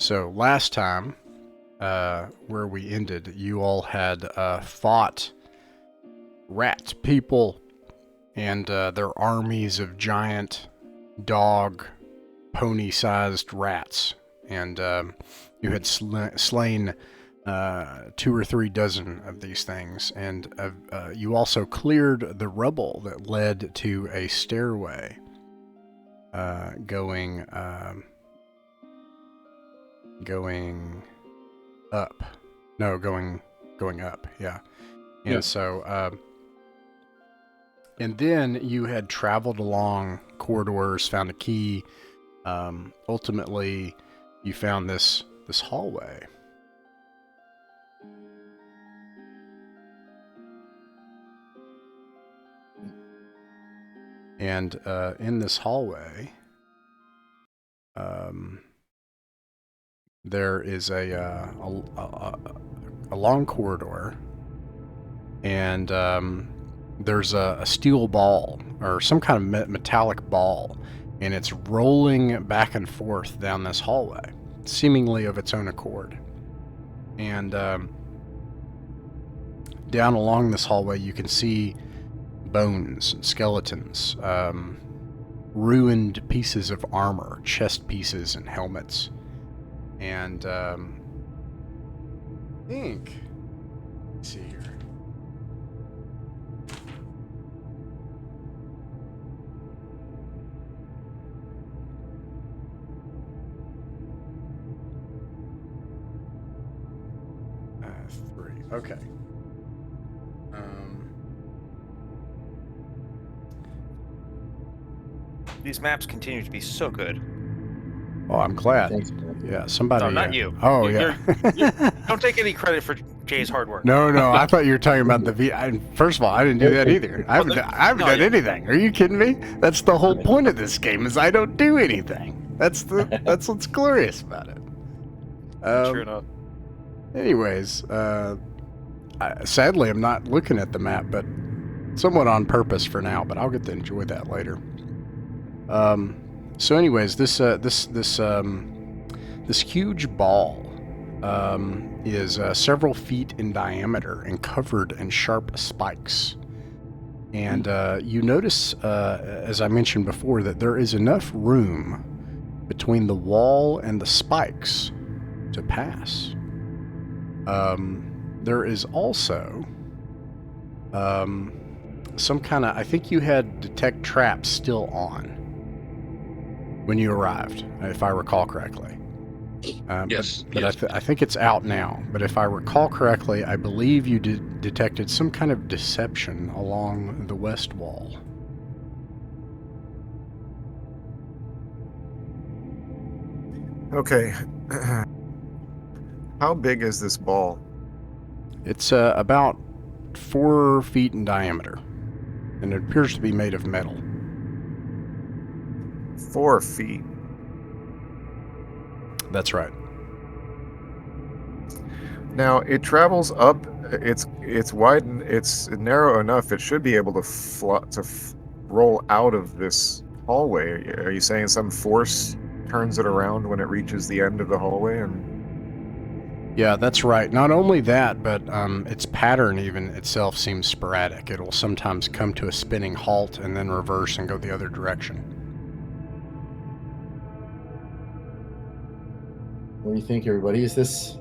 So last time, where we ended, you all had fought rat people and their armies of giant dog, pony-sized rats, and you had slain 2 or 3 dozen of these things, and you also cleared the rubble that led to a stairway going up. No, going up, yeah. And yeah. so, and then you had traveled along corridors, found a key. Ultimately, you found this hallway. And in this hallway, there is a long corridor, and there's a steel ball or some kind of metallic ball, and it's rolling back and forth down this hallway, seemingly of its own accord. And down along this hallway, you can see bones, skeletons, ruined pieces of armor, chest pieces, and helmets. And I think, let's see here. Three. Okay. These maps continue to be so good. Oh, I'm glad. Thanks, man. Yeah, somebody. No, not you. Oh, You're- yeah. Don't take any credit for Jay's hard work. No, I thought you were talking about the V. First of all, I didn't do that either. I haven't done anything. Are you kidding me? That's the whole point of this game, is I don't do anything. That's what's glorious about it. Sure enough. Anyways, sadly, I'm not looking at the map, but somewhat on purpose for now. But I'll get to enjoy that later. So, anyways, this huge ball is several feet in diameter and covered in sharp spikes. And you notice, as I mentioned before, that there is enough room between the wall and the spikes to pass. There is also some kind of, I think you had detect traps still on when you arrived, if I recall correctly. Yes. But yes. I think it's out now. But if I recall correctly, I believe you detected some kind of deception along the west wall. Okay. How big is this ball? It's about 4 feet in diameter, and it appears to be made of metal. 4 feet. That's right. Now it travels up. It's wide. It's narrow enough. It should be able to roll out of this hallway. Are you saying some force turns it around when it reaches the end of the hallway? Yeah, that's right. Not only that, but its pattern even itself seems sporadic. It'll sometimes come to a spinning halt and then reverse and go the other direction. What do you think, everybody? Is this...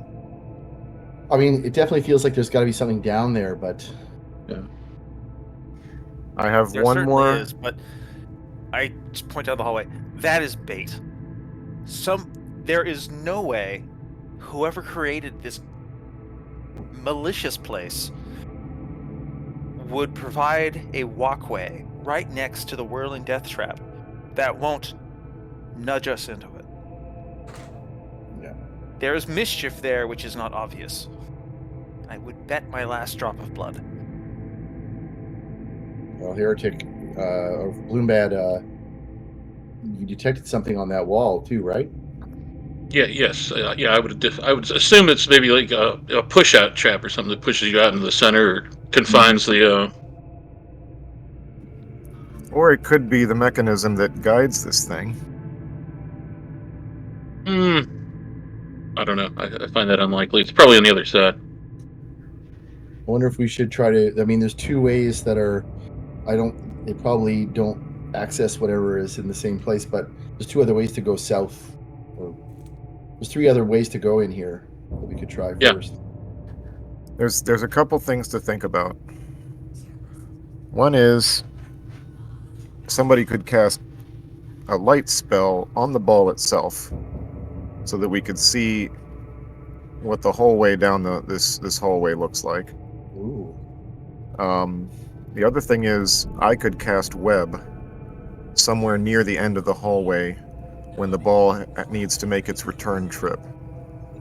I mean, it definitely feels like there's got to be something down there, but... Yeah. I have There one certainly more. is, but I just point out the hallway. That is bait. There is no way whoever created this malicious place would provide a walkway right next to the whirling death trap that won't nudge us into it. Yeah. There is mischief there which is not obvious. I would bet my last drop of blood. Well, Heretic, or Bloombad, you detected something on that wall too, right? Yeah. Yes. Yeah. I would assume it's maybe like a push-out trap or something that pushes you out into the center or confines the. Or it could be the mechanism that guides this thing. I don't know. I find that unlikely. It's probably on the other side. I wonder if we should try to. I mean, there's two ways that are. They probably don't access whatever is in the same place, but there's two other ways to go south. Or there's three other ways to go in here that we could try Yeah. first. There's a couple things to think about. One is somebody could cast a light spell on the ball itself, so that we could see what the hallway down this hallway looks like. Ooh. The other thing is I could cast web somewhere near the end of the hallway when the ball needs to make its return trip.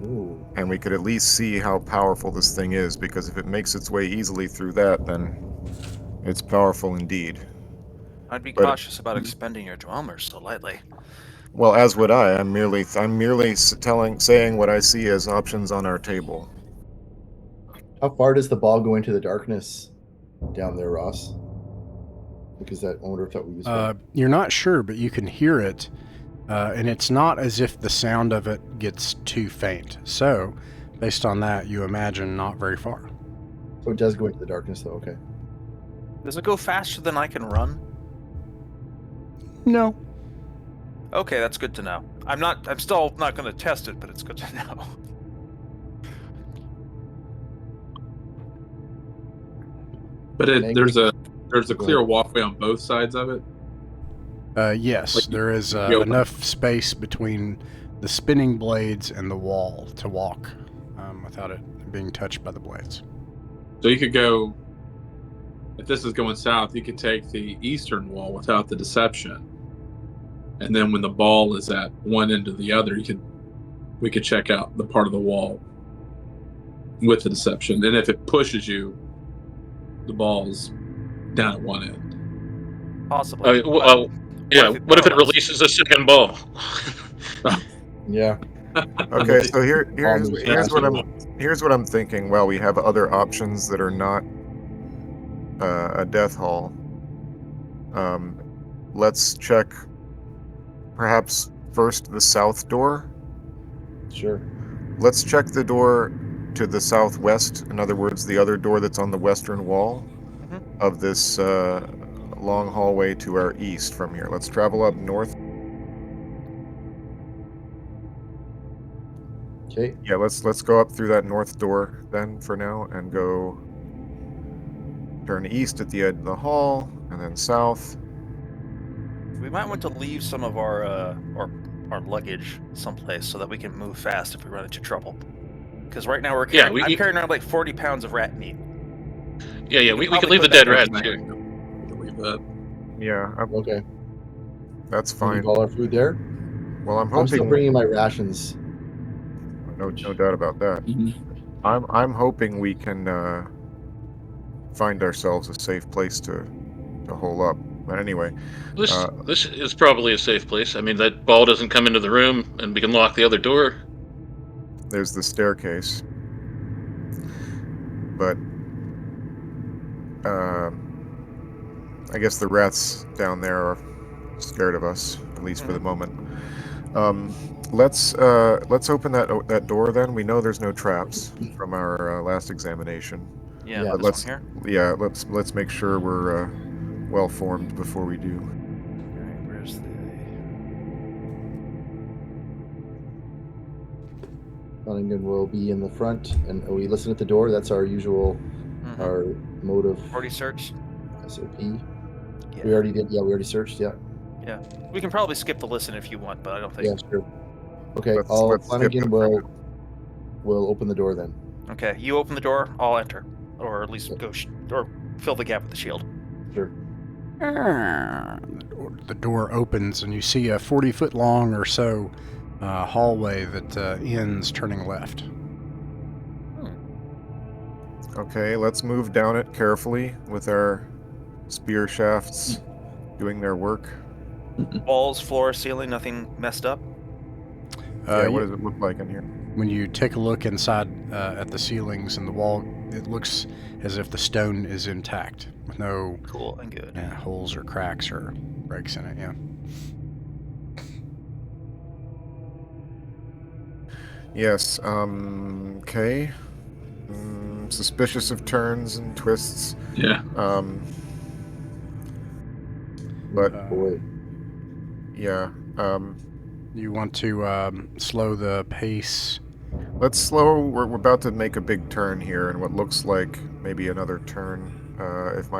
Ooh. And we could at least see how powerful this thing is, because if it makes its way easily through that, then it's powerful indeed. I'd be But- cautious about expending your dwellers so lightly. Well, as would I. I'm merely saying what I see as options on our table. How far does the ball go into the darkness down there, Ross? Because I wonder if that would use. You're not sure, but you can hear it, and it's not as if the sound of it gets too faint. So, based on that, you imagine not very far. So it does go into the darkness, though. Okay. Does it go faster than I can run? No. Okay, that's good to know. I'm still not going to test it, but it's good to know. But Maybe. there's a clear walkway on both sides of it. Yes, Like, there is you open- enough space between the spinning blades and the wall to walk without it being touched by the blades. So you could go, if this is going south, you could take the eastern wall without the deception. And then when the ball is at one end or the other, we could check out the part of the wall with the deception. And if it pushes you, the ball's down at one end. Possibly. Well, yeah. What if it paralyzed? releases a second ball? Yeah. Okay, so here's Yeah. what I'm thinking. Well, we have other options that are not a death hall. Let's check perhaps first the south door. Sure. Let's check the door to the southwest. In other words, the other door that's on the western wall of this long hallway to our east from here. Let's travel up north. Okay. Yeah, let's go up through that north door then for now, and go turn east at the end of the hall, and then south. We might want to leave some of our luggage someplace so that we can move fast if we run into trouble. Because right now I'm carrying around like 40 pounds of rat meat. Yeah. We could probably leave the put dead that rats Back. here. We could leave that. Yeah, Okay. that's Leave fine. all our food there. Well, I'm I'm still hoping. bringing my rations. No doubt about that. Mhm. I'm hoping we can find ourselves a safe place to hole up. But anyway, This is probably a safe place. I mean, that ball doesn't come into the room, and we can lock the other door. there's the staircase. But I guess the rats down there are scared of us, at least for the moment. Let's open that door then. We know there's no traps from our last examination. Yeah, Yeah. this one here. Yeah, let's make sure we're well formed before we do. Alright, where's the... Cunningham will be in the front, and we listen at the door. That's our usual, our mode of Already searched? SOP. Yeah. We already did. Yeah, we already searched. Yeah. Yeah. We can probably skip the listen if you want, but I don't think... Yeah, sure. Okay, Let's skip Flanagan the- will open the door then. Okay, you open the door, I'll enter. Or at least go... or fill the gap with the shield. Sure. The door opens, and you see a 40-foot long or so hallway that ends turning left. Okay, let's move down it carefully with our spear shafts doing their work. Walls, floor, ceiling, nothing messed up? Yeah, what does it look like in here? When you take a look inside at the ceilings and the wall, it looks as if the stone is intact, with no Cool and good. holes or cracks or breaks in it. Yeah. Yes. Okay. Suspicious of turns and twists. Yeah. But Boy. yeah. You want to slow the pace. Let's slow. We're about to make a big turn here, and what looks like maybe another turn. If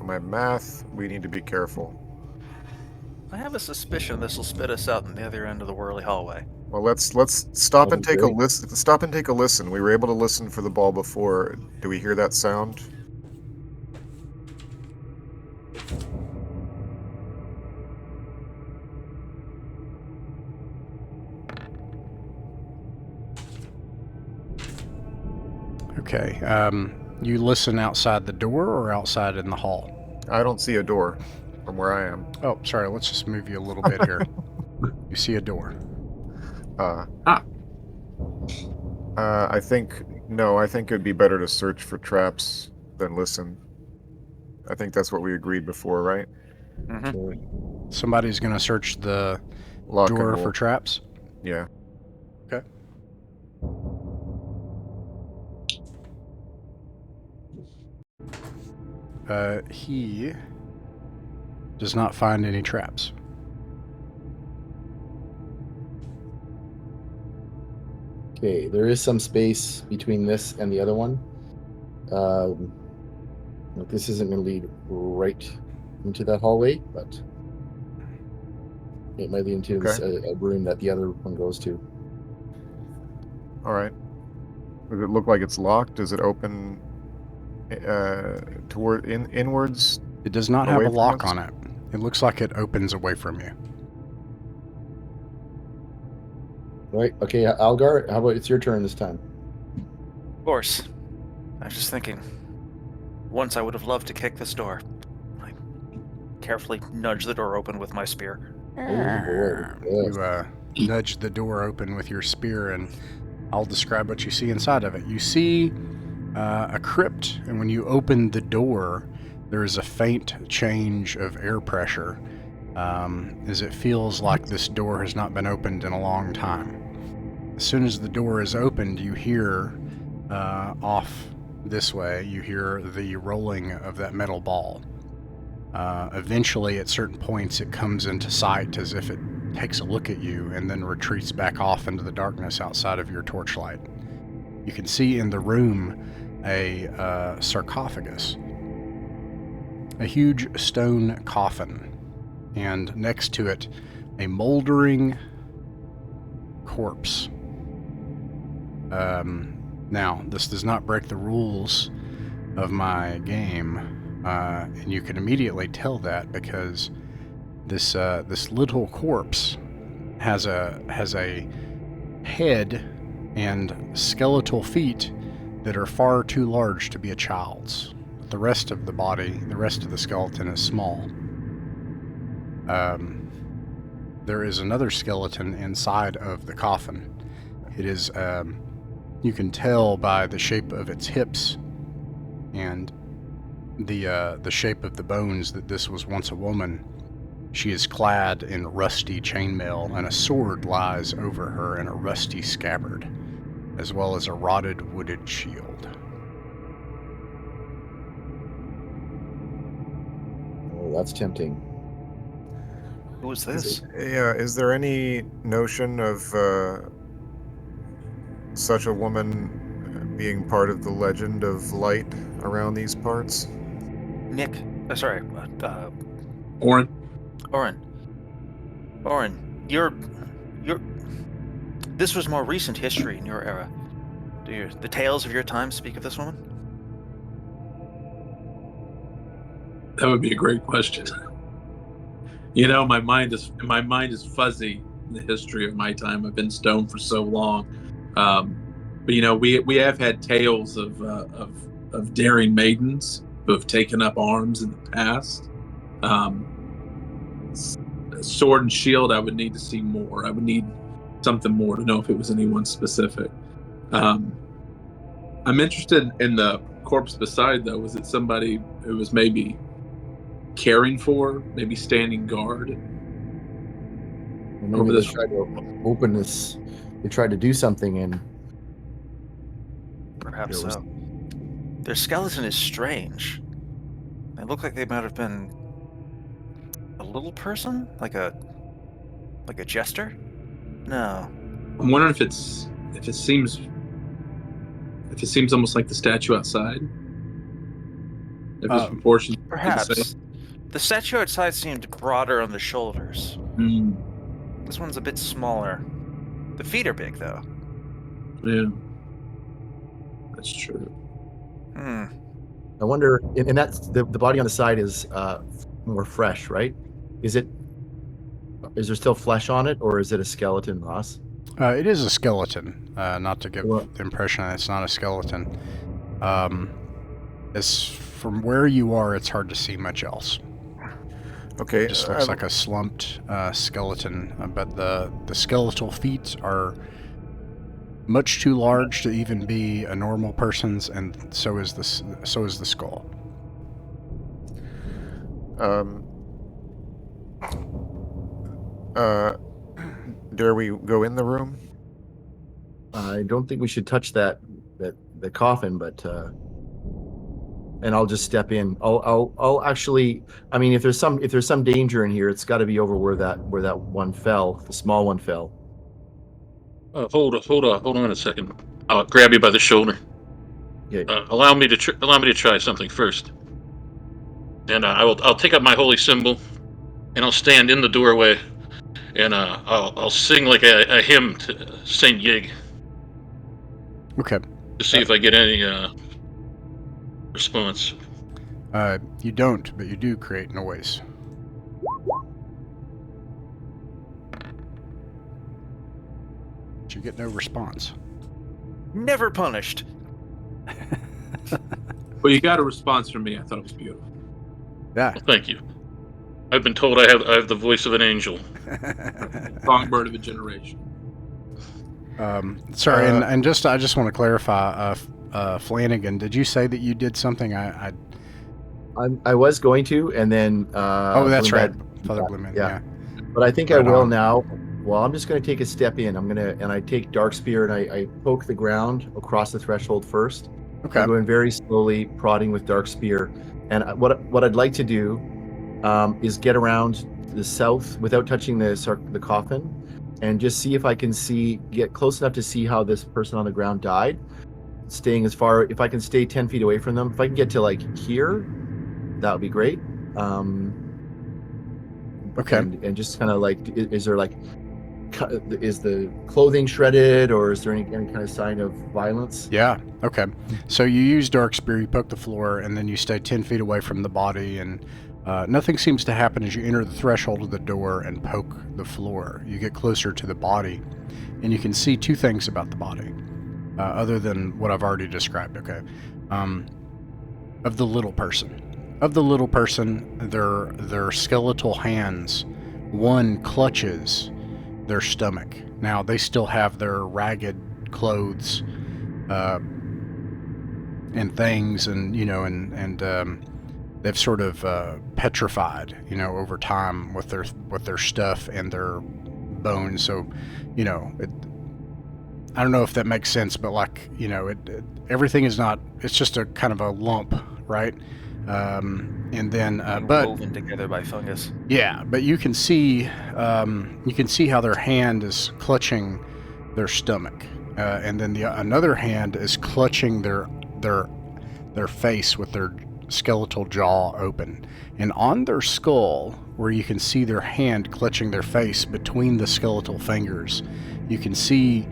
my math, we need to be careful. I have a suspicion this will spit us out in the other end of the whirly hallway. Well, let's stop and That'd be take a great. listen. Stop and take a listen. We were able to listen for the ball before. Do we hear that sound? Okay. You listen outside the door or outside in the hall? I don't see a door from where I am. Oh, sorry. Let's just move you a little bit here. You see a door. I think it'd be better to search for traps than listen. I think that's what we agreed before, right? Mm-hmm. Somebody's going to search the Lock and door roll. for traps. Yeah. Okay. He does not find any traps. Okay, there is some space between this and the other one. This isn't going to lead right into that hallway, but it might lead into this, a room that the other one goes to. All right. Does it look like it's locked? Does it open inwards? It does not Away have a from lock us? on it. It looks like it opens away from you. Right. Okay, Algar, how about it's your turn this time? Of course. I was just thinking. Once I would have loved to kick this door. I carefully nudge the door open with my spear. Yes. You nudge the door open with your spear, and I'll describe what you see inside of it. You see a crypt, and when you open the door, there is a faint change of air pressure, as it feels like this door has not been opened in a long time. As soon as the door is opened, you hear off this way, you hear the rolling of that metal ball. Eventually, at certain points, it comes into sight as if it takes a look at you and then retreats back off into the darkness outside of your torchlight. You can see in the room a sarcophagus, a huge stone coffin, and next to it, a moldering corpse. Now, this does not break the rules of my game, and you can immediately tell that because this little corpse has a head and skeletal feet that are far too large to be a child's. But the rest of the body, the rest of the skeleton is small. There is another skeleton inside of the coffin. It is, you can tell by the shape of its hips and the shape of the bones that this was once a woman. She is clad in rusty chainmail, and a sword lies over her in a rusty scabbard, as well as a rotted wooded shield. Oh, that's tempting. Who is this? Yeah. Is there any notion of such a woman being part of the legend of light around these parts? Nick. Orin. Orin, you're. This was more recent history in your era. Do the tales of your time speak of this woman? That would be a great question. You know, my mind is fuzzy in the history of my time. I've been stoned for so long, but you know, we have had tales of daring maidens who have taken up arms in the past. Sword and shield, I would need to see more. I would need something more to know if it was anyone specific. I'm interested in the corpse beside, though. Was it somebody who was maybe caring for, maybe standing guard? Or maybe they tried to open this they tried to do something, and Perhaps There was- so. Their skeleton is strange. They look like they might have been a little person, like a jester. No. I'm wondering if it seems almost like the statue outside. If it's proportions. Perhaps. The statue outside seemed broader on the shoulders. This one's a bit smaller. The feet are big, though. Yeah. That's true. Hmm. I wonder, and that's the body on the side is more fresh, right? Is there still flesh on it, or is it a skeleton, Ross? It is a skeleton, not to give Well- the impression that it's not a skeleton. As from where you are, it's hard to see much else. Okay. It just looks like a slumped skeleton, but the skeletal feet are much too large to even be a normal person's, and so is the skull. Dare we go in the room? I don't think we should touch the coffin, but and I'll just step in. I'll actually. I mean, if there's some danger in here, it's got to be over where that one fell, the small one fell. Hold on a second. I'll grab you by the shoulder. Yeah. Allow me to try something first. And I'll take up my holy symbol, and I'll stand in the doorway, and I'll sing like a hymn to Saint Yig Okay. to see if I get any response. You don't, but you do create noise. But you get no response. Never punished. Well, you got a response from me. I thought it was beautiful. Yeah. Well, thank you. I've been told I have the voice of an angel. Songbird of a generation. Sorry, and I just want to clarify, Flanagan, did you say that you did something? I was going to, and then oh, that's right, that- Father Blumen. yeah. Yeah. But I think Right I will on. now. Well, I'm just going to take a step in. I take Dark Spear and I poke the ground across the threshold first. Okay. I'm going very slowly, prodding with Dark Spear. And what I'd like to do is get around the south without touching the coffin, and just see if I can get close enough to see how this person on the ground died. Staying if I can stay 10 feet away from them. If I can get to like here, that would be great. Okay. And just kind of like, is the clothing shredded, or is there any kind of sign of violence? Yeah. Okay. So you use Dark Spear, you poke the floor, and then you stay 10 feet away from the body, and nothing seems to happen as you enter the threshold of the door and poke the floor. You get closer to the body, and you can see two things about the body, other than what I've already described. Okay. Of the little person. Their skeletal hands, one clutches their stomach. Now they still have their ragged clothes and things, and they've sort of petrified, over time with their stuff and their bones. So, I don't know if that makes sense, but everything is not. It's just a kind of a lump, right? And then, but woven together by fungus. yeah, but you can see how their hand is clutching their stomach, and then another hand is clutching their face with their skeletal jaw open, and on their skull, where you can see their hand clutching their face between the skeletal fingers, you can see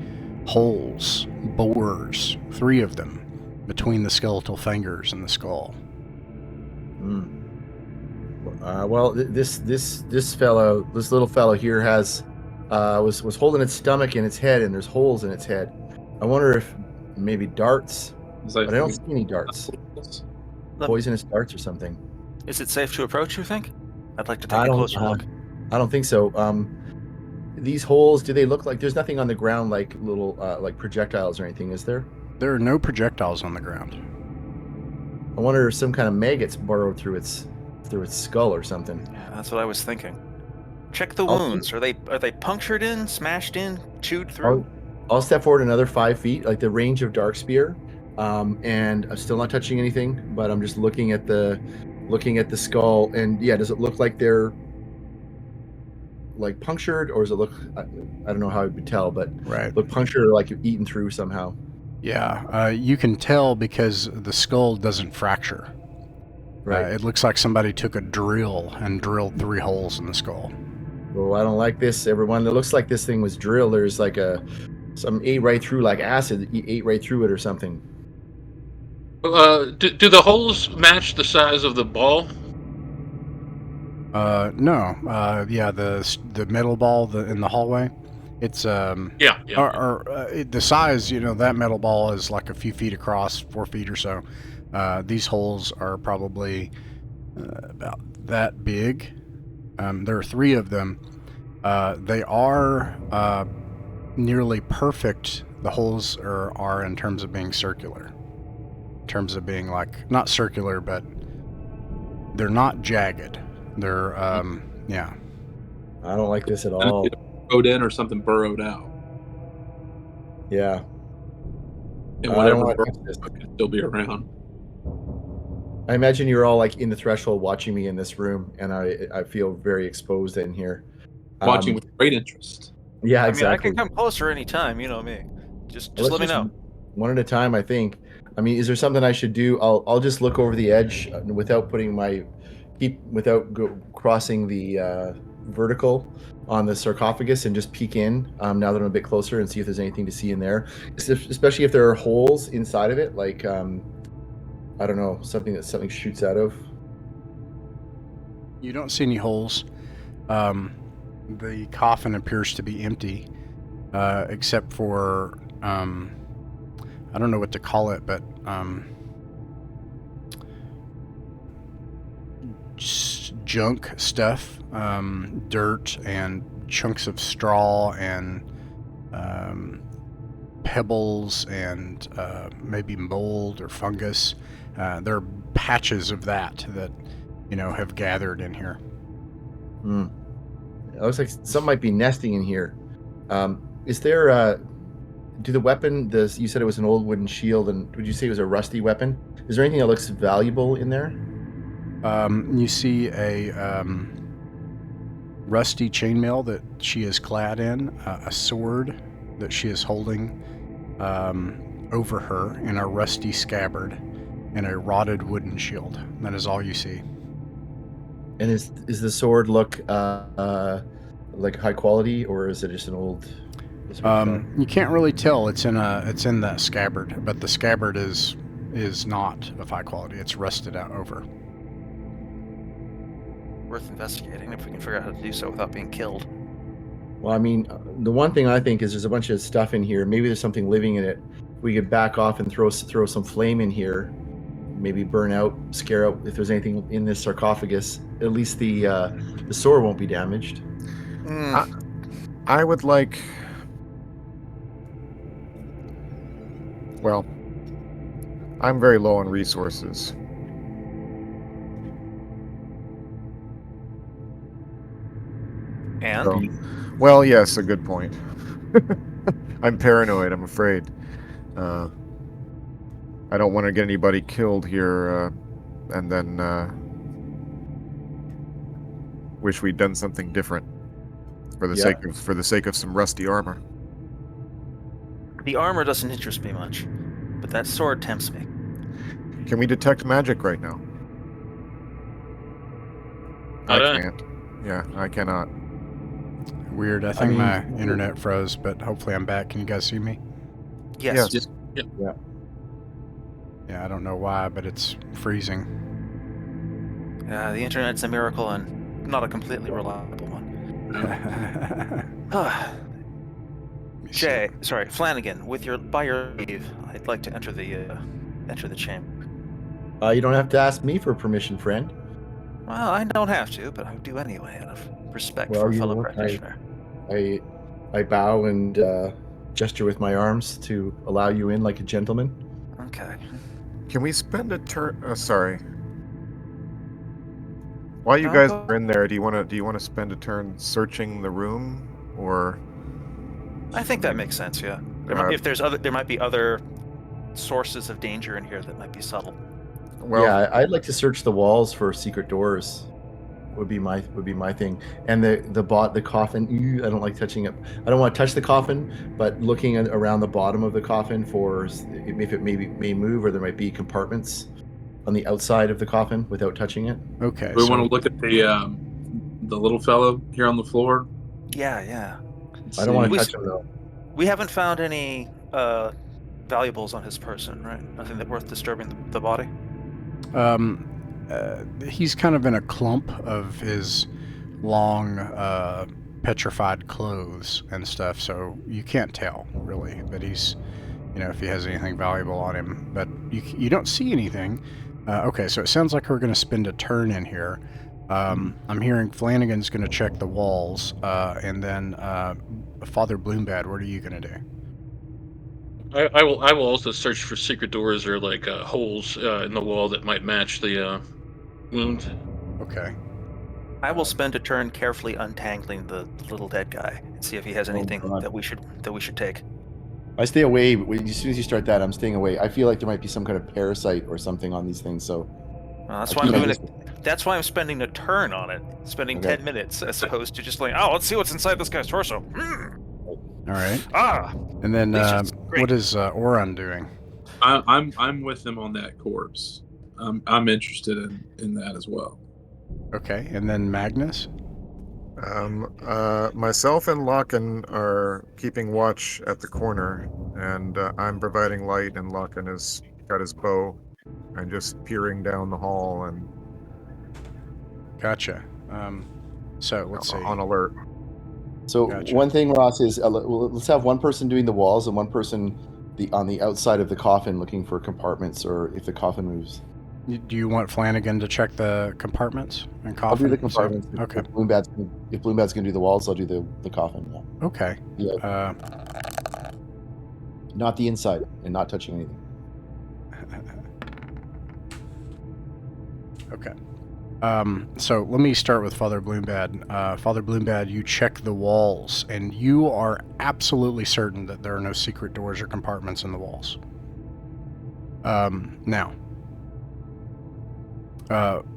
holes, bores, 3 of them, between the skeletal fingers and the skull. Well, this little fellow here was holding its stomach and its head, and there's holes in its head. I wonder if maybe darts, but I don't see any darts. Poisonous darts or something. Is it safe to approach, you think? I'd like to take I a don't- closer look. I don't think so. These holes, do they look like there's nothing on the ground like little like projectiles or anything? Is there? There are no projectiles on the ground. I wonder if some kind of maggots burrowed through its skull or something. Yeah, that's what I was thinking. Check the I'll- wounds. Are they punctured in, smashed in, chewed through? I'll step forward another 5 feet, like the range of Dark Spear, and I'm still not touching anything, but I'm just looking at the skull. And yeah, does it look like they're like punctured, or does it look? I don't know how I would tell, but Right. look punctured or like eaten through somehow. Yeah, you can tell because the skull doesn't fracture. Right. It looks like somebody took a drill and drilled 3 holes in the skull. Well, I don't like this, everyone. It looks like this thing was drilled. There's like some ate right through, like acid ate right through it or something. Do the holes match the size of the ball? No. Yeah, the metal ball in the hallway. It's Yeah. the size. That metal ball is like a few feet across, 4 feet or so. These holes are probably about that big. There are 3 of them. They are nearly perfect. The holes are in terms of being circular. In terms of being like not circular, but they're not jagged. They're yeah. I don't like this at And all. it's either burrowed in or something burrowed out. Yeah. And I whatever don't wanna burrowed touch this. out could still be around. I imagine you're all like in the threshold watching me in this room, and I feel very exposed in here. Watching with great interest. Yeah, I exactly. mean, I can come closer anytime. You know me. Just Let's let me know. one at a time, I think. I mean, is there something I should do? I'll just look over the edge without putting crossing the vertical on the sarcophagus and just peek in now that I'm a bit closer and see if there's anything to see in there, especially if there are holes inside of it, like I don't know, something shoots out of. You don't see any holes. The coffin appears to be empty, except for I don't know what to call it, but junk stuff, dirt and chunks of straw and pebbles and maybe mold or fungus. There are patches of that have gathered in here. It looks like some might be nesting in here. Is there do the weapon, you said it was an old wooden shield, and would you say it was a rusty weapon? Is there anything that looks valuable in there? You see a rusty chainmail that she is clad in, a sword that she is holding over her in a rusty scabbard, and a rotted wooden shield. That is all you see. And is the sword look like high quality, or is it just an old? You can't really tell. It's in that scabbard, but the scabbard is not of high quality. It's rusted out over. Worth investigating if we can figure out how to do so without being killed. Well, I mean, the one thing I think is there's a bunch of stuff in here. Maybe there's something living in it. We could back off and throw some flame in here. Maybe burn out, scare out if there's anything in this sarcophagus. At least the sword won't be damaged. I would like. Well, I'm very low on resources. And? So, well, yes, a good point. I'm paranoid, I'm afraid. I don't want to get anybody killed here, and then wish we'd done something different for the sake of some rusty armor. The armor doesn't interest me much, but that sword tempts me. Can we detect magic right now? I can't. Yeah, I cannot. Weird. I think my internet froze, but hopefully I'm back. Can you guys see me? Yes. Yeah. Yeah, I don't know why, but it's freezing. The internet's a miracle and not a completely reliable one. Flanagan, by your leave, I'd like to enter the chamber. You don't have to ask me for permission, friend. Well, I don't have to, but I would do anyway out of respect for a fellow practitioner. I bow and gesture with my arms to allow you in like a gentleman. Okay. Can we spend a turn? Sorry. While you guys are in there, do you want to spend a turn searching the room, or? I think that makes sense. Yeah. There might be other sources of danger in here that might be subtle. Well, yeah, I'd like to search the walls for secret doors. Would be my thing. And the coffin. I don't like touching it. I don't want to touch the coffin, but looking around the bottom of the coffin for if it may move, or there might be compartments on the outside of the coffin without touching it. Okay. We want to look at the little fellow here on the floor. Yeah. I don't want to We- touch him though. We haven't found any valuables on his person, right? Nothing that worth disturbing the body. He's kind of in a clump of his long, petrified clothes and stuff, so you can't tell really that he's, if he has anything valuable on him. But you don't see anything. Okay, so it sounds like we're going to spend a turn in here. I'm hearing Flanagan's going to check the walls, and then Father Bloombad, what are you going to do? I will also search for secret doors or like holes in the wall that might match the wound. Okay. I will spend a turn carefully untangling the little dead guy and see if he has anything God. that we should take. I stay away. As soon as you start that, I'm staying away. I feel like there might be some kind of parasite or something on these things. So That's I why I'm keep doing my it. That's why I'm spending a turn on it, spending Okay. 10 minutes as opposed to just like, oh, let's see what's inside this guy's torso. All right. And then Delicious. Great. what is Oran doing? I'm with them on that corpse. I'm interested in that as well. Okay. And then Magnus? Myself and Locken are keeping watch at the corner, and I'm providing light, and Locken has got his bow and just peering down the hall and Gotcha. So let's see. on alert. So Gotcha. one thing, Ross, is let's have one person doing the walls and one person on the outside of the coffin looking for compartments or if the coffin moves. Do you want Flanagan to check the compartments and coffin? I'll do the compartments. So, okay. If Bloombad's gonna do the walls, I'll do the coffin. Yeah. Okay. Yeah. Not the inside and not touching anything. Okay. So let me start with Father Bloombad. Father Bloombad, you check the walls, and you are absolutely certain that there are no secret doors or compartments in the walls. Now,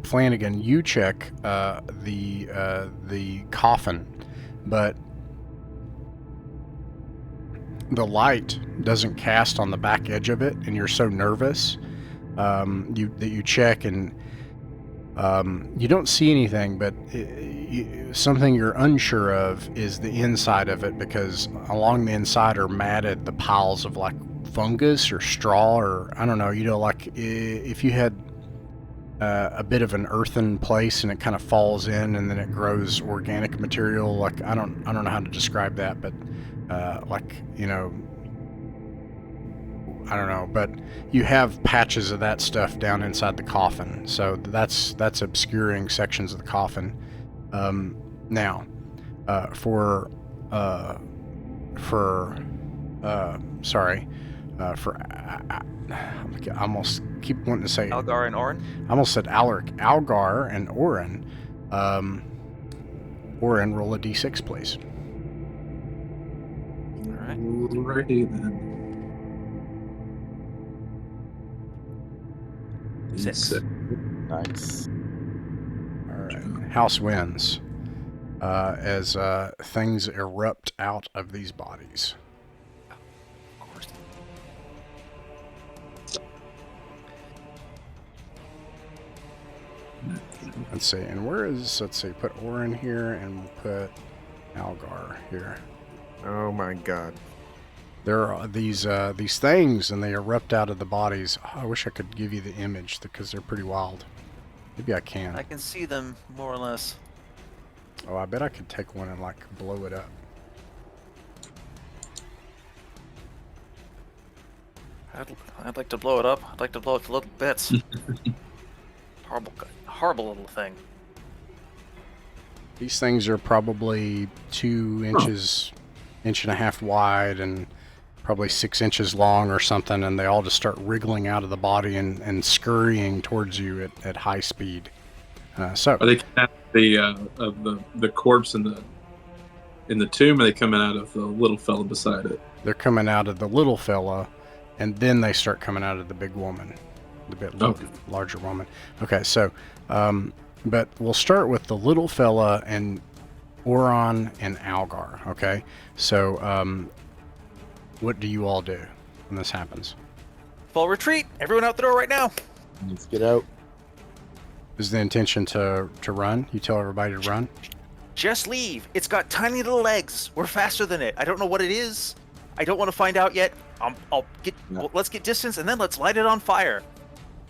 Flanagan, you check the coffin, but the light doesn't cast on the back edge of it, and you're so nervous that you check and you don't see anything, but something you're unsure of is the inside of it, because along the inside are matted the piles of like fungus or straw, or I don't know, like if you had a bit of an earthen place and it kind of falls in and then it grows organic material. Like I don't know how to describe that, but I don't know, but you have patches of that stuff down inside the coffin, so that's obscuring sections of the coffin. Now, I almost keep wanting to say Algar and Orin? I almost said Algar and Orin. Orin, roll a d6, please. All right. Alrighty then. 6. Nice. All right. House wins as things erupt out of these bodies. Of course. Let's see, and let's see, put Orin here and we'll put Algar here. Oh my god. There are these things, and they erupt out of the bodies. Oh, I wish I could give you the image because they're pretty wild. Maybe I can. I can see them more or less. Oh, I bet I could take one and like blow it up. I'd like to blow it up. I'd like to blow it to little bits. Horrible little thing. These things are probably 2 inches, inch and a half wide, and probably 6 inches long or something, and they all just start wriggling out of the body and scurrying towards you at high speed. Are they the corpse and in the tomb, or are they coming out of the little fella beside it? They're coming out of the little fella, and then they start coming out of the big woman, the bit Okay. larger woman. Okay, so, but we'll start with the little fella and Oron and Algar. Okay, so what do you all do when this happens? Full retreat. Everyone out the door right now. Let's get out. Is the intention to run? You tell everybody to run? Just leave. It's got tiny little legs. We're faster than it. I don't know what it is. I don't want to find out yet. I'll get. No. Well, let's get distance and then let's light it on fire.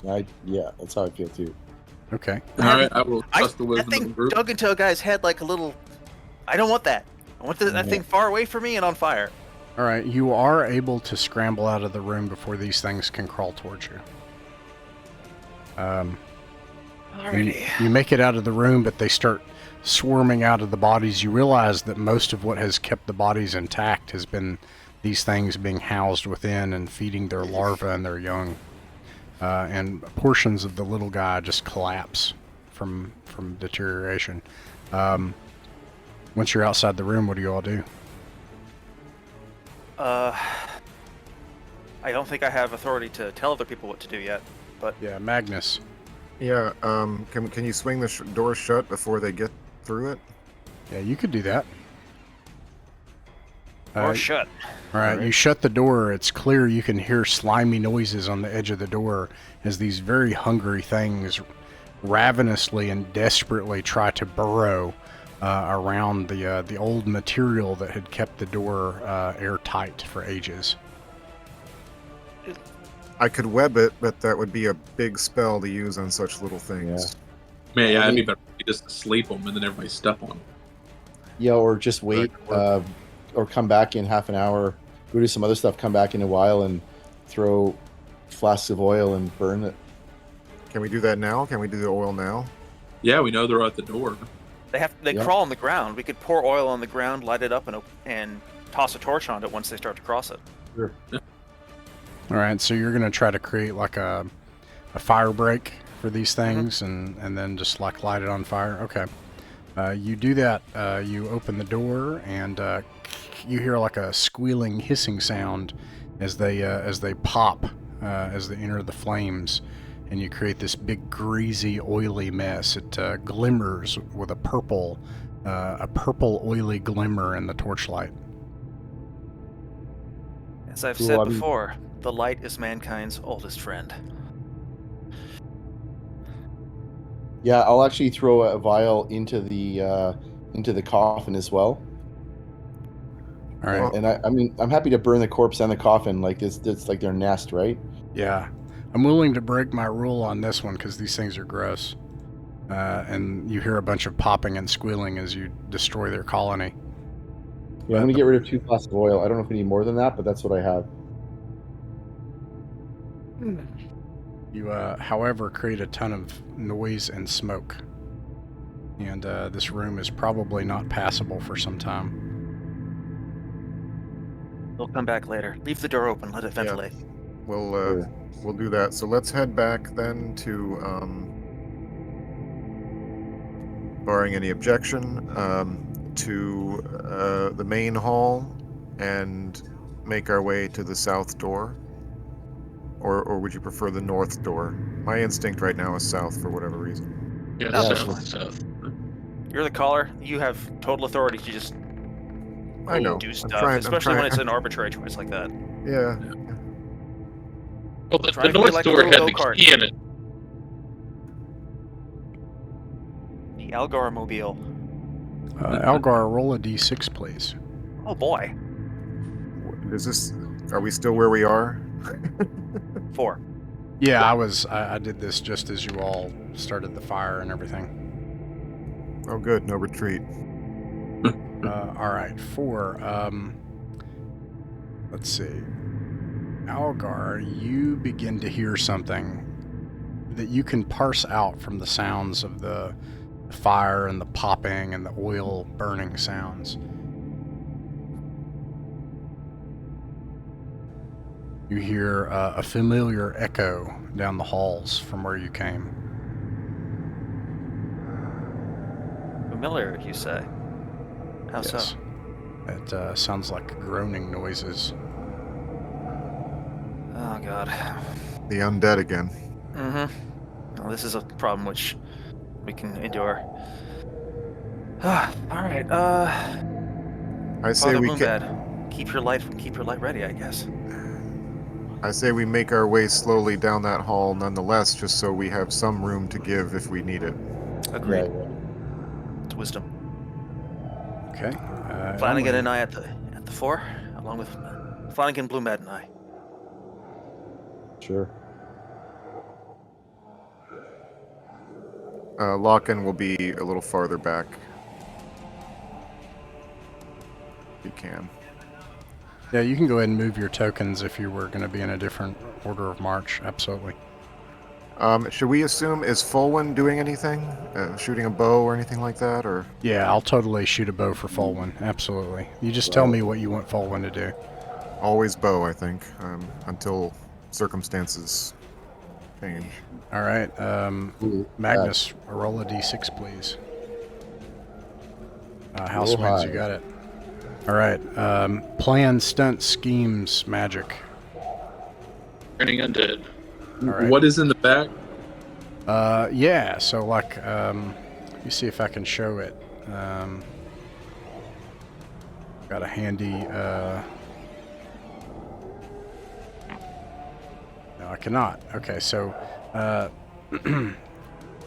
Yeah, that's how I feel too. Okay. All right, I will trust the That wisdom of the thing group. dug into a guy's head like a little. I don't want that. I want that Yeah. thing far away from me and on fire. All right, you are able to scramble out of the room before these things can crawl towards you. And Alrighty. you make it out of the room, but they start swarming out of the bodies. You realize that most of what has kept the bodies intact has been these things being housed within and feeding their larvae and their young. And portions of the little guy just collapse from deterioration. Once you're outside the room, what do you all do? I don't think I have authority to tell other people what to do yet. But Yeah, Magnus. Yeah. Can you swing the door shut before they get through it? Yeah, you could do that. or shut. All right, you shut the door. It's clear you can hear slimy noises on the edge of the door as these very hungry things ravenously and desperately try to burrow around the old material that had kept the door airtight for ages. I could web it, but that would be a big spell to use on such little things. Man, yeah, it'd be better just to sleep them and then everybody step on them. Yeah, or just wait, or come back in half an hour, go do some other stuff, come back in a while and throw flasks of oil and burn it. Can we do that now? Can we do the oil now? Yeah, we know they're at the door. They crawl on the ground. We could pour oil on the ground, light it up, and toss a torch on it once they start to cross it. Sure. All right, so you're gonna try to create like a fire break for these things, and then just like light it on fire. Okay, you do that. You open the door, and you hear like a squealing, hissing sound as they pop as they enter the flames, and you create this big, greasy, oily mess. It glimmers with a purple, oily glimmer in the torchlight. As I've Cool, said I mean- before, the light is mankind's oldest friend. Yeah, I'll actually throw a vial into the coffin as well. All right. And I mean, I'm happy to burn the corpse and the coffin. Like it's like their nest, right? Yeah, I'm willing to break my rule on this one because these things are gross. And you hear a bunch of popping and squealing as you destroy their colony. Yeah, I'm gonna get rid of 2 flasks of oil. I don't know if we need more than that, but that's what I have. You, however, create a ton of noise and smoke. And this room is probably not passable for some time. We'll come back later. Leave the door open. Let it ventilate. We'll do that. So let's head back then to, barring any objection, to the main hall and make our way to the south door. Or would you prefer the north door? My instinct right now is south for whatever reason. Yeah, No, south. You're the caller. You have total authority to just I know. do I'm stuff, trying- especially when it's an arbitrary choice like that. Yeah. Well, the Try to be north like a door little had the go-kart. key in it. The Algar Mobile. Algar, roll a d6, please. Oh boy. Is this? Are we still where we are? 4. Yeah, I did this just as you all started the fire and everything. Oh, good. No retreat. All right, 4. Let's see. Algar, you begin to hear something that you can parse out from the sounds of the fire and the popping and the oil burning sounds. You hear a familiar echo down the halls from where you came. Familiar, you say? How so? It sounds like groaning noises. Oh god. The undead again. Mm-hmm. Well, this is a problem which we can endure. All right. I say Father we Moonbad, keep your light ready, I guess. I say we make our way slowly down that hall nonetheless, just so we have some room to give if we need it. Agreed. Yeah, It's wisdom. Okay. Flanagan Emily. and I at the fore, along with Flanagan, Bloomad, and I. sure. Locken will be a little farther back. If you can. Yeah, you can go ahead and move your tokens if you were going to be in a different order of march. Absolutely. Should we assume, is Fulwin doing anything? Shooting a bow or anything like that? Or Yeah, I'll totally shoot a bow for Fulwin. Absolutely. You just tell me what you want Fulwin to do. always bow, I think, until circumstances change. All right. Ooh, Magnus, roll a d6, please. House Roll wins, high. you got it. All right. Plan, stunt, schemes, magic. Turning undead. All right. What is in the back? Yeah, so like, let me see if I can show it. Got a handy, no, I cannot. Okay, so,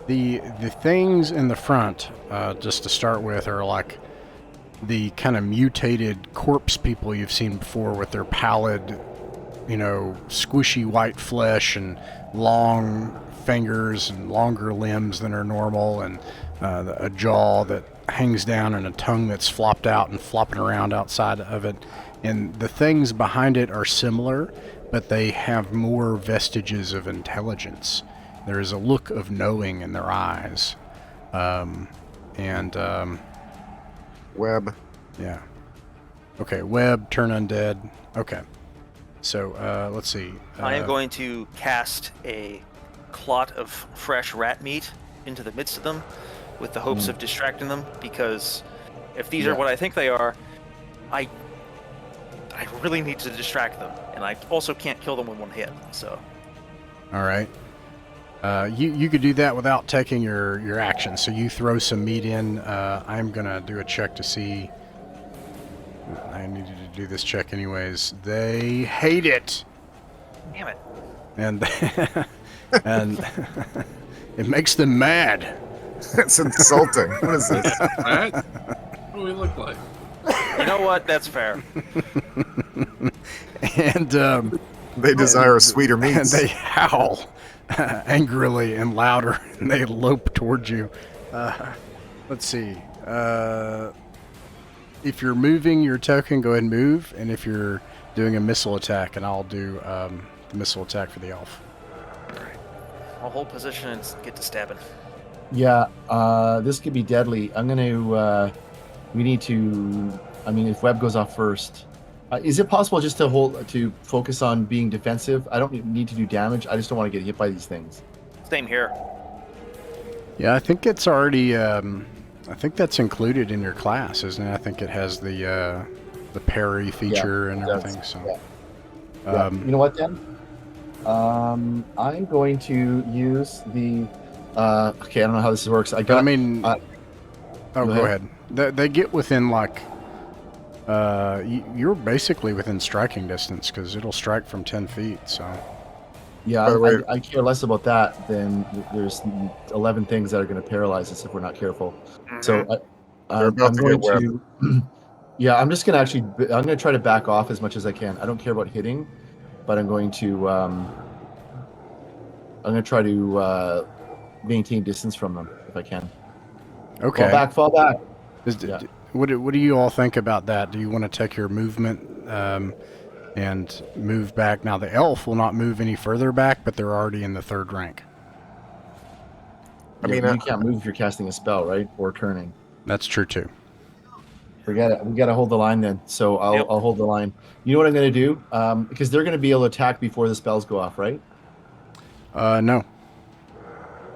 the things in the front, just to start with, are like the kind of mutated corpse people you've seen before with their pallid, squishy white flesh and long fingers and longer limbs than are normal, and a jaw that hangs down and a tongue that's flopped out and flopping around outside of it. And the things behind it are similar, but they have more vestiges of intelligence. There is a look of knowing in their eyes. Webb. Yeah. Okay, Webb, turn undead. Okay. So, let's see. I am going to cast a clot of fresh rat meat into the midst of them with the hopes of distracting them, because if these are what I think they are, I really need to distract them, and I also can't kill them with one hit, so... All right. You could do that without taking your action. So you throw some meat in. I'm going to do a check to see... I needed to do this check anyways. They hate it! Damn it. And and it makes them mad. That's insulting. What is this? Right? What do we look like? You know what? That's fair. And They desire a sweeter meat. and they howl angrily and louder, and they lope towards you. Let's see. If you're moving your token, go ahead and move. And if you're doing a missile attack, and I'll do the missile attack for the elf. I'll hold position and get to stabbing. Yeah, this could be deadly. I'm gonna. We need to. I mean, if Webb goes off first, is it possible just to focus on being defensive? I don't need to do damage. I just don't want to get hit by these things. Same here. Yeah, I think it's already. I think that's included in your class, isn't it? I think it has the parry feature and it does. everything. So, Yeah. You know what then? I'm going to use the. Okay, I don't know how this works. but I mean, go go ahead. They get within like. You're basically within striking distance because it'll strike from 10 feet. So. Yeah, By the way- I care less about that than there's 11 things that are going to paralyze us if we're not careful. So They're I'm about to going get to. Yeah, I'm just going to I'm going to try to back off as much as I can. I don't care about hitting, but I'm going to. I'm going to try to maintain distance from them if I can. Okay. Fall back. Yeah. What do you all think about that? Do you want to take your movement and move back? Now, the elf will not move any further back, but they're already in the third rank. I Yeah, mean, you can't move if you're casting a spell, right? Or turning. That's true, too. Forget it. We got to hold the line then. So I'll hold the line. You know what I'm going to do? Because they're going to be able to attack before the spells go off, right? No.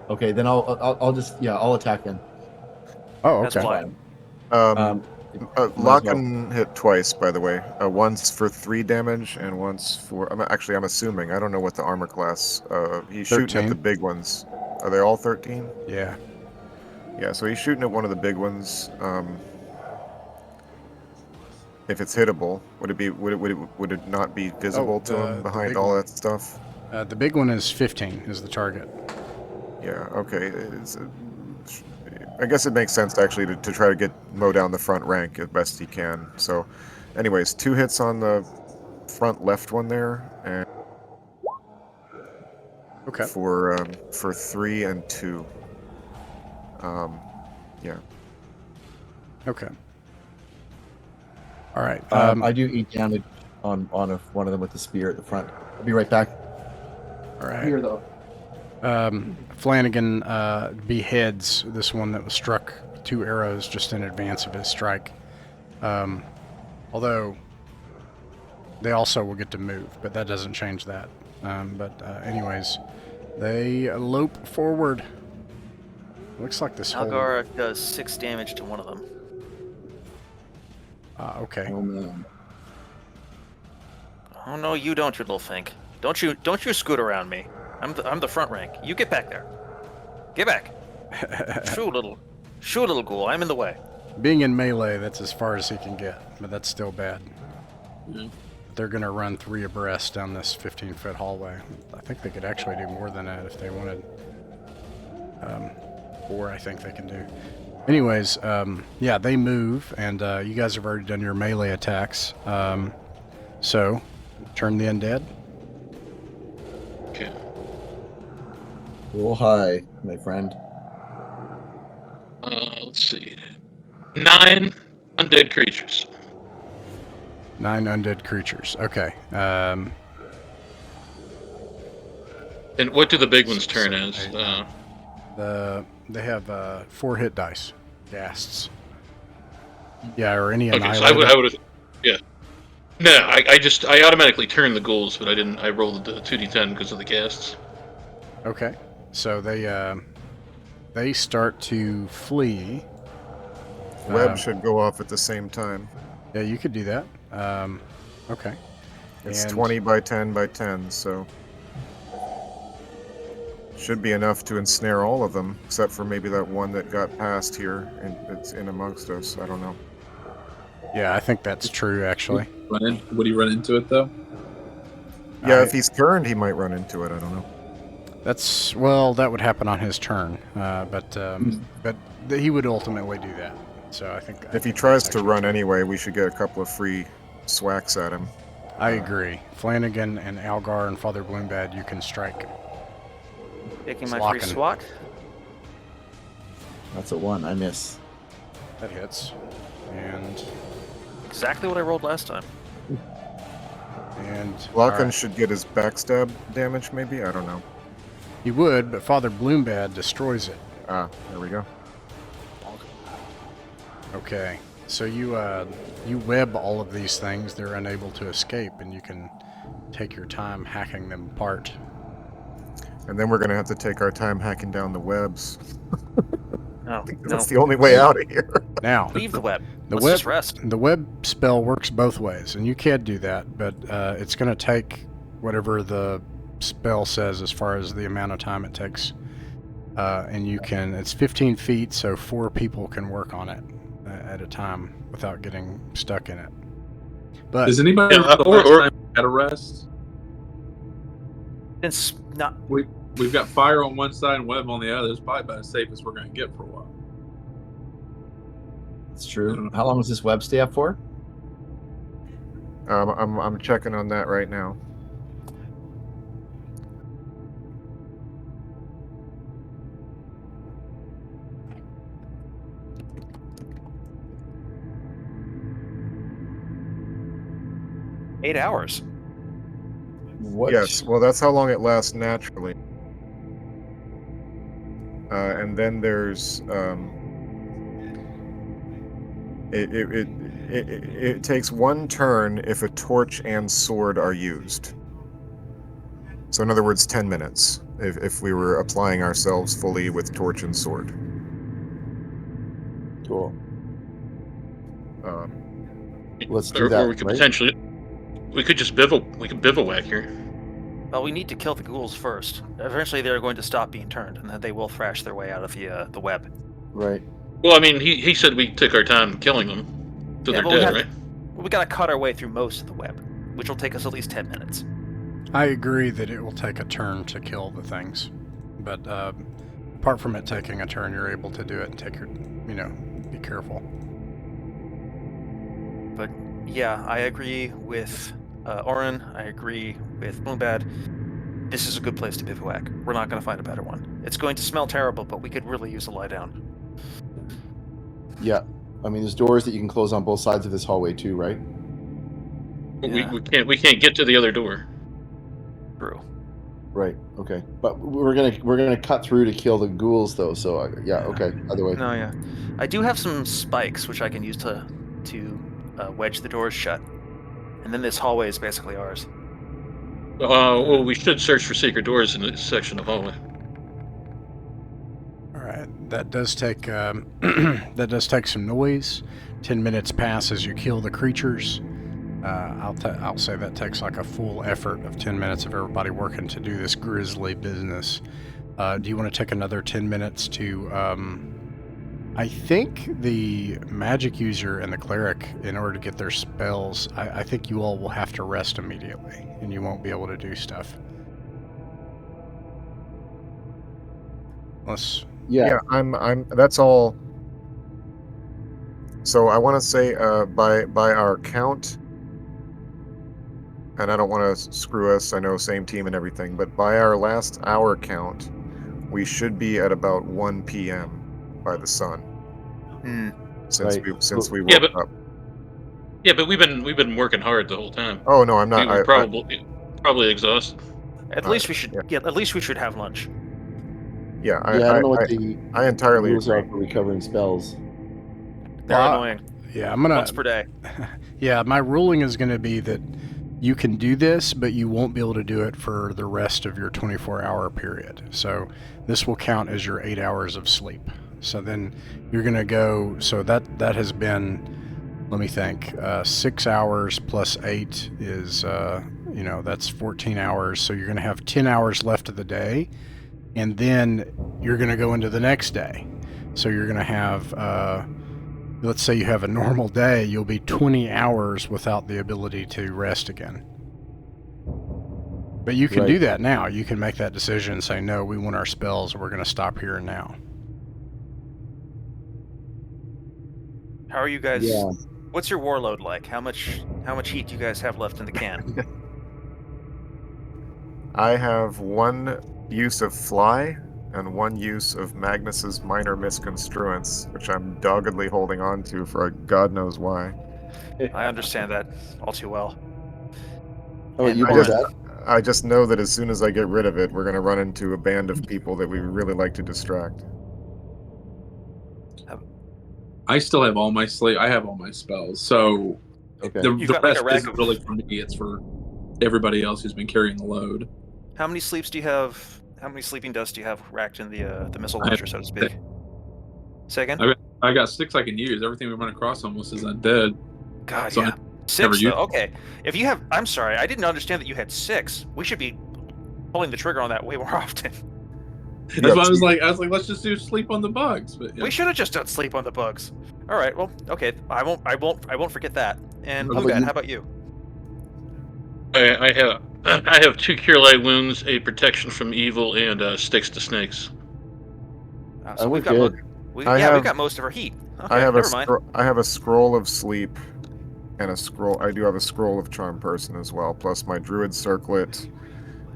Okay, then I'll just I'll attack then. Oh, That's okay. fine. Might as well. Locken hit twice, by the way. Once for 3 damage and once for. I'm assuming. I don't know what the armor class. He's shooting at 13. the big ones. Are they all 13? Yeah. Yeah, so he's shooting at one of the big ones. If it's hittable, would it not be visible to him the behind big all one. that stuff? The big one is 15 is the target. Yeah. Okay. I guess it makes sense actually to try to get Mo down the front rank as best he can. So, anyways, 2 hits on the front left one there, and Okay. for 3 and 2. Yeah. Okay. All right. I do 8 damage on one of them with the spear at the front. I'll be right back. all right. Here though. Flanagan beheads this one that was struck 2 arrows just in advance of his strike. Although they also will get to move, but that doesn't change that. Anyways, they lope forward. Looks like this whole... Algar does 6 damage to one of them. Okay. Oh man. Oh no, you don't, you little fink. Don't you scoot around me. I'm the front rank. You get back there. Get back. Shoot, little ghoul. I'm in the way. Being in melee, that's as far as he can get, but that's still bad. Yeah. They're going to run 3 abreast down this 15-foot hallway. I think they could actually do more than that if they wanted. 4, I think they can do. Anyways, yeah, they move, and you guys have already done your melee attacks. So, turn the undead. Okay. Roll high, my friend. Let's see. 9 undead creatures. 9 undead creatures. Okay. And what do the big ones turn as? They have 4 hit dice. Ghasts. Yeah, or any Okay, so annihilator. I would have. Yeah. No, I automatically turned the ghouls, but I didn't. I rolled the 2d10 because of the ghasts. Okay. So they start to flee. Web should go off at the same time. Yeah, you could do that. Okay. It's And- 20 by 10 by 10, so should be enough to ensnare all of them, except for maybe that one that got past here and it's in amongst us. I don't know. Yeah, I think that's true, actually. Would he run into it though? Yeah, I- if he's turned, he might run into it. I don't know. That would happen on his turn, but he would ultimately do that. So I think If he think tries that's to actually run true. anyway, we should get a couple of free swacks at him. I agree. Flanagan and Algar and Father Bloombad, you can strike. Taking It's my locking. free swat. That's a 1. I miss. That hits. And Exactly what I rolled last time. Locken alright. should get his backstab damage, maybe? I don't know. He would, but Father Bloombad destroys it. Ah, there we go. Okay. So you web all of these things. They're unable to escape, and you can take your time hacking them apart. And then we're going to have to take our time hacking down the webs. No, That's the only way out of here. Now, leave the web. the Let's web just rest. the web spell works both ways, and you can do that, but it's going to take whatever the spell says as far as the amount of time it takes. And it's 15 feet, so 4 people can work on it at a time without getting stuck in it. But Does anybody Yeah, remember the or- last or- time we had a rest? It's not. We've got fire on one side and web on the other. It's probably about as safe as we're going to get for a while. It's true. How long does this web stay up for? I'm checking on that right now. Eight hours. What? Yes, well, that's how long it lasts naturally. And then there's it takes 1 turn if a torch and sword are used. So in other words, 10 minutes if we were applying ourselves fully with torch and sword. Cool. let's do Or that. we could right? potentially, we could just bivouac here. Well, we need to kill the ghouls first. Eventually, they're going to stop being turned, and then they will thrash their way out of the web. Right. Well, I mean, he said we took our time killing them, so Yeah, they're but dead, right? We gotta cut our way through most of the web, which will take us at least 10 minutes. I agree that it will take a turn to kill the things, but apart from it taking a turn, you're able to do it and take your, be careful. But yeah, I agree with Oren. I agree with Moombad. This is a good place to bivouac. We're not going to find a better one. It's going to smell terrible, but we could really use a lie down. Yeah. I mean, there's doors that you can close on both sides of this hallway too, right? But Yeah. we can't get to the other door. True. Right. Okay. But we're gonna cut through to kill the ghouls, though. So yeah. Okay. Either way. No, yeah. I do have some spikes which I can use to wedge the doors shut, and then this hallway is basically ours. Well, we should search for secret doors in this section of hallway. All right, that does take some noise. 10 minutes pass as you kill the creatures. I'll say that takes like a full effort of 10 minutes of everybody working to do this grisly business. Do you want to take another 10 minutes to? I think the magic user and the cleric, in order to get their spells, I think you all will have to rest immediately, and you won't be able to do stuff. Unless, Yeah. I'm. That's all. So I want to say, by our count, and I don't want to screw us. I know same team and everything, but by our last hour count, we should be at about 1 p.m. by the sun. Since Right. we Yeah, woke up. Yeah, but we've been working hard the whole time. Oh no, I'm not. We were probably exhausted. At least we should. Yeah. At least we should have lunch. Yeah, I don't know what the I entirely rules agree. are for recovering spells. They're Well, annoying. yeah, I'm gonna. Once per day. Yeah, my ruling is going to be that you can do this, but you won't be able to do it for the rest of your 24-hour period. So this will count as your 8 hours of sleep. So then you're going to go. So that has been, let me think, 6 hours plus 8 is, that's 14 hours. So you're going to have 10 hours left of the day, and then you're going to go into the next day. So you're going to have. Let's say you have a normal day, you'll be 20 hours without the ability to rest again. But you can do that now. You can make that decision and say, no, we want our spells, we're going to stop here and now. How are you guys? Yeah. What's your war load like? How much heat do you guys have left in the can? I have 1 use of fly and 1 use of Magnus's minor misconstruence, which I'm doggedly holding on to for God knows why. I understand that all too well. Oh, And you I did just- that? I just know that as soon as I get rid of it, we're going to run into a band of people that we really like to distract. I still have all my I have all my spells. So Okay. the You've got like rest a rack isn't of- really for me. It's for everybody else who's been carrying the load. How many sleeps do you have? How many sleeping dust do you have racked in the missile I have launcher, so to speak? Say again? I got 6 I can use. Everything we run across almost is undead. God, So I yeah. never 6 used though. Okay. If you have, I'm sorry, I didn't understand that you had 6. We should be pulling the trigger on that way more often. That's why I was like, let's just do sleep on the bugs. But yeah. We should have just done sleep on the bugs. All right. Well, okay. I won't forget that. And How about Blue you? how about you? I have 2 cure light wounds, a protection from evil, and sticks to snakes. So we're we've got good. we've I got most of our heat. Okay, I have never mind. I have a scroll of sleep and a scroll. I do have a scroll of charm person as well, plus my druid circlet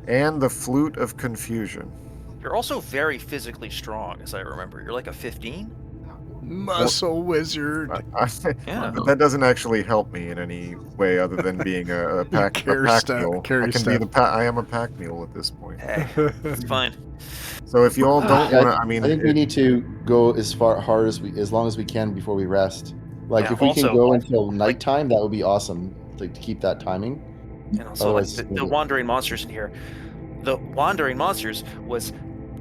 and the flute of confusion. You're also very physically strong, as I remember. You're like a 15. Muscle wizard. Yeah. But that doesn't actually help me in any way other than being a pack Carry stuff- mule. carry I can stuff. be I am a pack mule at this point. Hey, it's fine. So if you all don't Yeah, want to, I mean, I think we need to go as hard as long as we can before we rest. Like Yeah, if we also, can go until nighttime, that would be awesome. Like to keep that timing. And also, like, Otherwise, the wandering monsters in here. The wandering monsters was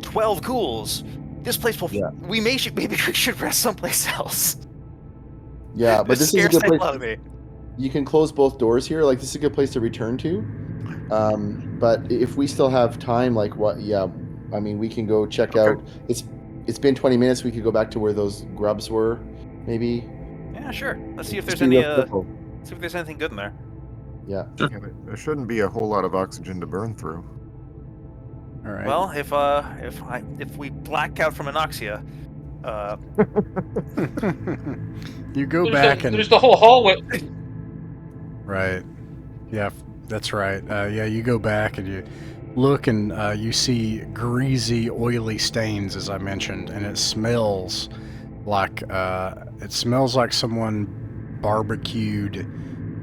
12 ghouls. This place will. Yeah. Maybe we should rest someplace else. Yeah, but this is a scares good the place. hell out of me. you can close both doors here. Like, this is a good place to return to. But if we still have time, like, what? Yeah, I mean, we can go check Okay. out. It's been 20 minutes. We could go back to where those grubs were, maybe. Yeah, sure. Let's see if there's Just be any. real careful. See if there's anything good in there. Yeah. Yeah, there shouldn't be a whole lot of oxygen to burn through. All right. Well, if we black out from anoxia, you go back There's the whole hallway. Right. Yeah, that's right. Yeah, you go back and you look and you see greasy, oily stains, as I mentioned, and it smells like someone barbecued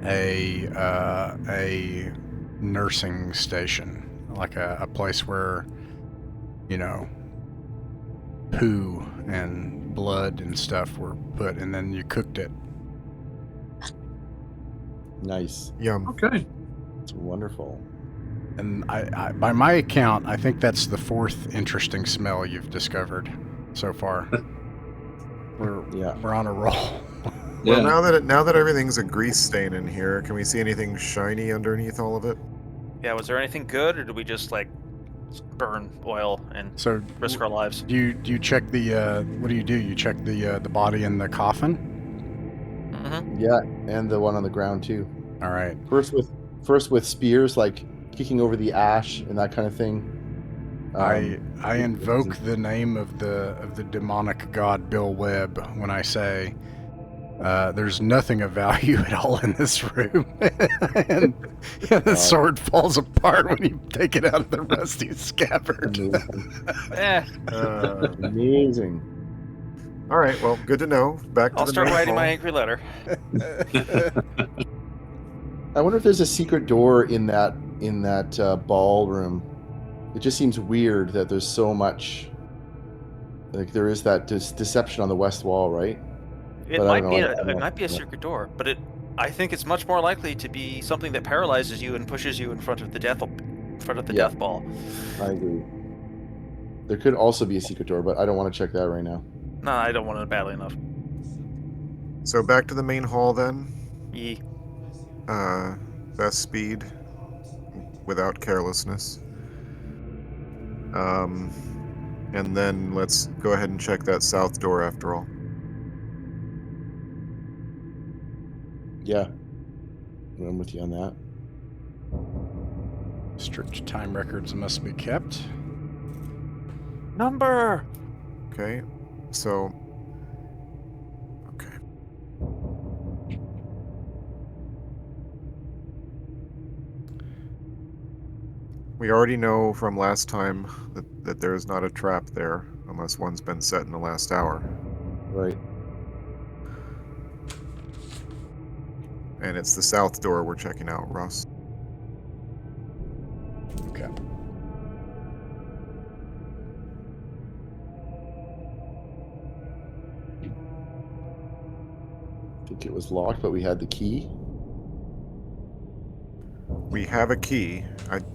a nursing station, like a place where, you know, poo and blood and stuff were put, and then you cooked it. Nice. Yum. Okay. It's wonderful. And I by my account, I think that's the 4th interesting smell you've discovered so far. We're on a roll. Well, Yeah. now that everything's a grease stain in here, can we see anything shiny underneath all of it? yeah, was there anything good, or did we just like burn oil and So risk our lives? do you check the what do? You check the body in the coffin? Mm-hmm. Yeah, and the one on the ground too. All right. First with spears, like kicking over the ash and that kind of thing. I invoke the name of the demonic god Bill Webb when I say there's nothing of value at all in this room, and the sword falls apart when you take it out of the rusty scabbard. Amazing. All right, well, good to know. Back to I'll the start main writing hall. my angry letter. I wonder if there's a secret door in that ballroom. It just seems weird that there's so much. Like, there is that deception on the west wall, right? It But I might don't be know, it might be a secret door, but I think it's much more likely to be something that paralyzes you and pushes you in front of the death ball. I agree. There could also be a secret door, but I don't want to check that right now. No, I don't want it badly enough. So back to the main hall then. Yee. Best speed without carelessness. And then let's go ahead and check that south door after all. Yeah. I'm with you on that. Strict time records must be kept. Number. Okay, so... Okay. We already know from last time that there is not a trap there, unless one's been set in the last hour. Right. And it's the south door we're checking out, Ross. Okay. I think it was locked, but we had the key. We have a key.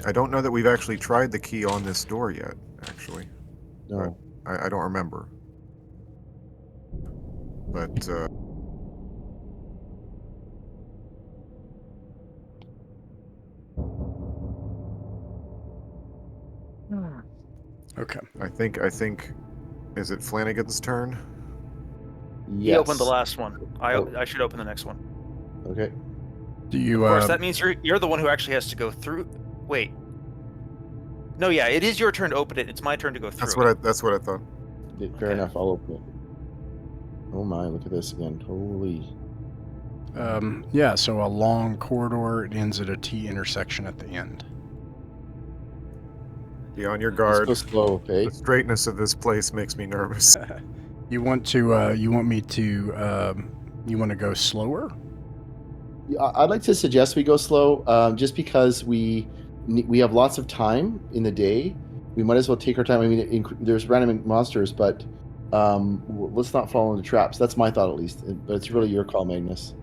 I don't know that we've actually tried the key on this door yet, actually. No. I don't remember. But, Okay. I think, is it Flanagan's turn? Yes. He opened the last one. I should open the next one. Okay. Do you? Of course, that means you're the one who actually has to go through. Wait. No, yeah, it is your turn to open it. It's my turn to go through. That's what I thought. Fair enough. I'll open it. Oh my! Look at this again. Holy. Yeah. So a long corridor. It ends at a T intersection at the end. Be on your Let's guard. go slow, okay? The straightness of this place makes me nervous. You want to? You want me to? You want to go slower? I'd like to suggest we go slow, just because we have lots of time in the day. We might as well take our time. I mean, there's random monsters, but let's not fall into traps. That's my thought, at least. But it's really your call, Magnus.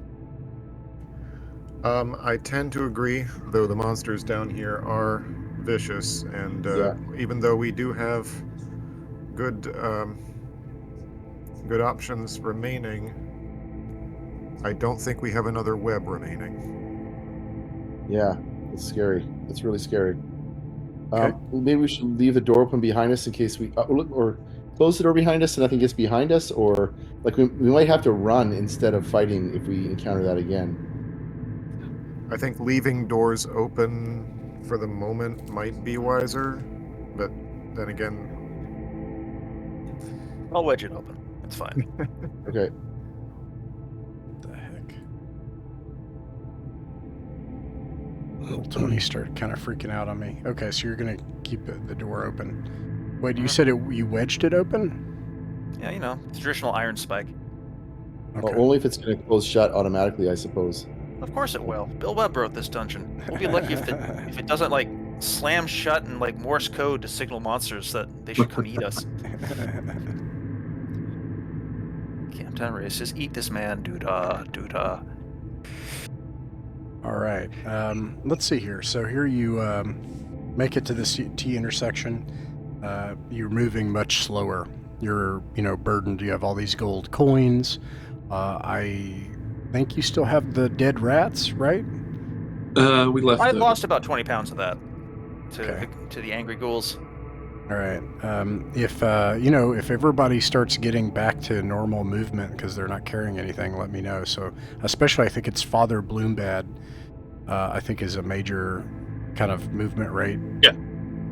I tend to agree, though the monsters down here are vicious, and even though we do have good options remaining, I don't think we have another web remaining. Yeah, it's scary. It's really scary. Okay. Maybe we should leave the door open behind us in case we, or close the door behind us so nothing gets behind us, or like we might have to run instead of fighting if we encounter that again. I think leaving doors open for the moment might be wiser, but then again, I'll wedge it open. It's fine. Okay. What the heck? Little Tony started kind of freaking out on me. Okay, so you're gonna keep the door open. Wait, you said you wedged it open? Yeah, traditional iron spike. Okay. Well, only if it's going to close shut automatically, I suppose. Of course it will. Bill Webb wrote this dungeon. We'll be lucky if it doesn't like slam shut and like Morse code to signal monsters that they should come eat us. Captain Race, just eat this man, doodah. All right. Let's see here. So here you make it to this T intersection. You're moving much slower. You're, burdened. You have all these gold coins. I think you still have the dead rats, right? We left. I lost about 20 pounds of that Okay. to the angry ghouls. All right. If everybody starts getting back to normal movement because they're not carrying anything, let me know. So, especially, I think it's Father Bloombad. I think is a major kind of movement rate. Yeah.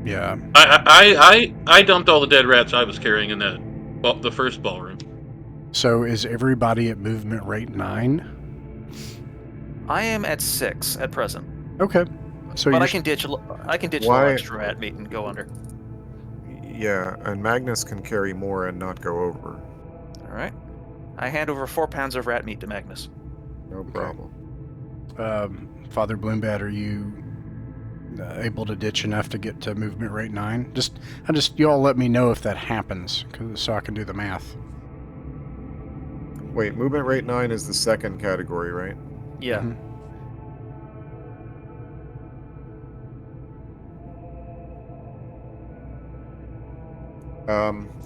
Yeah. I dumped all the dead rats I was carrying in the first ballroom. So is everybody at movement rate 9? I am at 6 at present. Okay. So But you're I can ditch a little extra rat meat and go under. yeah, and Magnus can carry more and not go over. All right. I hand over 4 pounds of rat meat to Magnus. No problem. Father Bloombad, are you able to ditch enough to get to movement rate 9? You all let me know if that happens, so I can do the math. Wait, movement rate 9 is the second category, right? Yeah. Mhm.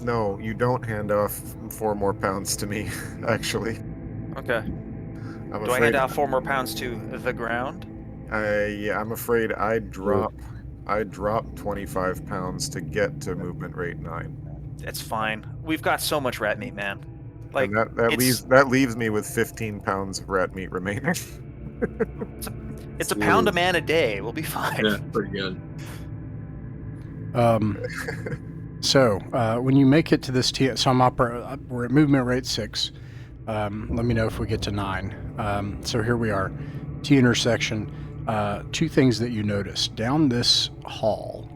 No, you don't hand off 4 more pounds to me, actually. Okay. I'm Do I hand out 4 more pounds to the ground? I'm afraid I drop 25 pounds to get to movement rate 9. It's fine. We've got so much rat meat, man. Like And that leaves me with 15 pounds of rat meat remaining. it's a pound a man a day. We'll be fine. Yeah, pretty good. So when you make it to this so we're at movement rate 6. Let me know if we get to 9. So here we are, T intersection. 2 things that you notice down this hall: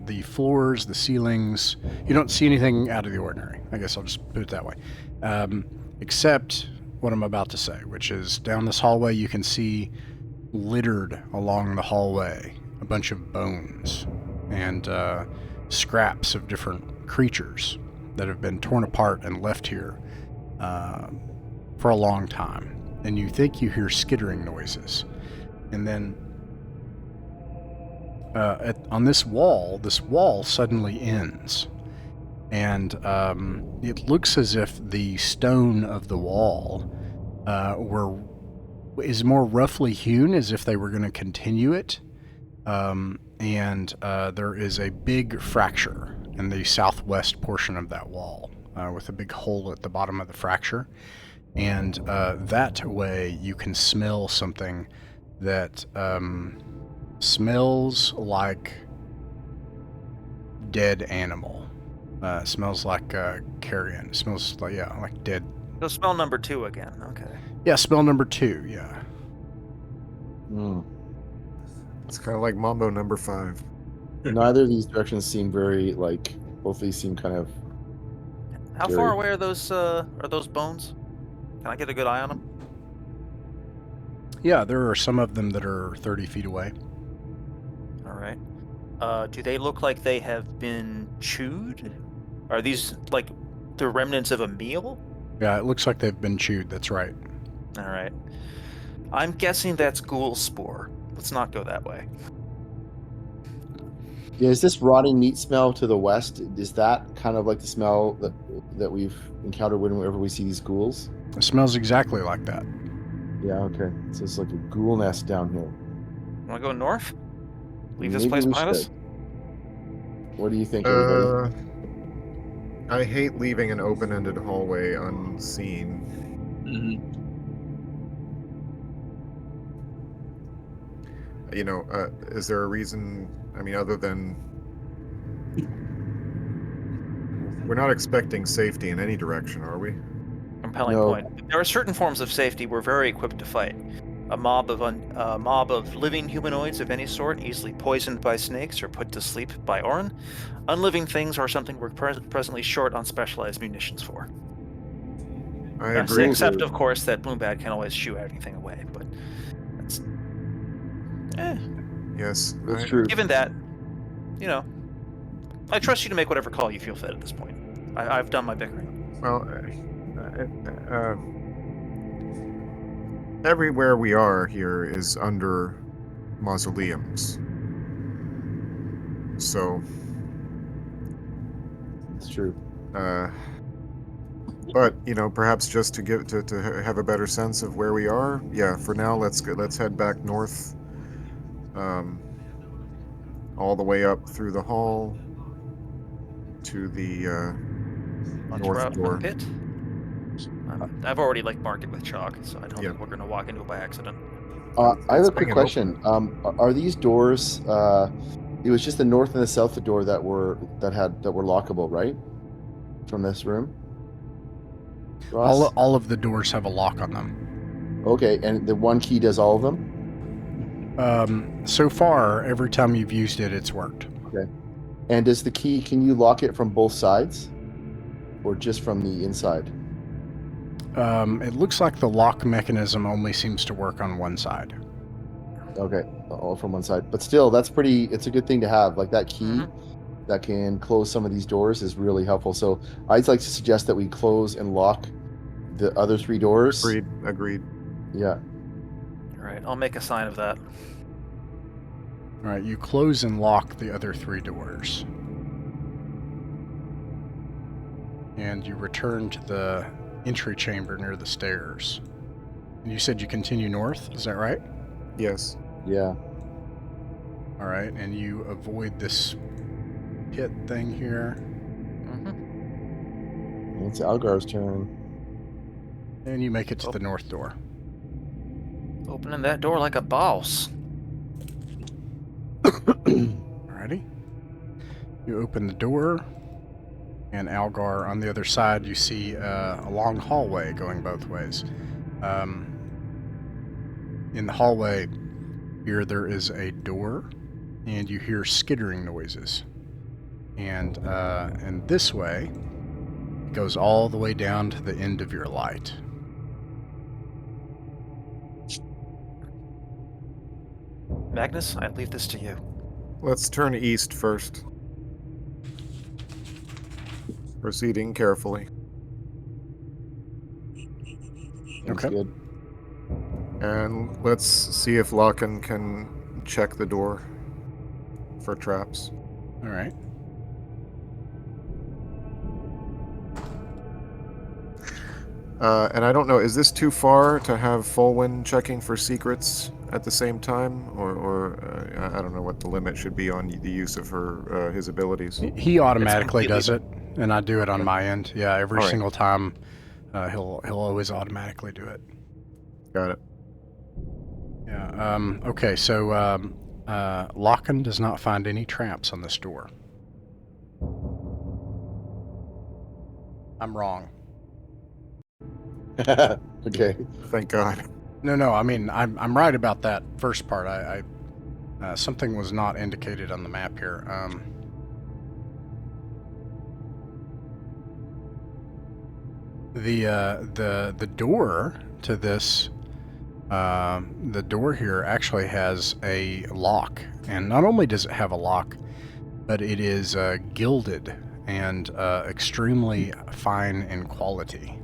the floors, the ceilings. You don't see anything out of the ordinary. I guess I'll just put it that way, except what I'm about to say, which is down this hallway you can see littered along the hallway a bunch of bones and scraps of different creatures that have been torn apart and left here for a long time. And you think you hear skittering noises. And then on this wall suddenly ends. And it looks as if the stone of the wall is more roughly hewn, as if they were going to continue it. And there is a big fracture in the southwest portion of that wall, with a big hole at the bottom of the fracture. And that way you can smell something that smells like dead animal. Smells like carrion. Smells like dead. So smell number 2 again. Okay. Yeah, smell number 2. Yeah. It's kind of like Mambo number 5. Neither of these directions seem very both of these seem kind of. How Scary. far away are those bones? Can I get a good eye on them? Yeah, there are some of them that are 30 feet away. All right. Do they look like they have been chewed? Are these like the remnants of a meal? Yeah, it looks like they've been chewed. That's right. All right. I'm guessing that's ghoul spore. Let's not go that way. Yeah, is this rotting meat smell to the west? Is that kind of like the smell that we've encountered whenever we see these ghouls? It smells exactly like that. Yeah, okay. So it's like a ghoul nest down here. Want to go north? Leave this Maybe place we behind us? should. What do you think, everybody? I hate leaving an open-ended hallway unseen. Mhm. Is there a reason? I mean, other than we're not expecting safety in any direction, are we? Compelling No. point. There are certain forms of safety we're very equipped to fight. A mob of living humanoids of any sort, easily poisoned by snakes or put to sleep by Orin. Unliving things are something we're presently short on specialized munitions for. I agree. Except, of course, that Bloombad can always shoo everything away. But that's Yes, That's true. given that, I trust you to make whatever call you feel fit at this point. I've done my bickering. Well, everywhere we are here is under mausoleums. So, It's true. but perhaps just to have a better sense of where we are. Yeah, for now, let's head back north, all the way up through the hall to the north door. Pit. I've already marked it with chalk, so I don't Yeah. think we're gonna walk into it by accident. I have It's a quick hanging question. Are these doors? It was just the north and the south door that were lockable, right? From this room. Ross? All of the doors have a lock on them. Okay, and the one key does all of them. So far, every time you've used it, it's worked. Okay. And does the key? Can you lock it from both sides, or just from the inside? It looks like the lock mechanism only seems to work on one side. Okay, all from one side. But still, that's pretty. It's a good thing to have. Like that key that can close some of these doors is really helpful. So I'd like to suggest that we close and lock the other 3 doors. Agreed. Yeah. All right, I'll make a sign of that. All right, you close and lock the other 3 doors. And you return to the entry chamber near the stairs. And you said you continue north, is that right? Yes. Yeah. All right, and you avoid this pit thing here. It's Algar's turn. And you make it to the north door. Opening that door like a boss. Alrighty. You open the door, and Algar on the other side, you see a long hallway going both ways. In the hallway here, there is a door, and you hear skittering noises. And this way, it goes all the way down to the end of your light. Magnus, I leave this to you. Let's turn east first. Proceeding carefully. That's Okay. good. And let's see if Locken can check the door for traps. All right. And I don't know, is this too far to have Fulwin checking for secrets at the same time? Or I don't know what the limit should be on the use of his abilities. He automatically does it, completely- and I do it on my end. Yeah, every All right. single time, he'll always automatically do it. Got it. Yeah. Okay. So Locken does not find any traps on this door. I'm wrong. Okay. Thank God. No. I mean, I'm right about that first part. I something was not indicated on the map here. The door to this, the door here actually has a lock, and not only does it have a lock, but it is gilded and extremely fine in quality.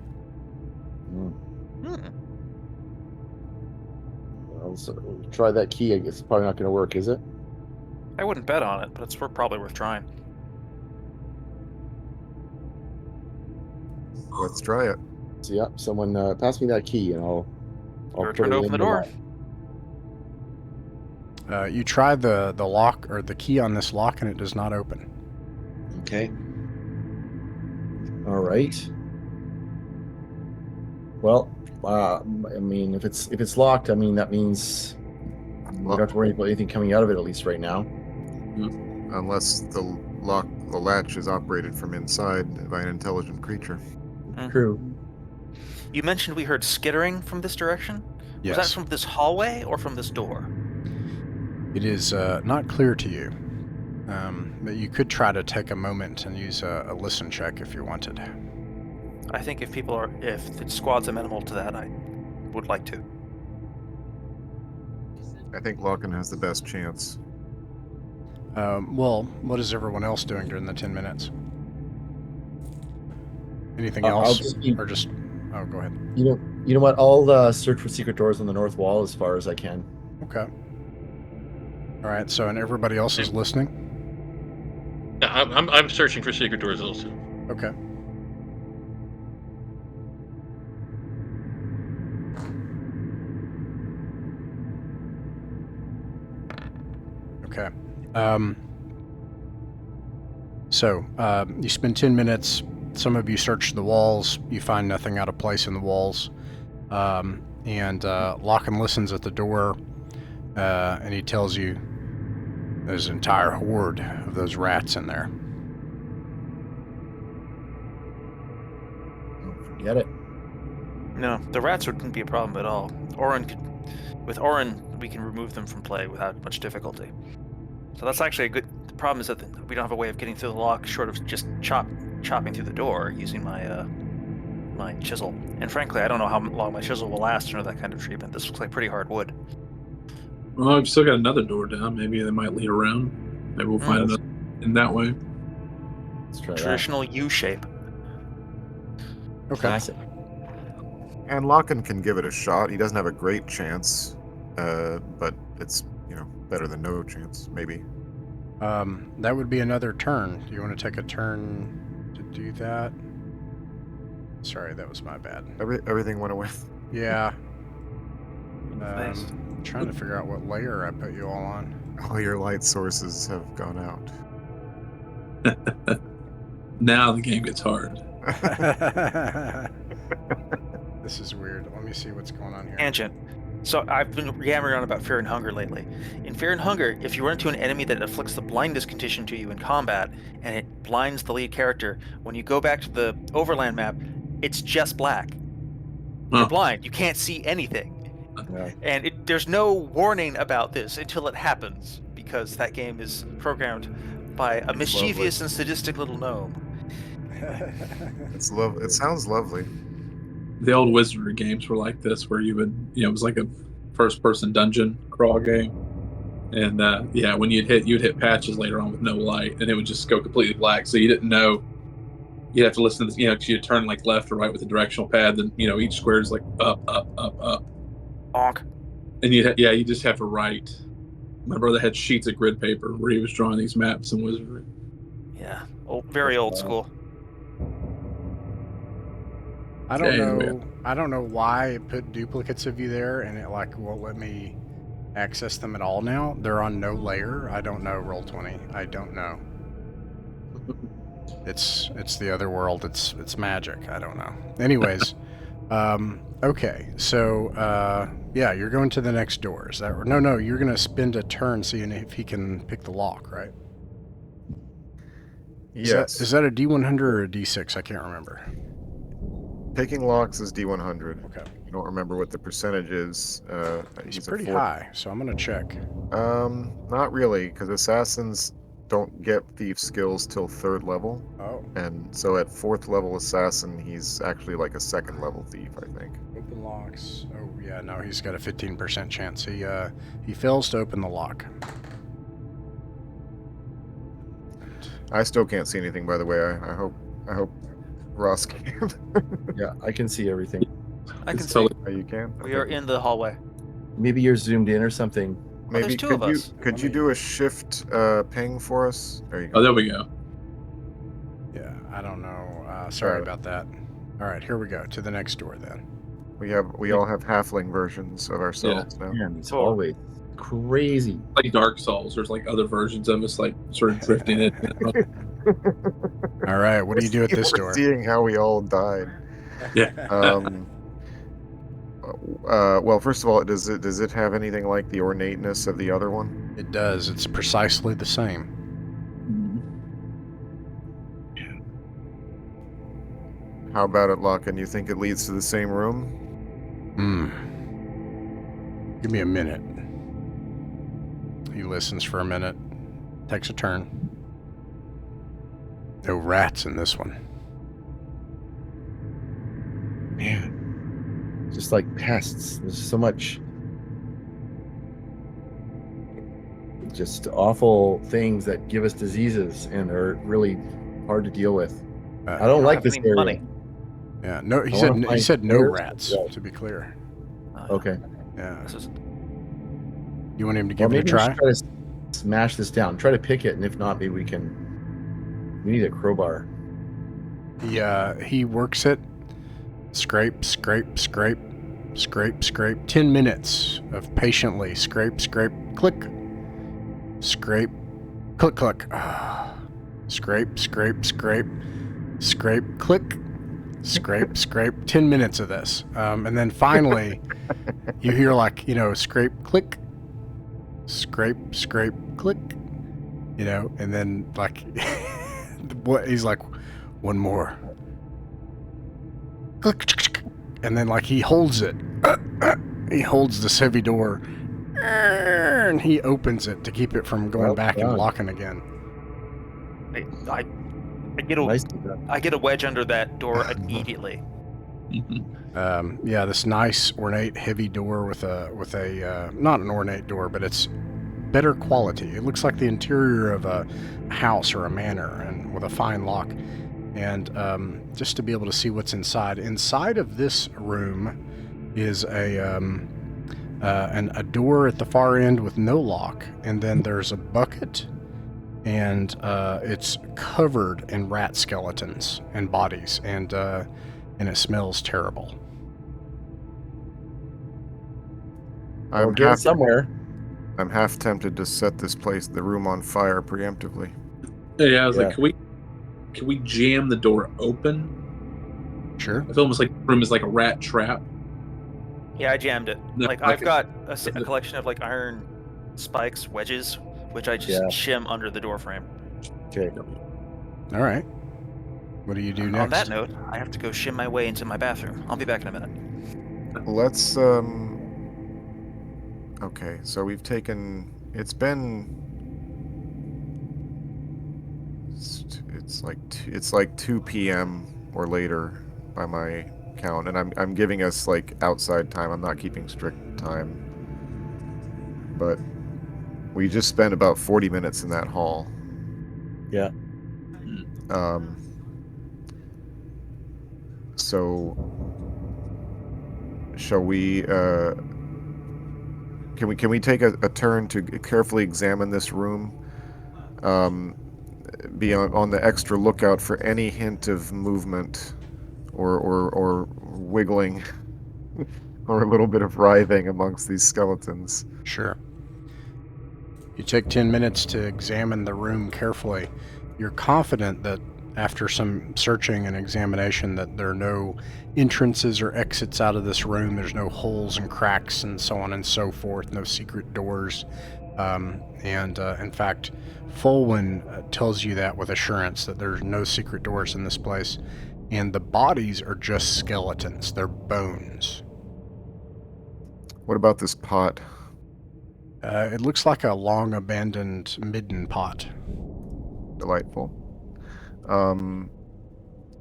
Well, so try that key. I guess it's probably not going to work, is it? I wouldn't bet on it, but it's probably worth trying. Let's try it. So yeah, someone pass me that key, and I'll Your put turn it to in open the door. lock. You try the lock or the key on this lock, and it does not open. Okay. All right. Well, I mean, if it's locked, I mean that means we don't have to worry about anything coming out of it, at least right now. Unless the latch is operated from inside by an intelligent creature. True. You mentioned we heard skittering from this direction. Yes. Was that from this hallway or from this door? It is not clear to you, but you could try to take a moment and use a listen check if you wanted. I think if the squad's amenable to that, I would like to. I think Lockin has the best chance. Well, what is everyone else doing during the 10 minutes? Anything I'll else? just Or just... Oh, go ahead. You know what? I'll search for secret doors on the north wall as far as I can. Okay. All right, so and everybody else is listening? Yeah, I'm searching for secret doors also. Okay. Okay. So, you spend 10 minutes. Some of you search the walls. You find nothing out of place in the walls. And Lockin listens at the door, and he tells you there's an entire horde of those rats in there. Forget it. No, the rats wouldn't be a problem at all. With Orin, we can remove them from play without much difficulty. So that's actually a good. The problem is that we don't have a way of getting through the lock short of just chopping through the door using my my chisel. And frankly, I don't know how long my chisel will last under that kind of treatment. This looks like pretty hard wood. Well, I've still got another door down. Maybe they might lead around. Maybe we'll find another in that way. Let's try Traditional U shape. Okay. Classic. And Lockin can give it a shot. He doesn't have a great chance, but it's better than no chance, maybe. That would be another turn. Do you want to take a turn to do that? Sorry, that was my bad. Everything went away. Yeah. Nice. Trying to figure out what layer I put you all on. All your light sources have gone out. Now the game gets hard. This is weird. Let me see what's going on here. Tangent. So I've been yammering on about Fear and Hunger lately. In Fear and Hunger, if you run into an enemy that inflicts the blindness condition to you in combat, and it blinds the lead character, when you go back to the Overland map, it's just black. You're blind. You can't see anything. Yeah. And there's no warning about this until it happens, because that game is programmed by a mischievous and sadistic little gnome. It sounds lovely. The old Wizardry games were like this, where you would, it was like a first-person dungeon crawl game, and when you'd hit patches later on with no light, and it would just go completely black, so you didn't know. You'd have to listen to this, because you'd turn like left or right with the directional pad, then each square is like up, up, up, up. Honk. And you just have to write. My brother had sheets of grid paper where he was drawing these maps in Wizardry. Yeah, very old school. I don't know why it put duplicates of you there, and it won't let me access them at all now. They're on no layer. I don't know, Roll20. I don't know. It's the other world. It's magic. I don't know. Anyways, okay. So you're going to the next door. Is that no? You're gonna spend a turn seeing if he can pick the lock, right? Yes. Is that a D100 or a D6? I can't remember. Picking locks is D100. Okay. I don't remember what the percentage is. It's pretty high, so I'm gonna check. Not really, because assassins don't get thief skills till 3rd level. Oh. And so at 4th level assassin, he's actually like a 2nd level thief, I think. Open locks. Oh yeah, no, he's got a 15% chance. He fails to open the lock. I still can't see anything, by the way. I hope Ross can. Yeah, I can see everything. I can see. Oh, you can? We are in the hallway. Maybe you're zoomed in or something. There's Maybe two of us. Could you do a shift ping for us? There you go. Oh, there we go. Yeah, I don't know. Sorry Alright. about that. All right, here we go to the next door then. We all have halfling versions of ourselves now. Man, these Oh. hallways, crazy. Like Dark Souls, there's like other versions of us, like sort of drifting in. All right, what do you do at this We're door? seeing how we all died. Yeah. Well, first of all, does it have anything like the ornateness of the other one? It does. It's precisely the same. How about it, Lachlan? You think it leads to the same room? Give me a minute. He listens for a minute, takes a turn. No rats in this one. Man, just like pests. There's so much just awful things that give us diseases and are really hard to deal with. I don't like this area. Money. Yeah, no. He I said wanna he find said no stairs. rats. Yeah. To be clear. Okay. Yeah. This is- You want him to Well, give it a maybe we try? should try to smash this down. Try to pick it, and if not, maybe we can. We need a crowbar. He works it. Scrape, scrape, scrape, scrape, scrape. 10 minutes of patiently scrape, scrape, click, scrape, click, click. Scrape, scrape, scrape, scrape, click, scrape, scrape. 10 minutes of this, and then finally, you hear scrape, click, scrape, scrape, click. And then what? He's like, one more. And then he holds it. He holds this heavy door. And he opens it to keep it from going Well back and done. locking again. I get a Nicely done. I get a wedge under that door immediately. This nice ornate heavy door with a not an ornate door, but it's better quality. It looks like the interior of a house or a manor, and with a fine lock. And just to be able to see what's inside. Inside of this room is a door at the far end with no lock, and then there's a bucket, and it's covered in rat skeletons and bodies, and it smells terrible. We'll get it somewhere. I'm half tempted to set the room on fire preemptively. Yeah, I was Yeah. like, can we jam the door open? Sure. I feel almost like the room is like a rat trap. Yeah, I jammed it. No, I've okay. got a collection of iron spikes, wedges, which I just shim under the door frame. Okay. All right. What do you do next? On that note, I have to go shim my way into my bathroom. I'll be back in a minute. Let's okay, so we've taken. It's like 2 p.m. or later by my count, and I'm giving us outside time. I'm not keeping strict time, but we just spent about 40 minutes in that hall. Yeah. So shall we? Can we take a turn to carefully examine this room? Be on the extra lookout for any hint of movement or wiggling or a little bit of writhing amongst these skeletons. Sure. You take 10 minutes to examine the room carefully. You're confident that after some searching and examination that there are no entrances or exits out of this room. There's no holes and cracks and so on and so forth, no secret doors. In fact, Folwyn tells you that with assurance, that there's no secret doors in this place. And the bodies are just skeletons. They're bones. What about this pot? It looks like a long-abandoned midden pot. Delightful.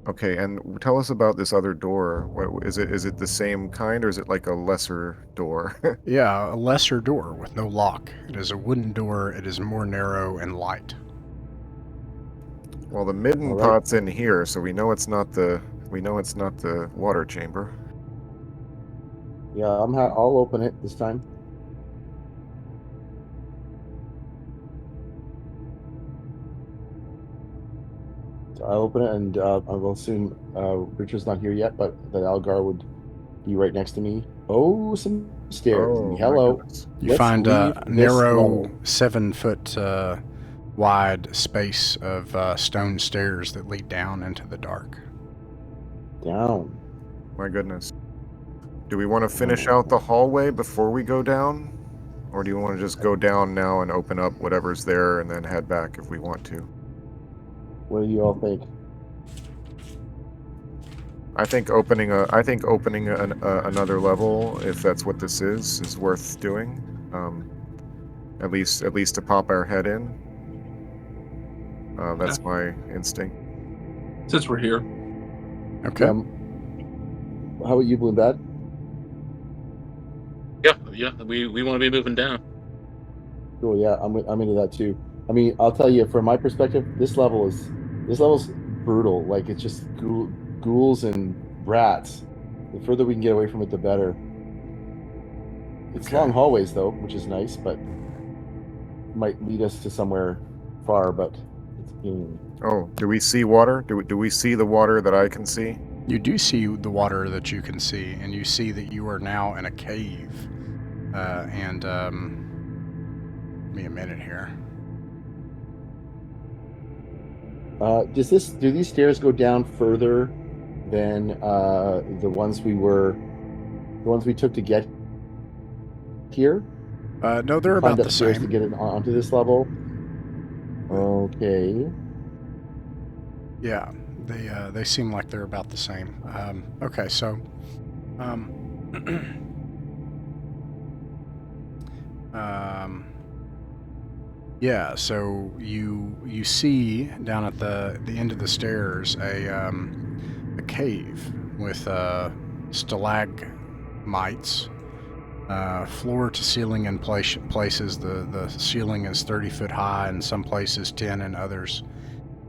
Okay, and tell us about this other door. What is it? Is it the same kind, or is it like a lesser door? Yeah, a lesser door with no lock. It is a wooden door. It is more narrow and light. Well, the midden pot's in here, so we know it's not the water chamber. Yeah, I'll open it this time. So I'll open it, and I will assume Richard's not here yet, but that Algar would be right next to me. Oh, some stairs. Oh, my Hello. goodness. You Let's find a leave this narrow level. 7-foot wide space of stone stairs that lead down into the dark. Down. My goodness. Do we want to finish out the hallway before we go down? Or do you want to just go down now and open up whatever's there and then head back if we want to? What do you all think? I think opening another level, if that's what this is worth doing. At least to pop our head in. That's my instinct. Since we're here, Okay. How about you, Blue Bad? Yeah, we want to be moving down. Cool. Yeah, I'm into that too. I mean, I'll tell you from my perspective, this level's brutal. Like it's just ghouls and rats. The further we can get away from it, the better. It's Okay. long hallways though, which is nice, but might lead us to somewhere far. But it's Oh, do we see water? Do we see the water that I can see? You do see the water that you can see, and you see that you are now in a cave. Give me a minute here. do these stairs go down further than the ones we took to get here? No, they're about Climbed the upstairs to same. get it onto this level. Okay. Yeah, they seem like they're about the same. Okay, so yeah, so you see down at the end of the stairs a cave with stalagmites, floor to ceiling in places. The ceiling is 30 foot high, in some places 10, and others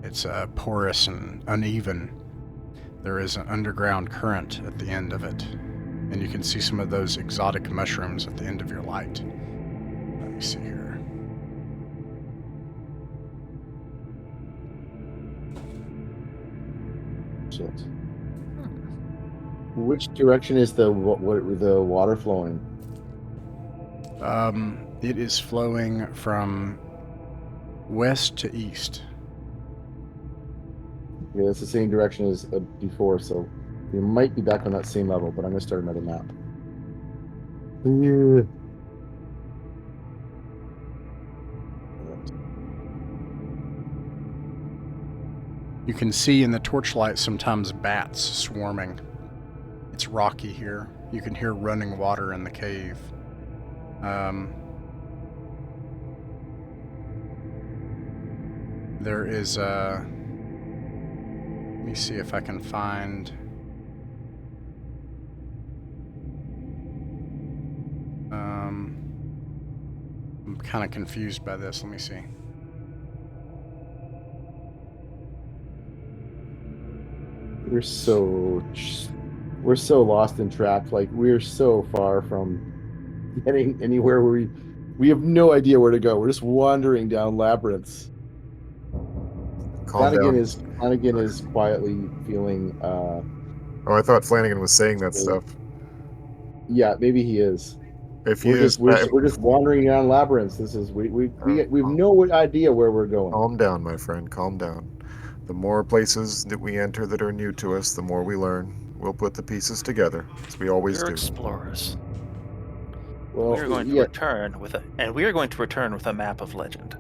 it's porous and uneven. There is an underground current at the end of it, and you can see some of those exotic mushrooms at the end of your light. Let me see here. Shit. Which direction is the water flowing? It is flowing from west to east. Yeah, it's the same direction as before, so we might be back on that same level, but I'm going to start another map. Yeah. You can see in the torchlight sometimes bats swarming. It's rocky here. You can hear running water in the cave. There is let me see if I can find I'm kind of confused by this. Let me see. We're so lost in track. Like we're so far from getting anywhere where we have no idea where to go. We're just wandering down labyrinths. Calm Flanagan down. is quietly feeling. Oh, I thought Flanagan was saying that stuff. Yeah, maybe he is. If he We're is, just wandering down labyrinths. This is we have no idea where we're going. calm down, my friend. Calm down. The more places that we enter that are new to us, the more we learn. We'll put the pieces together, as we always We're do. explorers. Well, We are going to return with a map of legend.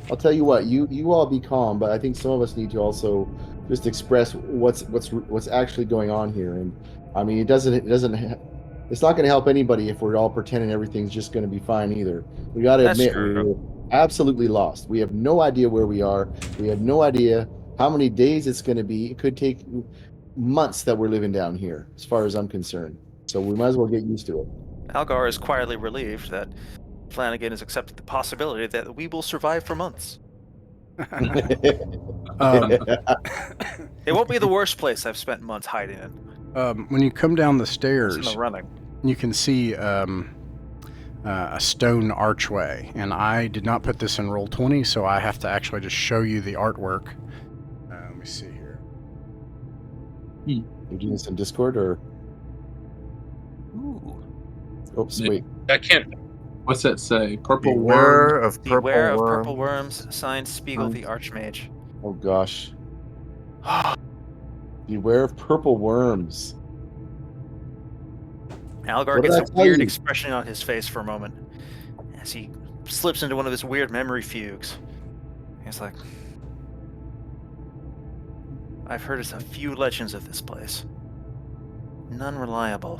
I'll tell you what. You all be calm, but I think some of us need to also just express what's actually going on here. And I mean, it's not going to help anybody if we're all pretending everything's just going to be fine either. We got to That's admit true. we're absolutely lost. We have no idea where we are. We have no idea how many days it's going to be. It could take months that we're living down here, as far as I'm concerned. So we might as well get used to it. Algar is quietly relieved that Flanagan has accepted the possibility that we will survive for months. It won't be the worst place I've spent months hiding in. When you come down the It's in stairs, the running. you can see a stone archway, and I did not put this in Roll20, so I have to actually just show you the artwork. Let me see here. You doing this in Discord or? Ooh. Oops, Yeah. wait. I can't. What's that say? Purple Beware worm. of purple Beware of worms. purple worms, signed Spiegel the Archmage. Oh gosh. Beware of purple worms. Algar What did gets I a tell weird you? expression on his face for a moment as he slips into one of his weird memory fugues. He's like, I've heard a few legends of this place. None reliable,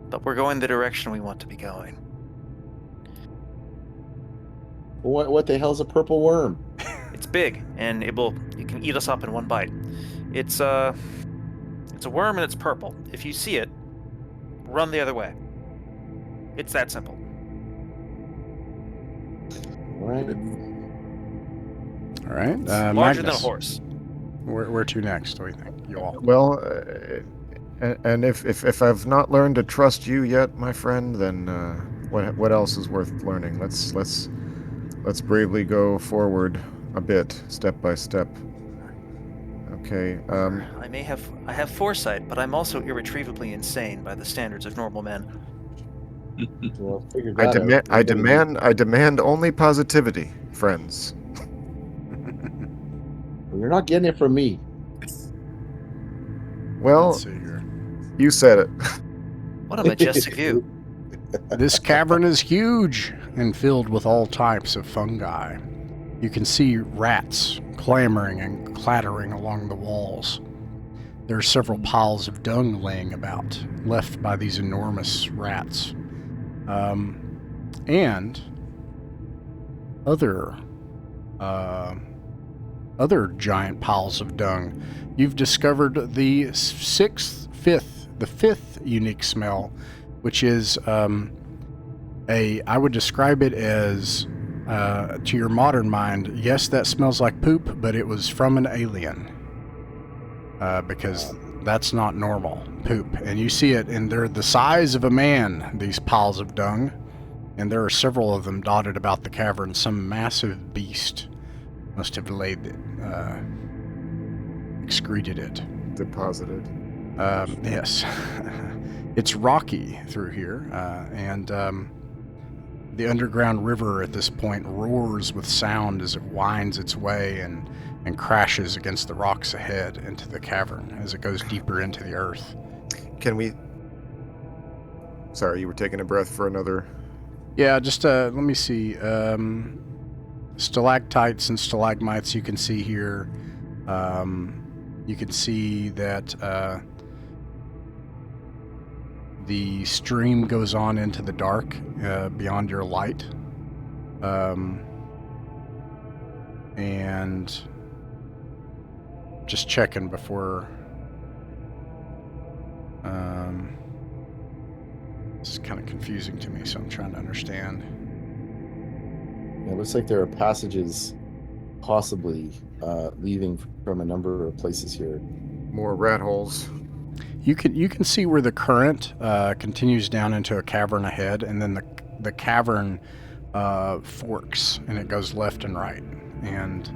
but we're going the direction we want to be going. What the hell's a purple worm? It's big, and it can eat us up in one bite. It's a worm and it's purple. If you see it, run the other way. It's that simple. All right. All right. It's larger than a Magnus, horse. where to next? What do you think? You all. Well, and if I've not learned to trust you yet, my friend, then what else is worth learning? Let's bravely go forward a bit, step by step. Okay. I have foresight, but I'm also irretrievably insane by the standards of normal men. Well, figure I that out. I demand only positivity, friends. You're not getting it from me. Well, Let's see here. you said it. What a majestic view. This cavern is huge and filled with all types of fungi. You can see rats clamoring and clattering along the walls. There are several piles of dung laying about, left by these enormous rats. And other giant piles of dung. You've discovered the fifth unique smell, which is I would describe it as, to your modern mind, yes, that smells like poop, but it was from an alien. Because that's not normal poop. And you see it, and they're the size of a man, these piles of dung. And there are several of them dotted about the cavern. Some massive beast must have excreted it. Deposited. Yes. It's rocky through here, and the underground river at this point roars with sound as it winds its way and crashes against the rocks ahead into the cavern as it goes deeper into the earth. Can we... Sorry, you were taking a breath for another... Yeah, just let me see. Stalactites and stalagmites you can see here. You can see that the stream goes on into the dark beyond your light. And just checking before... This is kind of confusing to me, so I'm trying to understand. It looks like there are passages possibly leaving from a number of places here. More rat holes. You can see where the current continues down into a cavern ahead, and then the cavern forks, and it goes left and right. And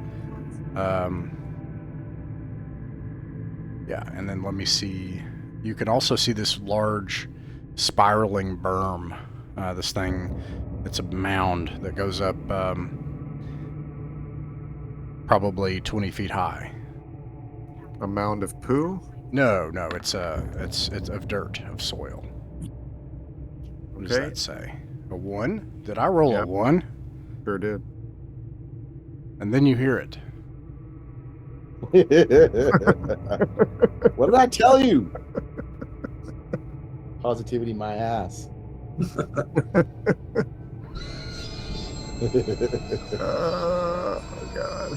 yeah, and then let me see. You can also see this large spiraling berm. This thing, it's a mound that goes up probably 20 feet high. A mound of poo? No, it's of dirt, of soil. What does Okay. that say? A 1? Did I roll Yeah. a 1? Sure did. And then you hear it. What did I tell you? Positivity, my ass. Oh, God.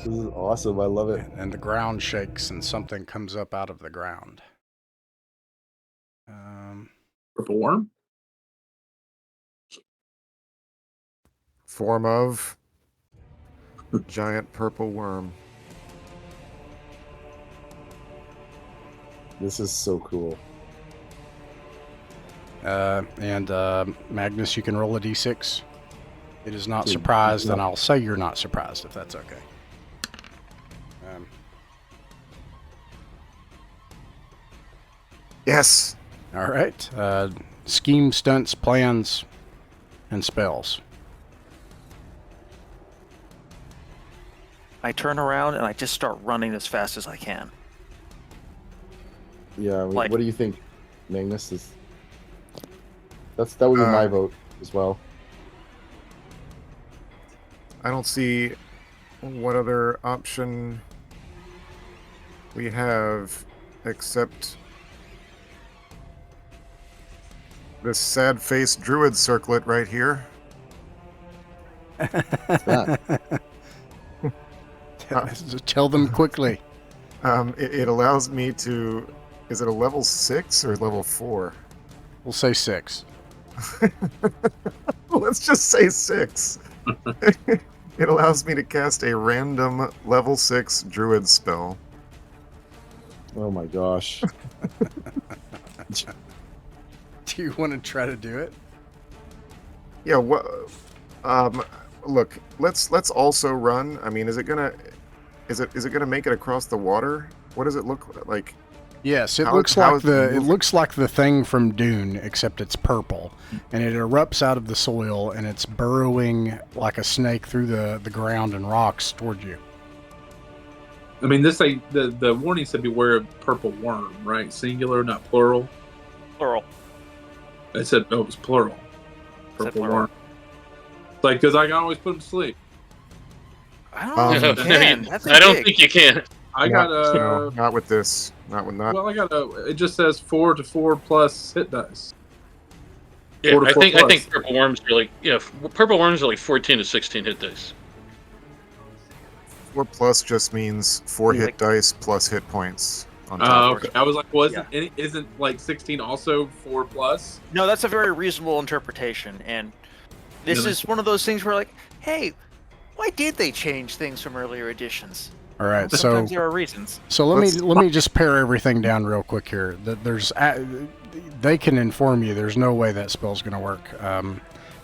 This is awesome. I love it. And the ground shakes and something comes up out of the ground. Purple worm? Form of giant purple worm. This is so cool. And Magnus, you can roll a d6. It is not Dude, surprised, no. and I'll say you're not surprised if that's okay. Yes. All right. Scheme, stunts, plans, and spells. I turn around and I just start running as fast as I can. Yeah. Like- What do you think, Magnus? That would be my vote as well. I don't see what other option we have except this sad-faced druid circlet right here. What's that? Tell them quickly. It allows me to... Is it a level 6 or level 4? We'll say 6. Let's just say 6. It allows me to cast a random level 6 druid spell. Oh my gosh. Do you want to try to do it? Yeah, look, let's also run. I mean, is it gonna make it across the water? What does it look like? Yes, it How- looks how like is it the it moving? looks like the thing from Dune, except it's purple, and it erupts out of the soil, and it's burrowing like a snake through the ground and rocks toward you. I mean, the warning said beware of purple worm, right? Singular, not plural. Plural. It said it was plural. Said Purple plural. worm. Like, because I can always put them to sleep. I don't know if you can. That's I don't big. think you can. I got No, not with this. Not with not. Well, I got a. It just says 4 to 4 plus hit dice. Yeah, 4 to 4 I plus. think purple worms are like purple worms are like 14 to 16 hit dice. 4 plus just means 4 Yeah. hit dice plus hit points on top. Okay. I was like, well, isn't like 16 also 4 plus? No, that's a very reasonable interpretation, and this Really? is one of those things where, like, hey, why did they change things from earlier editions? All right, so Sometimes there are reasons. let me just pare everything down real quick here. They can inform you. There's no way that spell's going to work.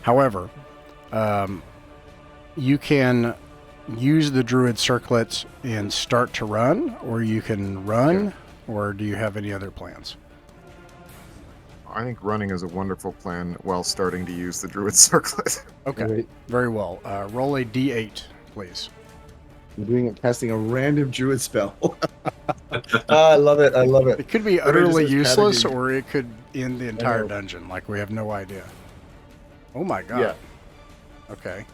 However, you can use the druid circlets and start to run, or you can run, or do you have any other plans? I think running is a wonderful plan while starting to use the druid circlet. Okay, Wait, very well. Roll a d8, please. I'm casting a random druid spell. I love it. I love it. It could be Or it just utterly says useless, category. or it could end the entire know. dungeon. Like, we have no idea. Oh my god. Yeah. Okay.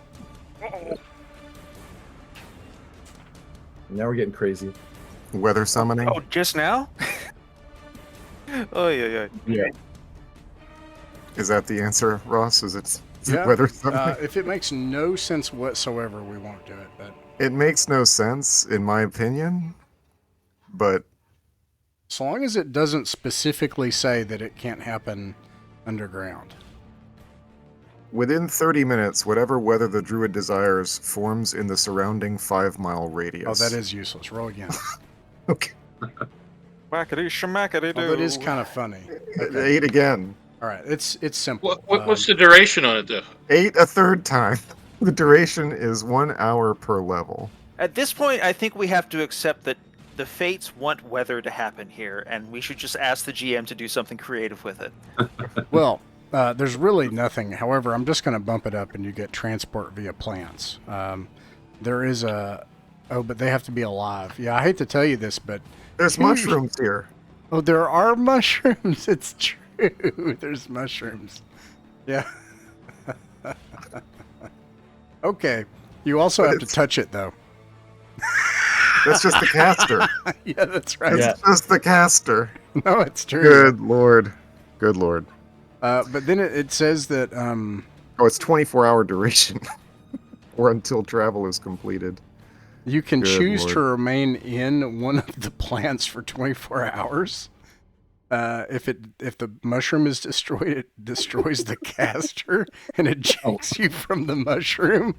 Now we're getting crazy. Weather summoning. Oh, just now? Oh, yeah. Yeah. Is that the answer, Ross? Is it Yeah. weather summoning? If it makes no sense whatsoever, we won't do it. But It makes no sense, in my opinion. But so long as it doesn't specifically say that it can't happen underground. within 30 minutes, whatever weather the druid desires forms in the surrounding 5-mile radius. Oh, that is useless. Roll again. Okay. Whackity shmackity Although it is kind of funny. Okay. 8 again. All right, it's simple. What's the duration on it, though? 8 a third time. The duration is 1 hour per level. At this point, I think we have to accept that the fates want weather to happen here, and we should just ask the GM to do something creative with it. Well, there's really nothing. However, I'm just going to bump it up, and you get transport via plants. There is a... Oh, but they have to be alive. Yeah, I hate to tell you this, but... There's mushrooms here. Oh, there are mushrooms. It's true. There's mushrooms. Yeah. Okay. You also have to touch it, though. That's just the caster. Yeah, that's right. That's just the caster. No, it's true. Good lord. Good lord. But then it says that... Oh, it's 24-hour duration. Or until travel is completed. You can Good choose Lord. to remain in one of the plants for 24 hours. If the mushroom is destroyed, it destroys the caster and ejects you from the mushroom.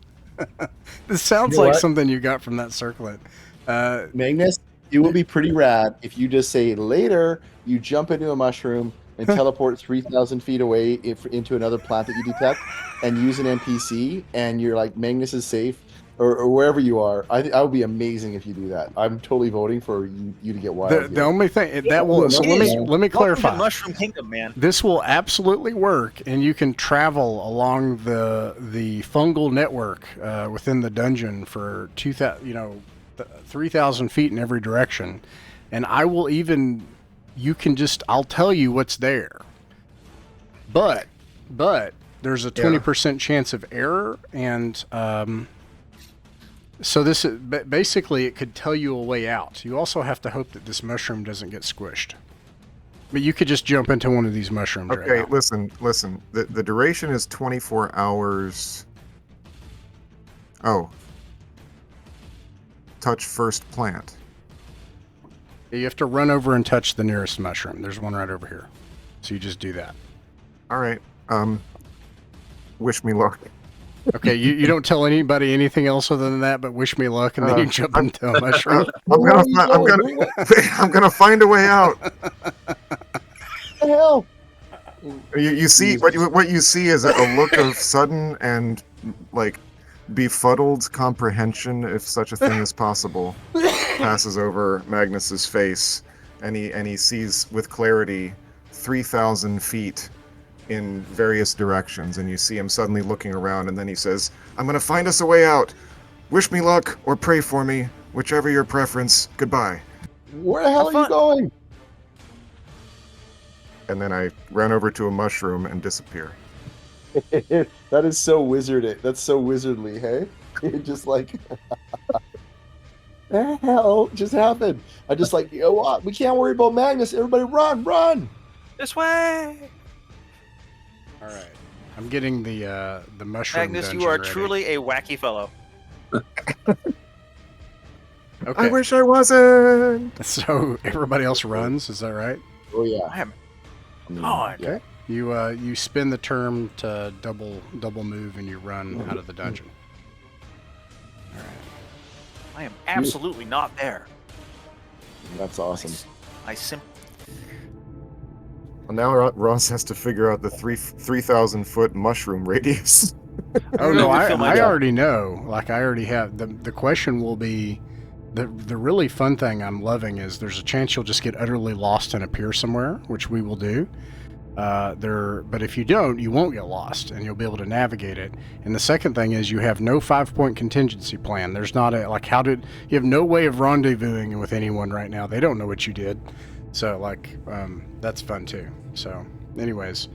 This sounds You know like what? something you got from that circlet. Magnus, it would be pretty rad if you just say later, you jump into a mushroom and teleport 3,000 feet away into another plant that you detect and use an NPC, and you're like, Magnus is safe. or wherever you are. I would be amazing if you do that. I'm totally voting for you to get wild. The only thing that will so let me Welcome to clarify. Mushroom Kingdom, man. This will absolutely work, and you can travel along the fungal network within the dungeon for 3,000 feet in every direction, and I will even I'll tell you what's there, but there's a 20% chance of error, and so this is basically it could tell you a way out. You also have to hope that this mushroom doesn't get squished. But you could just jump into one of these mushrooms right now. Okay, listen. The duration is 24 hours. Oh. Touch first plant. You have to run over and touch the nearest mushroom. There's one right over here. So you just do that. All right. Wish me luck. Okay, you don't tell anybody anything else other than that, but wish me luck, and then you jump into a mushroom. I'm gonna find a way out. What the hell? You see what you see is a look of sudden and like befuddled comprehension, if such a thing is possible, passes over Magnus's face, and he sees with clarity 3,000 feet in various directions, and you see him suddenly looking around, and then he says, "I'm gonna find us a way out. Wish me luck or pray for me, whichever your preference. Goodbye." Where the hell are you going? And then I ran over to a mushroom and disappear. That is so wizardly. That's so wizardly, hey? Just like, the hell just happened? I just like, you know what? We can't worry about Magnus. Everybody run! This way. All right. I'm getting the mushroom Magnus, dungeon you are ready. truly a wacky fellow. Okay. I wish I wasn't. So everybody else runs, is that right? Oh yeah. I am I mean, on. yeah. You spin the term to double move and you run out of the dungeon. All right. I am absolutely not there. That's awesome. I simply. Well, now Ross has to figure out the 3,000 foot mushroom radius. Oh no, I feel my I job. already know. Like I already have the question will be the really fun thing I'm loving is there's a chance you'll just get utterly lost and appear somewhere, which we will do. But if you don't, you won't get lost and you'll be able to navigate it. And the second thing is you have no 5-point contingency plan. There's not you have no way of rendezvousing with anyone right now. They don't know what you did. So that's fun too. So anyways,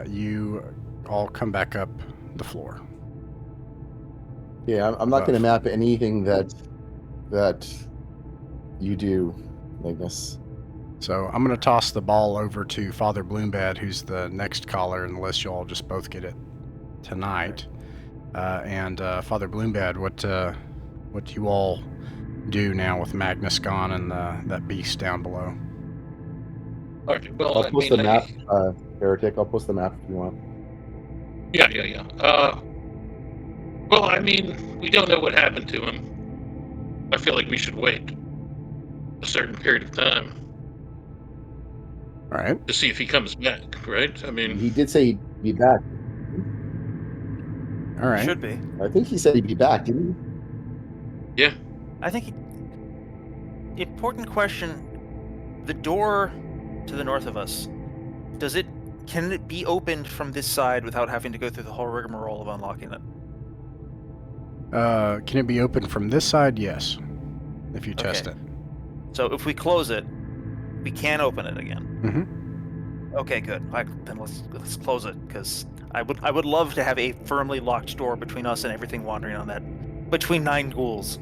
you all come back up the floor. Yeah, I'm not going to map anything that you do, Magnus. So I'm going to toss the ball over to Father Bloombad, who's the next caller, unless you all just both get it tonight. And Father Bloombad, what do you all do now with Magnus gone and that beast down below? All right, well, I'll post the map, Heretic. I'll post the map if you want. Yeah. Well, I mean, we don't know what happened to him. I feel like we should wait a certain period of time All right. to see if he comes back, right? I mean, He did say he'd be back. All right. Should be. I think he said he'd be back, didn't he? yeah. I think. Important question. The door to the north of us. Can it be opened from this side without having to go through the whole rigmarole of unlocking it? Can it be opened from this side? Yes. If you test Okay. it. So if we close it, we can open it again. Mm-hmm. Okay, good. Then let's close it, because I would love to have a firmly locked door between us and everything wandering on that between 9 ghouls.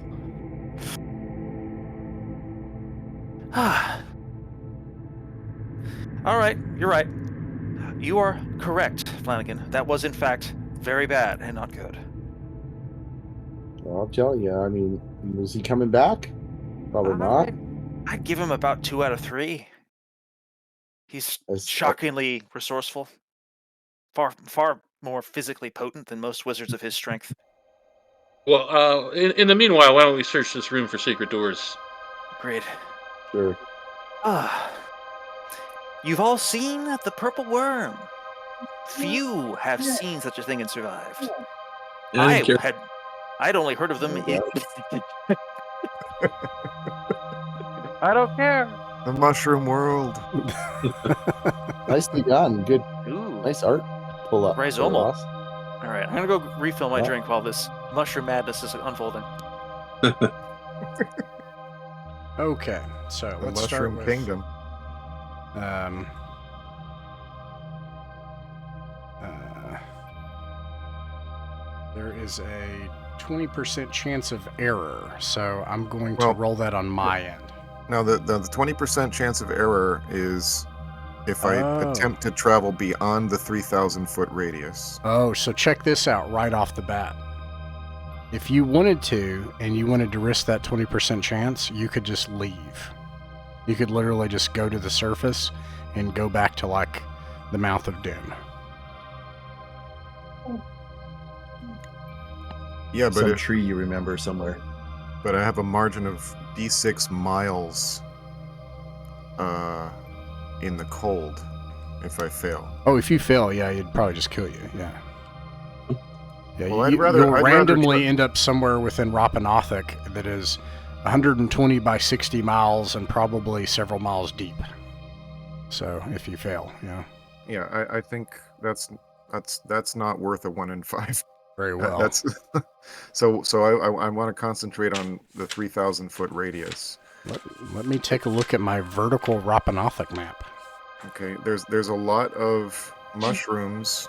All right, you're right. You are correct, Flanagan. That was in fact very bad and not good. Well, I'll tell you. I mean, was he coming back? Probably not. I'd give him about 2 out of 3. He's shockingly resourceful. Far more physically potent than most wizards of his strength. Well, in the meanwhile, why don't we search this room for secret doors? Great. Sure. You've all seen the purple worm. Few have seen such a thing and survived. Yeah, I'd only heard of them in... I don't care. The mushroom world. Nicely done. Good. Ooh. Nice art. Pull up. Rhizomal. Ross. All right, I'm going to go refill my Yeah. drink while this mushroom madness is unfolding. Okay, so The let's start mushroom with, kingdom. There is a 20% chance of error, so I'm going to Well, roll that on my end. Now, the 20% chance of error is if I Oh. attempt to travel beyond the 3,000 foot radius. Oh, so check this out right off the bat. If you wanted to, and you wanted to risk that 20% chance, you could just leave. You could literally just go to the surface and go back to, like, the mouth of doom. Yeah, but Some tree you remember somewhere. but I have a margin of d6 miles in the cold if I fail. Oh, if you fail, yeah, it'd probably just kill you, yeah. Yeah, Well, I'd rather- you'll I'd rather randomly try- end up somewhere within Rappan Athuk that is 120 by 60 miles and probably several miles deep. So, if you fail, yeah. Yeah, I think that's not worth a 1 in 5. Very well. That's so I want to concentrate on the 3,000 foot radius. Let me take a look at my vertical Rappan Athuk map. Okay, there's a lot of mushrooms.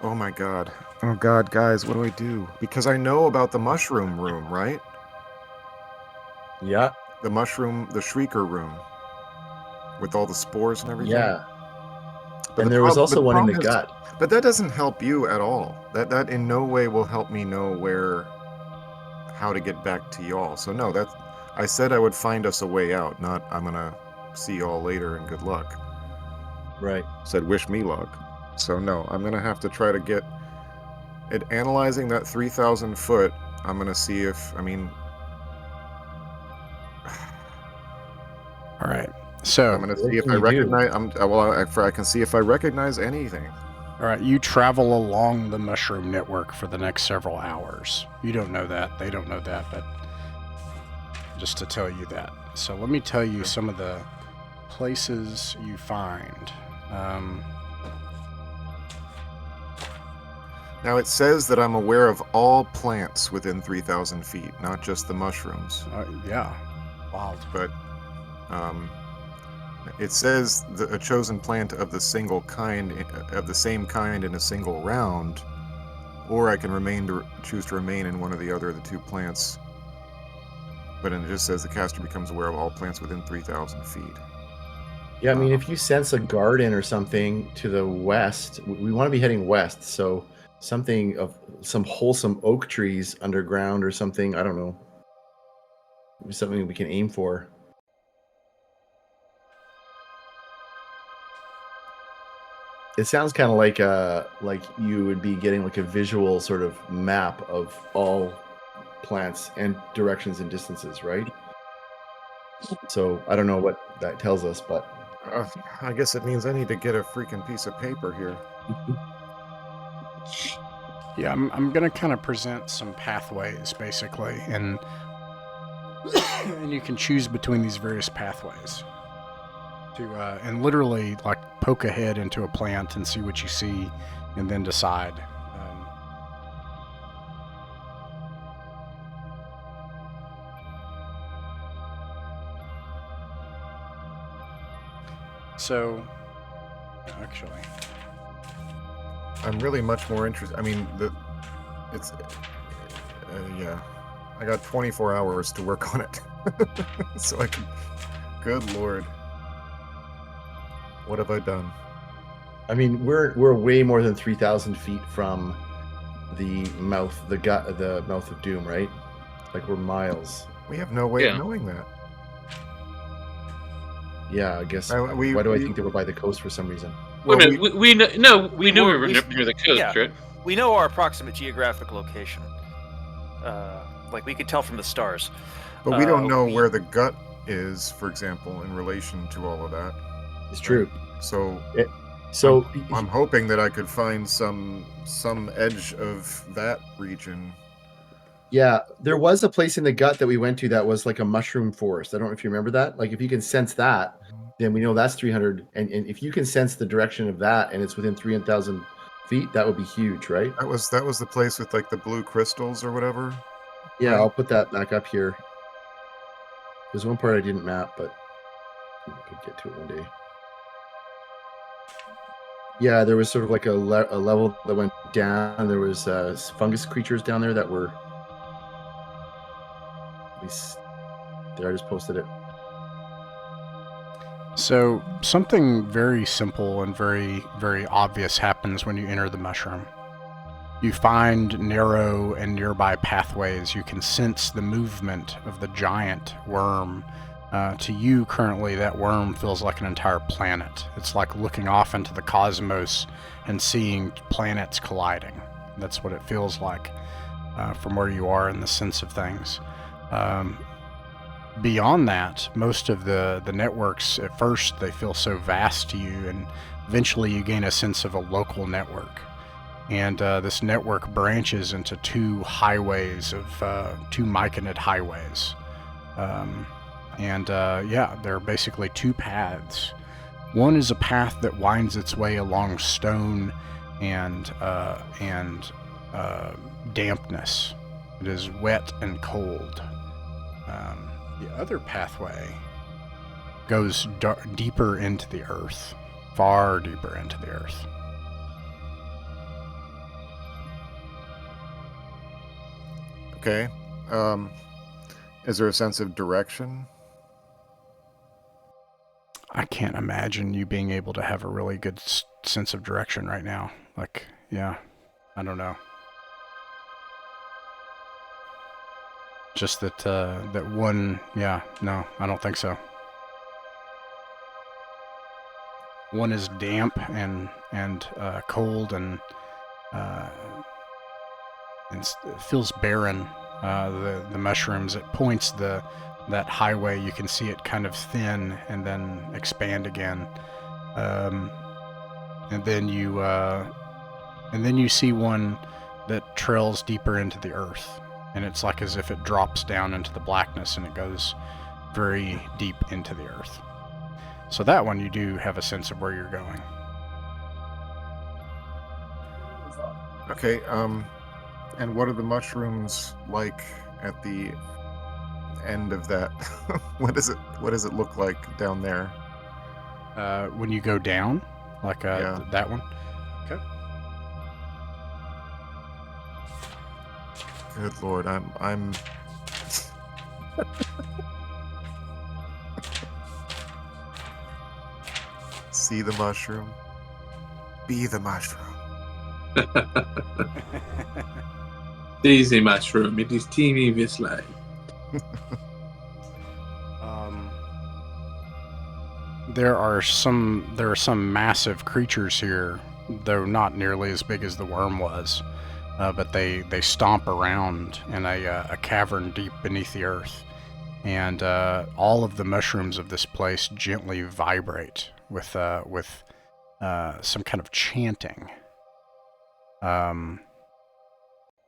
Oh my god. Oh god, guys, what do I do? Because I know about the mushroom room, right? Yeah. The shrieker room. With all the spores and everything. Yeah. But And the there was prob- also the one in the problem is- gut. But that doesn't help you at all. That in no way will help me know how to get back to y'all. So no, I said I would find us a way out, not I'm gonna see y'all later and good luck. Right. Said wish me luck. So no, I'm gonna have to try to get it. Analyzing that 3,000 foot, I'm gonna see if All right. So, I'm gonna what see if can I you do? recognize. I can see if I recognize anything. all right, you travel along the mushroom network for the next several hours. You don't know that. They don't know that, but just to tell you that. So let me tell you some of the places you find. Now it says that I'm aware of all plants within 3,000 feet, not just the mushrooms. Yeah. Wild. But it says a chosen plant of the same kind in a single round, or I can choose to remain in one or the other of the two plants. But it just says the caster becomes aware of all plants within 3,000 feet. Yeah, I mean, if you sense a garden or something to the west, we want to be heading west. So something of some wholesome oak trees underground or something. I don't know. Maybe something we can aim for. It sounds kind of like you would be getting like a visual sort of map of all plants and directions and distances, right? So I don't know what that tells us, but I guess it means I need to get a freaking piece of paper here. Yeah, I'm gonna kind of present some pathways basically, and and you can choose between these various pathways to and literally like poke a head into a plant and see what you see, and then decide. So, actually, I'm really much more interested. I mean, yeah. I got 24 hours to work on it, so I can. Good lord, what have I done? I mean, we're way more than 3,000 feet from the mouth of doom, right? Like we're miles. We have no way Yeah. of knowing that. Yeah, I guess. we- Why do I we- think they were by the coast for some reason? Wait a minute. We knew we were we- near the coast, yeah. right? We know our approximate geographic location. Like we could tell from the stars. But we don't know we- where the gut is, for example, in relation to all of that. It's true. So So I'm hoping that I could find some edge of that region Yeah, there was a place in the gut that we went to that was like a mushroom forest. I don't know if you remember that. Like if you can sense that, then we know that's 300. And if you can sense the direction of that and it's within 300,000 feet, that would be huge, right? That was the place with like the blue crystals or whatever. Yeah, Right. I'll put that back up here. There's one part I didn't map, but I could get to it one day. Yeah, there was sort of like a level that went down. There was fungus creatures down there that were. At least there, I just posted it. So something very simple and very, very obvious happens when you enter the mushroom. You find narrow and nearby pathways. You can sense the movement of the giant worm. To you, currently, that worm feels like an entire planet. It's like looking off into the cosmos and seeing planets colliding. That's what it feels like from where you are in the sense of things. Beyond that, most of the networks, at first, they feel so vast to you, and eventually you gain a sense of a local network. And this network branches into two highways of two myconid highways. They're basically two paths. One is a path that winds its way along stone and dampness. It is wet and cold. The other pathway goes deeper into the earth, far deeper into the earth. Okay. Is there a sense of direction? I can't imagine you being able to have a really good sense of direction right now. Like, yeah, I don't know. Just that one, yeah, no, I don't think so. One is damp and cold and it feels barren. The mushrooms, it points that highway. You can see it kind of thin and then expand again, and then you see one that trails deeper into the earth, and it's like as if it drops down into the blackness and it goes very deep into the earth. So that one you do have a sense of where you're going. Okay. And what are the mushrooms like at the end of that? What does it look like down there? When you go down, like Yeah. that one. Okay. Good Lord, I'm see the mushroom, be the mushroom. Daisy mushroom, it is teeny Visley. There are some massive creatures here, though not nearly as big as the worm was. But they stomp around in a cavern deep beneath the earth, and all of the mushrooms of this place gently vibrate with some kind of chanting. I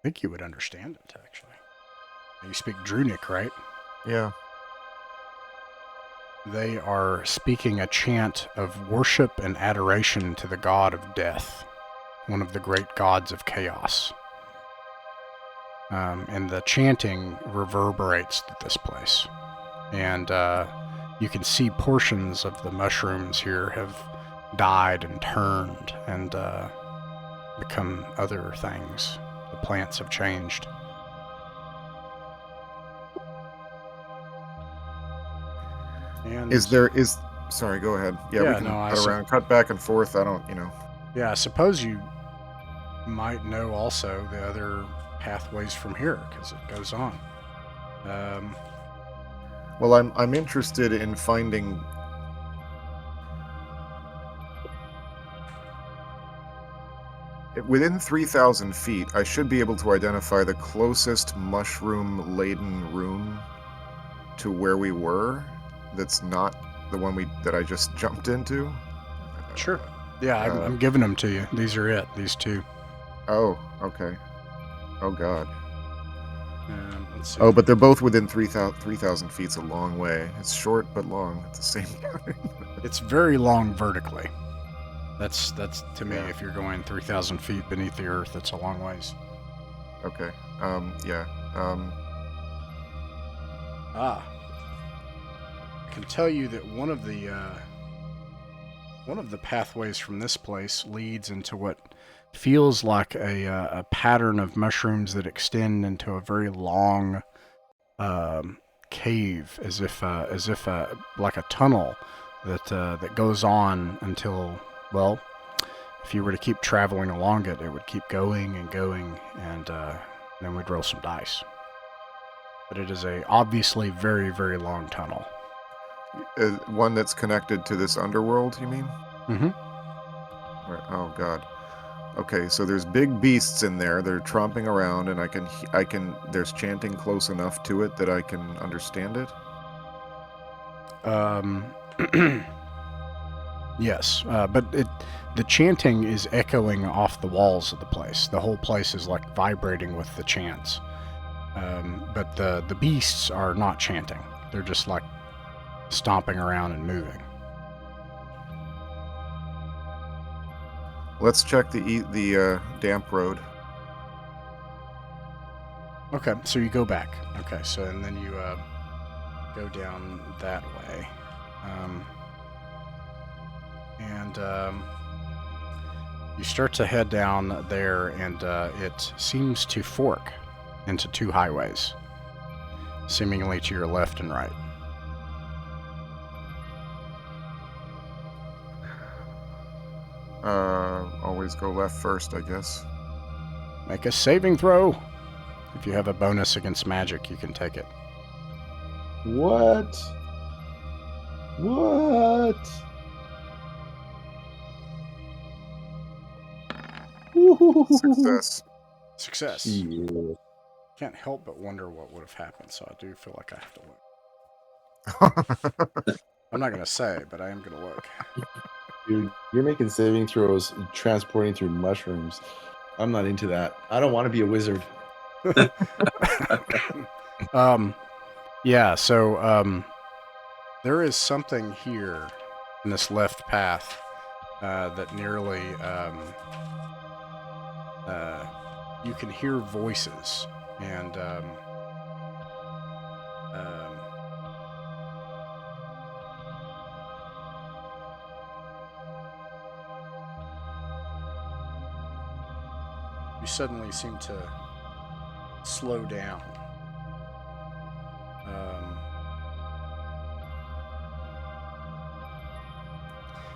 think you would understand it, actually. You speak Drunic, right? Yeah. They are speaking a chant of worship and adoration to the god of death, one of the great gods of chaos. And the chanting reverberates through this place. And you can see portions of the mushrooms here have died and turned and become other things. The plants have changed. And sorry, go ahead. Yeah, Yeah, we can no, cut around, cut back and forth. I don't, Yeah, I suppose you might know also the other pathways from here, because it goes on. Well, I'm interested in finding. Within 3,000 feet, I should be able to identify the closest mushroom-laden room to where we were. That's not the one that I just jumped into. Sure. Yeah, I'm giving them to you. These are it. These two. Oh, okay. Oh God. Let's see. Oh, but they're both within 3,000 feet's a long way. It's short but long at the same time. It's very long vertically. That's to me, Yeah. if you're going 3,000 feet beneath the earth, it's a long ways. Okay. Yeah. I can tell you that one of the pathways from this place leads into what feels like a pattern of mushrooms that extend into a very long cave, as if like a tunnel that goes on until, well, if you were to keep traveling along it, it would keep going and going, and then we'd roll some dice. But it is a obviously very, very long tunnel. One that's connected to this underworld, you mean? Mm-hmm. Right. Oh God. Okay, so there's big beasts in there. They're tromping around, and I can. There's chanting close enough to it that I can understand it. Yes, but the chanting is echoing off the walls of the place. The whole place is like vibrating with the chants. But the beasts are not chanting. They're just like stomping around and moving. Let's check the damp road. Okay, so you go back. Okay, so and then you go down that way. You start to head down there, and it seems to fork into two highways, seemingly to your left and right. Always go left first, I guess. Make a saving throw. If you have a bonus against magic, you can take it. What? Success. Success. Yeah. Can't help but wonder what would have happened, so I do feel like I have to look. I'm not going to say, but I am going to look. Dude, you're making saving throws transporting through mushrooms. I'm not into that. I don't want to be a wizard. Yeah, so there is something here in this left path that nearly you can hear voices, and you suddenly seem to slow down.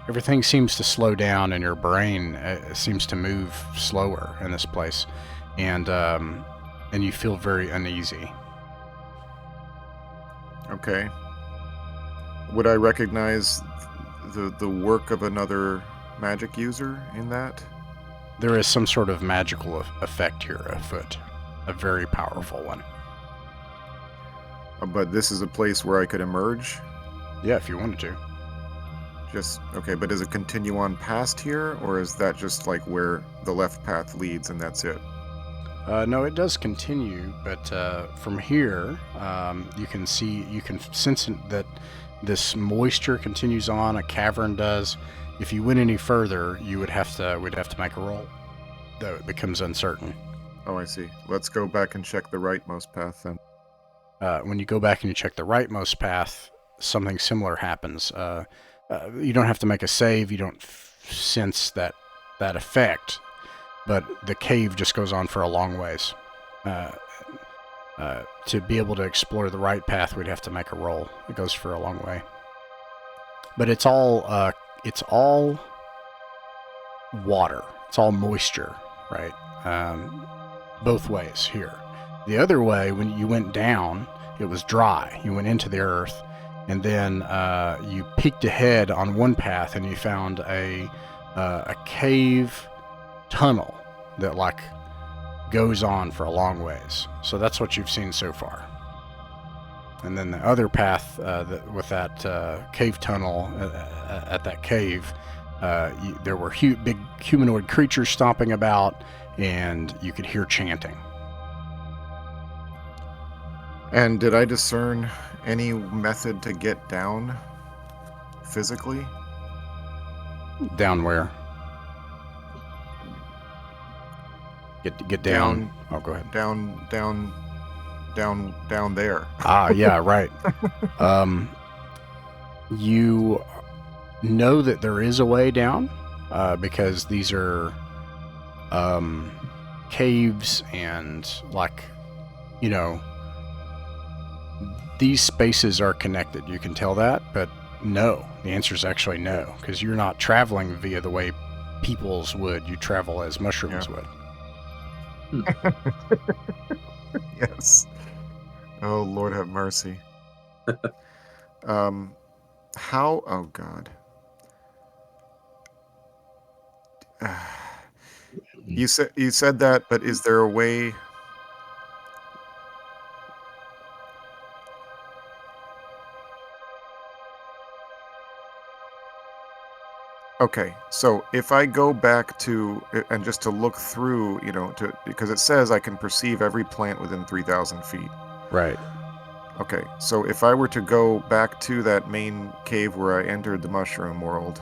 Everything seems to slow down, and your brain seems to move slower in this place, and you feel very uneasy. Okay. Would I recognize the work of another magic user in that? There is some sort of magical effect here afoot, a very powerful one. But this is a place where I could emerge? Yeah, if you wanted to. Okay, but does it continue on past here, or is that just like where the left path leads and that's it? No, it does continue, but from here, you can sense that this moisture continues on. A cavern does. If you went any further, we'd have to make a roll, though it becomes uncertain. Oh, I see. Let's go back and check the rightmost path then. When you go back and you check the rightmost path, something similar happens. You don't have to make a save. You don't sense that effect, but the cave just goes on for a long ways. To be able to explore the right path, we'd have to make a roll. It goes for a long way, but it's all water. It's all moisture, right? Both ways here. The other way, when you went down, it was dry. You went into the earth, and then you peeked ahead on one path, and you found a cave tunnel that like goes on for a long ways. So that's what you've seen so far. And then the other path with that cave tunnel at that cave, there were big humanoid creatures stomping about, and you could hear chanting. And did I discern any method to get down physically? Down where? Get down. Oh, go ahead. Down there. Ah, yeah, right. You know that there is a way down because these are caves and, like, you know, these spaces are connected. You can tell that, but no. The answer is actually no, because you're not traveling via the way peoples would. You travel as mushrooms would. Yes. Oh, Lord have mercy. How? Oh, God. You said that, but is there a way? Okay, so if I go back to and just to look through, because it says I can perceive every plant within 3,000 feet. Right. Okay, so if I were to go back to that main cave where I entered the mushroom world,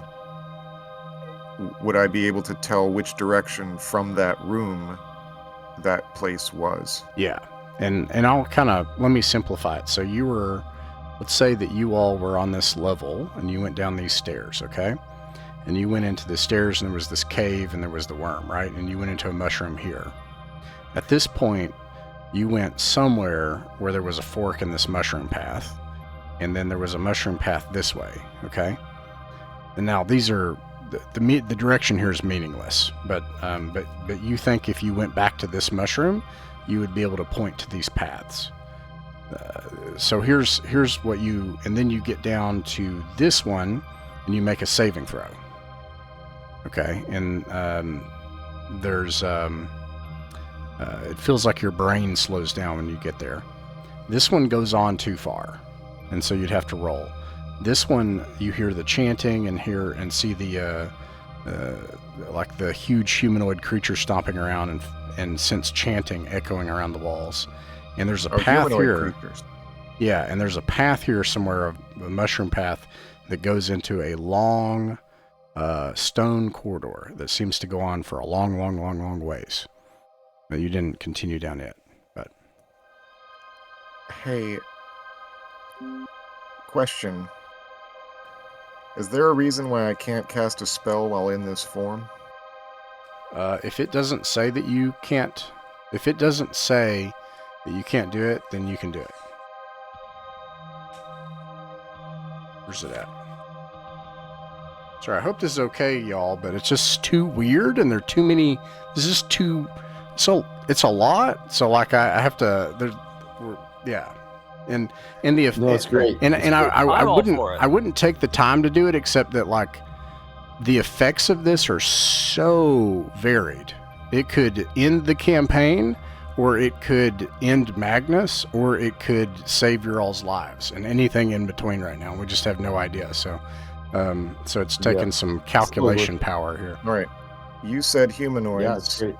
would I be able to tell which direction from that room that place was? Yeah. And I'll let me simplify it. So you were, let's say that you all were on this level and you went down these stairs, okay? And you went into the stairs and there was this cave and there was the worm, right? And you went into a mushroom here. At this point, you went somewhere where there was a fork in this mushroom path, and then there was a mushroom path this way, okay? And now these are, the direction here is meaningless, but you think if you went back to this mushroom, you would be able to point to these paths. So here's what you, and then you get down to this one, and you make a saving throw. Okay, and there's it feels like your brain slows down when you get there. This one goes on too far, and so you'd have to roll. This one, you hear the chanting and hear and see the like the huge humanoid creature stomping around and sense chanting echoing around the walls. And there's a path here. Creatures. Yeah, and there's a path here somewhere, a mushroom path that goes into a long stone corridor that seems to go on for a long ways. But you didn't continue down it. But hey, question: is there a reason why I can't cast a spell while in this form? If it doesn't say that you can't, if it doesn't say that you can't do it, then you can do it. Where's it at? Sorry, I hope this is okay, y'all, but it's just too weird, and there are too many. This is too. So it's a lot. So like I have to. Yeah, and the. No, it's great. And I wouldn't I wouldn't take the time to do it, except that like the effects of this are so varied. It could end the campaign, or it could end Magnus, or it could save your all's lives, and anything in between right now. We just have no idea. So it's taking some calculation power here. All right. You said humanoids. Yeah, it's great.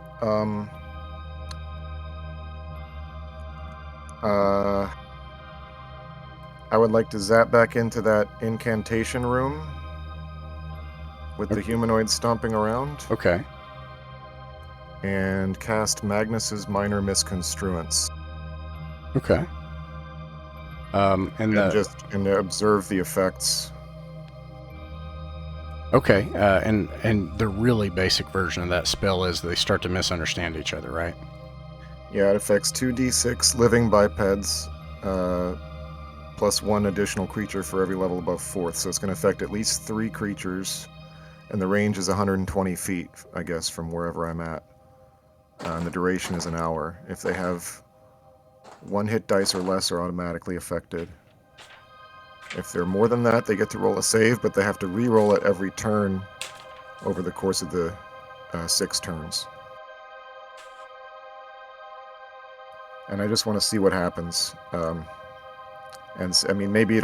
I would like to zap back into that incantation room with the humanoids stomping around. Okay. And cast Magnus's Minor Misconstruence. Okay. And observe the effects. Okay, and the really basic version of that spell is they start to misunderstand each other, right? Yeah, it affects 2d6 living bipeds, plus one additional creature for every level above 4th. So it's going to affect at least 3 creatures, and the range is 120 feet, I guess, from wherever I'm at. And the duration is an hour. If they have 1 hit dice or less, are automatically affected. If they're more than that, they get to roll a save, but they have to re-roll it every turn over the course of the 6 turns. And I just want to see what happens. And I mean, maybe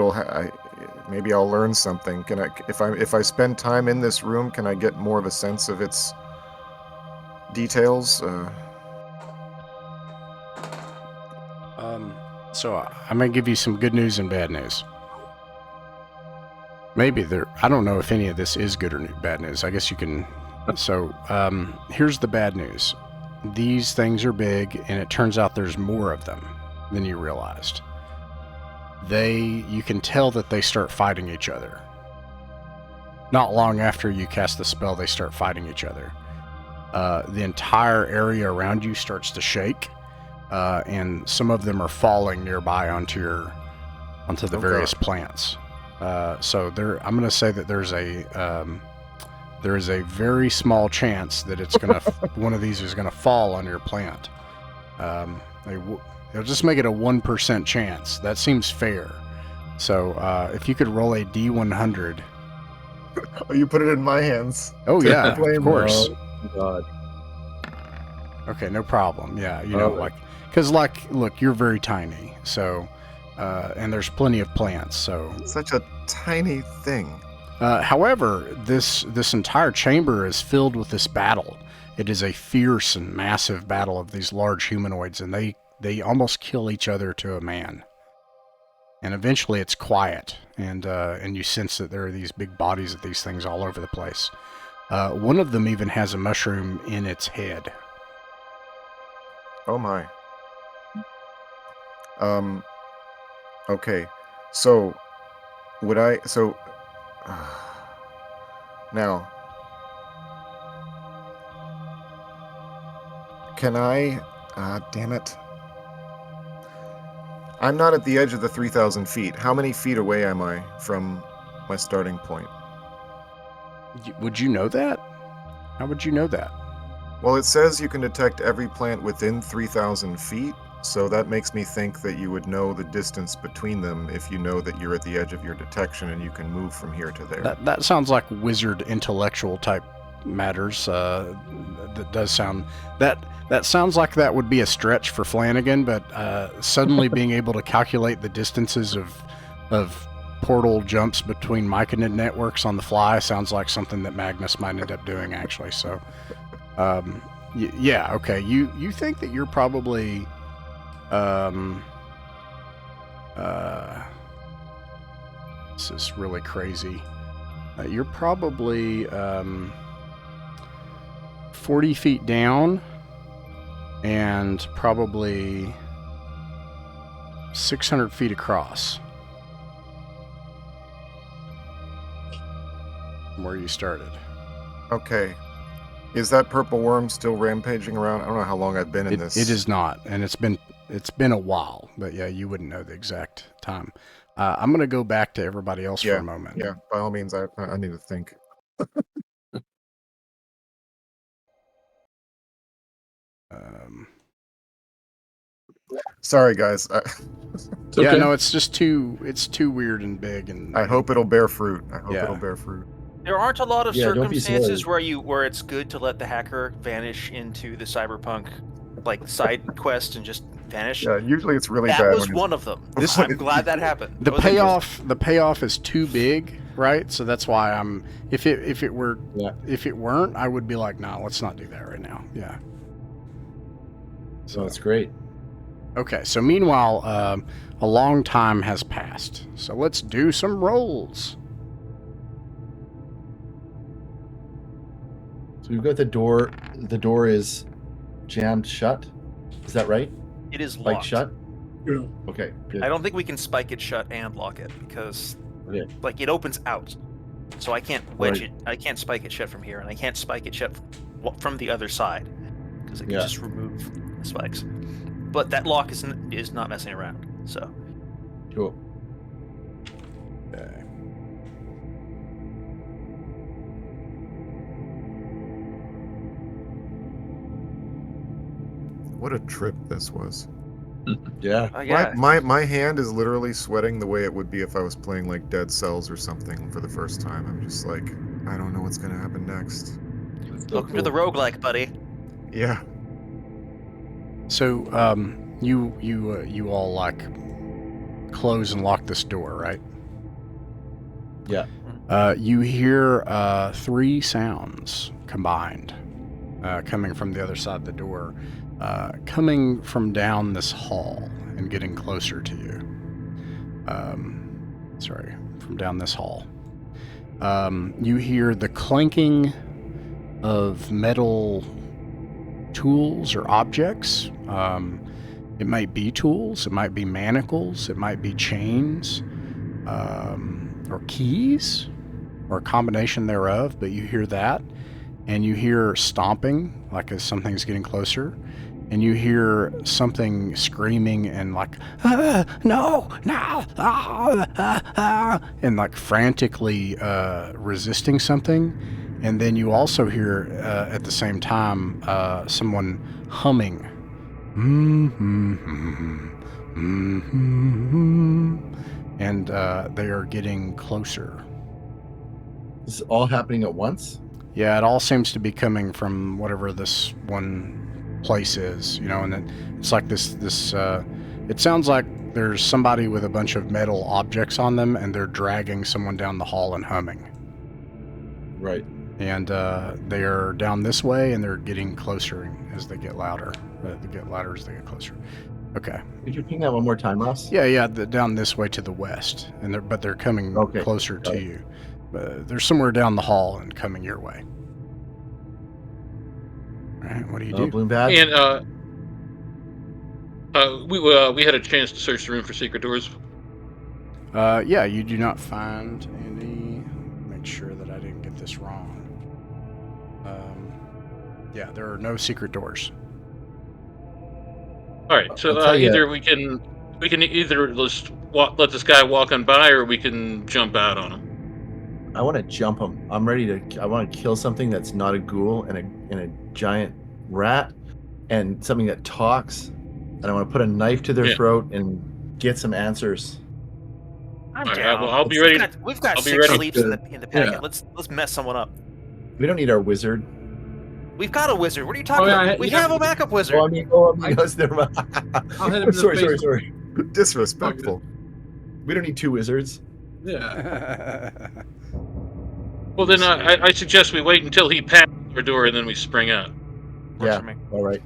maybe I'll learn something. Can I, if I spend time in this room, can I get more of a sense of its details? So I'm going to give you some good news and bad news. Maybe I don't know if any of this is good or bad news. I guess you can. So here's the bad news. These things are big, and it turns out there's more of them than you realized. You can tell that they start fighting each other. Not long after you cast the spell, they start fighting each other. The entire area around you starts to shake, and some of them are falling nearby onto the various plants. So I'm going to say that there is a very small chance that it's gonna one of these is gonna fall on your plant. They'll just make it a 1% chance. That seems fair. So if you could roll a D100. Oh, you put it in my hands. Oh yeah, of course. Oh, God. Okay, no problem. Yeah, because look, you're very tiny. So, and there's plenty of plants. So Such a tiny thing. However, this entire chamber is filled with this battle. It is a fierce and massive battle of these large humanoids, and they almost kill each other to a man. And eventually it's quiet, and you sense that there are these big bodies of these things all over the place. One of them even has a mushroom in its head. Oh my. Okay. So now, can I, damn it. I'm not at the edge of the 3,000 feet. How many feet away am I from my starting point? Would you know that? How would you know that? Well, it says you can detect every plant within 3,000 feet, so that makes me think that you would know the distance between them if you know that you're at the edge of your detection and you can move from here to there. That sounds like wizard intellectual type matters. That does sound... That sounds like that would be a stretch for Flanagan, but suddenly being able to calculate the distances of portal jumps between Myconid networks on the fly sounds like something that Magnus might end up doing, actually. So, yeah, okay. You think that you're probably... this is really crazy. You're probably 40 feet down and probably 600 feet across from where you started. Okay. Is that purple worm still rampaging around? I don't know how long I've been in this. It is not, and it's been a while, but yeah, you wouldn't know the exact time. I'm going to go back to everybody else for a moment. Yeah, by all means, I need to think. Sorry, guys. It's okay. Yeah, no, it's just too weird and big, and I hope it'll bear fruit. Yeah. It'll bear fruit. There aren't a lot of don't be circumstances silly. where it's good to let the hacker vanish into the cyberpunk side quest and just vanish. Yeah, usually it's really That bad. was one of them. This- I'm glad that happened. the That was payoff is too big, right? So that's why if it weren't, I would be like, no, let's not do that right now. Yeah. So it's great. Okay, so meanwhile, a long time has passed. So let's do some rolls. So we've got the door. The door is jammed shut. Is that right? It is Like locked. shut? Yeah. Okay, good. I don't think we can spike it shut and lock it because, Okay. it opens out. So I can't wedge Right. it. I can't spike it shut from here, and I can't spike it shut from the other side because it can Yeah. just remove the spikes. But that lock is not messing around. So Cool. Okay. What a trip this was. Yeah. yeah, My hand is literally sweating the way it would be if I was playing like Dead Cells or something for the first time. I'm just like, I don't know what's gonna happen next. welcome to the roguelike, buddy. Yeah. So you all like close and lock this door, right? Yeah. You hear 3 sounds combined coming from the other side of the door, coming from down this hall. and getting closer to you. Sorry, from down this hall. You hear the clanking of metal tools or objects. It might be tools, it might be manacles, it might be chains, or keys, or a combination thereof, but you hear that, and you hear stomping, like as something's getting closer, and you hear something screaming and like, no, and like frantically resisting something. And then you also hear at the same time someone humming. And they are getting closer. This is all happening at once? Yeah, it all seems to be coming from whatever this one place is, and then it's like this it sounds like there's somebody with a bunch of metal objects on them, and they're dragging someone down the hall and humming. Right. And they are down this way, and they're getting closer as they get louder. They get louder as they get closer. Okay. Could you ping that one more time, Ross? Yeah, down this way to the west, and but they're coming closer to you. They're somewhere down the hall and coming your way. All right, what do you do? Bloom bad. And we had a chance to search the room for secret doors. Yeah, you do not find any. Make sure that I didn't get this wrong. Yeah, there are no secret doors. All right, so either we can either just let this guy walk on by, or we can jump out on him. I want to jump him. I'm ready to. I want to kill something that's not a ghoul and a giant rat, and something that talks. And I want to put a knife to their throat and get some answers. I'm down. down. Well, I'll be ready. We've got 6 sleeps in the packet. Yeah. Let's mess someone up. We don't need our wizard. We've got a wizard. What are you talking about? We have a backup wizard. Oh, I mean, no, never mind. I'll hit him in the face. Sorry. Disrespectful. We don't need 2 wizards. Yeah. Well, then I suggest we wait until he passes our door, and then we spring out. Works for me. All right.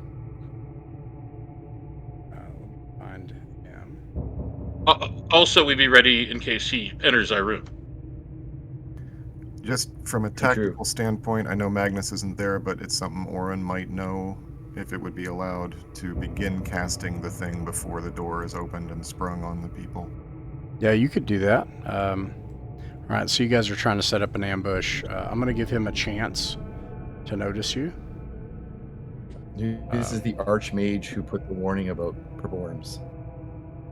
Find him. Also, we'd be ready in case he enters our room. Just from a tactical standpoint, I know Magnus isn't there, but it's something Oren might know if it would be allowed to begin casting the thing before the door is opened and sprung on the people. Yeah, you could do that. All right, so you guys are trying to set up an ambush. I'm going to give him a chance to notice you. This is the archmage who put the warning about purple worms.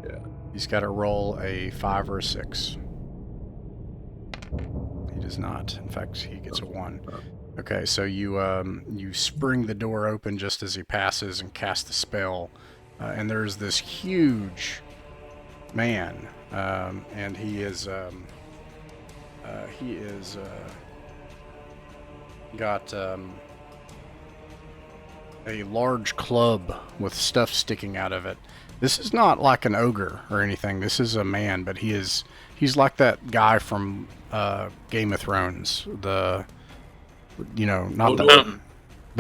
Yeah. He's got to roll a 5 or a 6. He does not. In fact, he gets a 1. Okay, so you spring the door open just as he passes and cast the spell, and there's this huge man, and he is got a large club with stuff sticking out of it. This is not like an ogre or anything. This is a man, but he's like that guy from Game of Thrones. The mountain.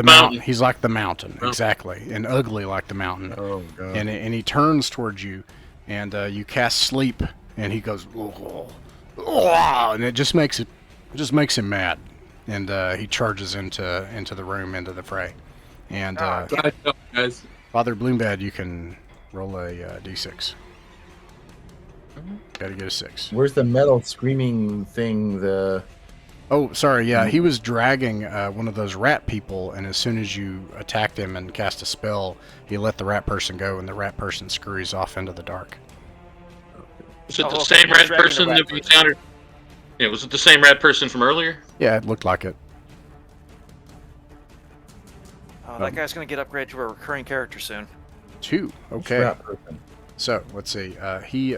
Mountain. He's like the mountain, exactly, and ugly like the mountain. Oh god. And he turns towards you, and you cast sleep, and he goes, and it just makes him mad, and he charges into the room, into the fray, and Guys. Father Bloombad, you can roll a d6. Gotta get a 6. Where's the metal screaming thing? Oh, sorry, yeah, he was dragging one of those rat people, and as soon as you attacked him and cast a spell, he let the rat person go, and the rat person scurries off into the dark. Was it the same rat person that we encountered? Yeah, was it the same rat person from earlier? Yeah, it looked like it. That guy's going to get upgraded to a recurring character soon. 2, okay. Rat person. So, let's see, he,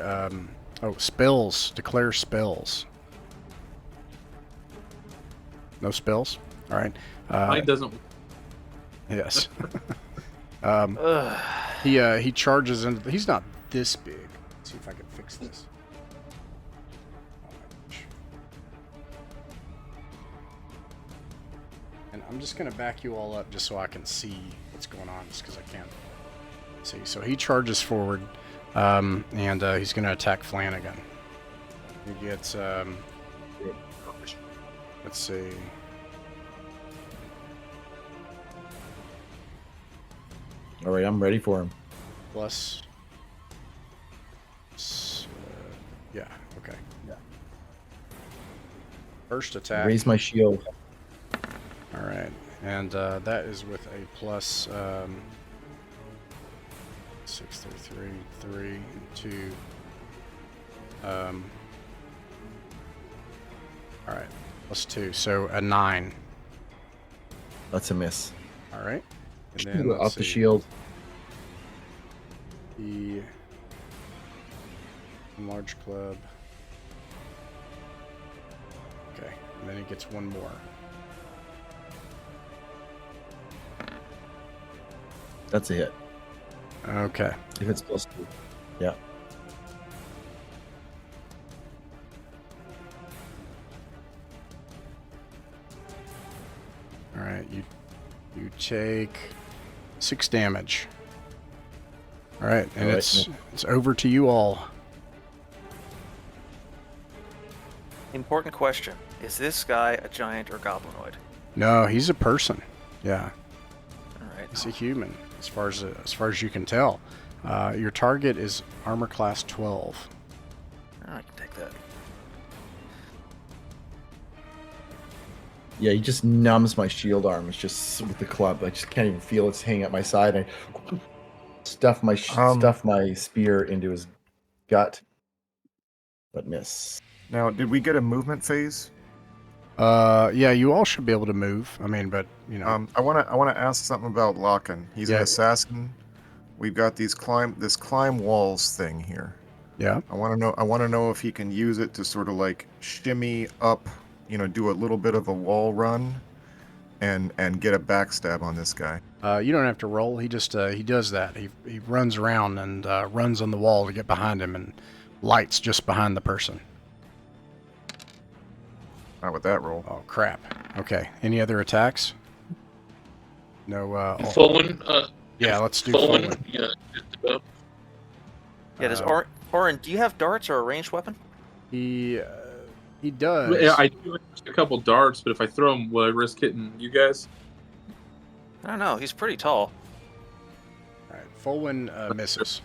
spells, declare spells. No spells? All right. Mine doesn't. Yes. He charges in. He's not this big. Let's see if I can fix this. And I'm just gonna back you all up just so I can see what's going on, just because I can't see. So he charges forward. And he's going to attack Flanagan. He gets, let's see. All right, I'm ready for him. Plus. Yeah, okay. Yeah. First attack. Raise my shield. All right. And that is with a plus 6, 3, 3, and 2. All right. Plus 2. So a 9. That's a miss. All right. And then let's Off the see. shield. The large club. Okay. And then he gets one more. That's a hit. Okay. If it's plus 2. Yeah. All right. You take 6 damage. All right, and All right, it's over to you all. Important question: is this guy a giant or goblinoid? No, he's a person. Yeah, All right. he's a human, as far as you can tell. Your target is armor class 12. I can take that. Yeah, he just numbs my shield arm. It's just with the club. I just can't even feel it's hanging at my side. I stuff my spear into his gut, but miss. Now, did we get a movement phase? Yeah, you all should be able to move. I mean, but you know. I wanna ask something about Locken. He's Yeah. an assassin. We've got this climb walls thing here. Yeah. I want to know if he can use it to sort of like shimmy up, do a little bit of a wall run, and get a backstab on this guy. You don't have to roll. He just he does that. He runs around and runs on the wall to get behind him and lights just behind the person. Not with that roll. Oh crap. Okay. Any other attacks? No. Fallen. Yeah, let's do Fallen. Fallen. Yeah. Just about. Yeah. Does Uh, Orin? Do you have darts or a ranged weapon? He does. Yeah, I do have a couple darts, but if I throw them, will I risk hitting you guys? I don't know. He's pretty tall. All right. Fulwin misses.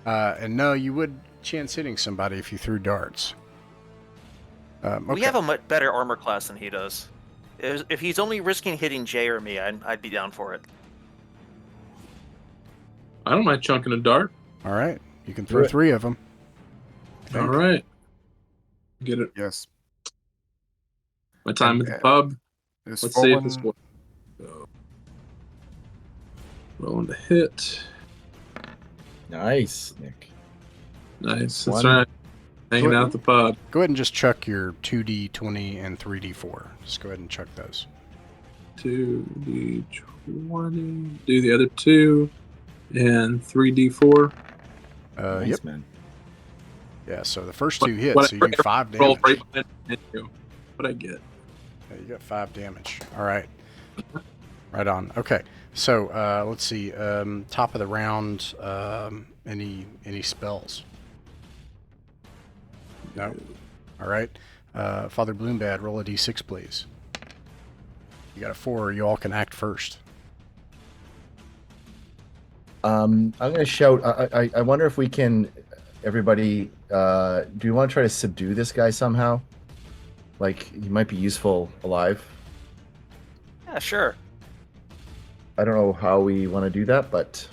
And no, you would chance hitting somebody if you threw darts. Okay. We have a much better armor class than he does. If he's only risking hitting Jay or me, I'd be down for it. I don't mind chunking a dart. All right. You can Do throw it. 3 of them. All right. Get it. Yes. My time And, at the pub. This Let's see if Fallen- this works. So, rolling to hit. Nice, Nick. Nice. That's One. right. Hanging out at the pub. Go ahead and just chuck your 2d20 and 3d4. Just go ahead and chuck those. 2d20. Do the other 2. And 3d4. Nice, Yep. man. Yeah, so the first 2 hits, What- so you do 5 Roll damage. right behind you. What I get? Yeah, you got 5 damage. All right. Right on. Okay. So let's see. Top of the round. Any spells? No. All right. Father Bloombad, roll a d6, please. You got a 4. You all can act first. I'm gonna shout. I wonder if we can. Everybody, do you want to try to subdue this guy somehow? Like he might be useful alive. Yeah, sure. I don't know how we want to do that, but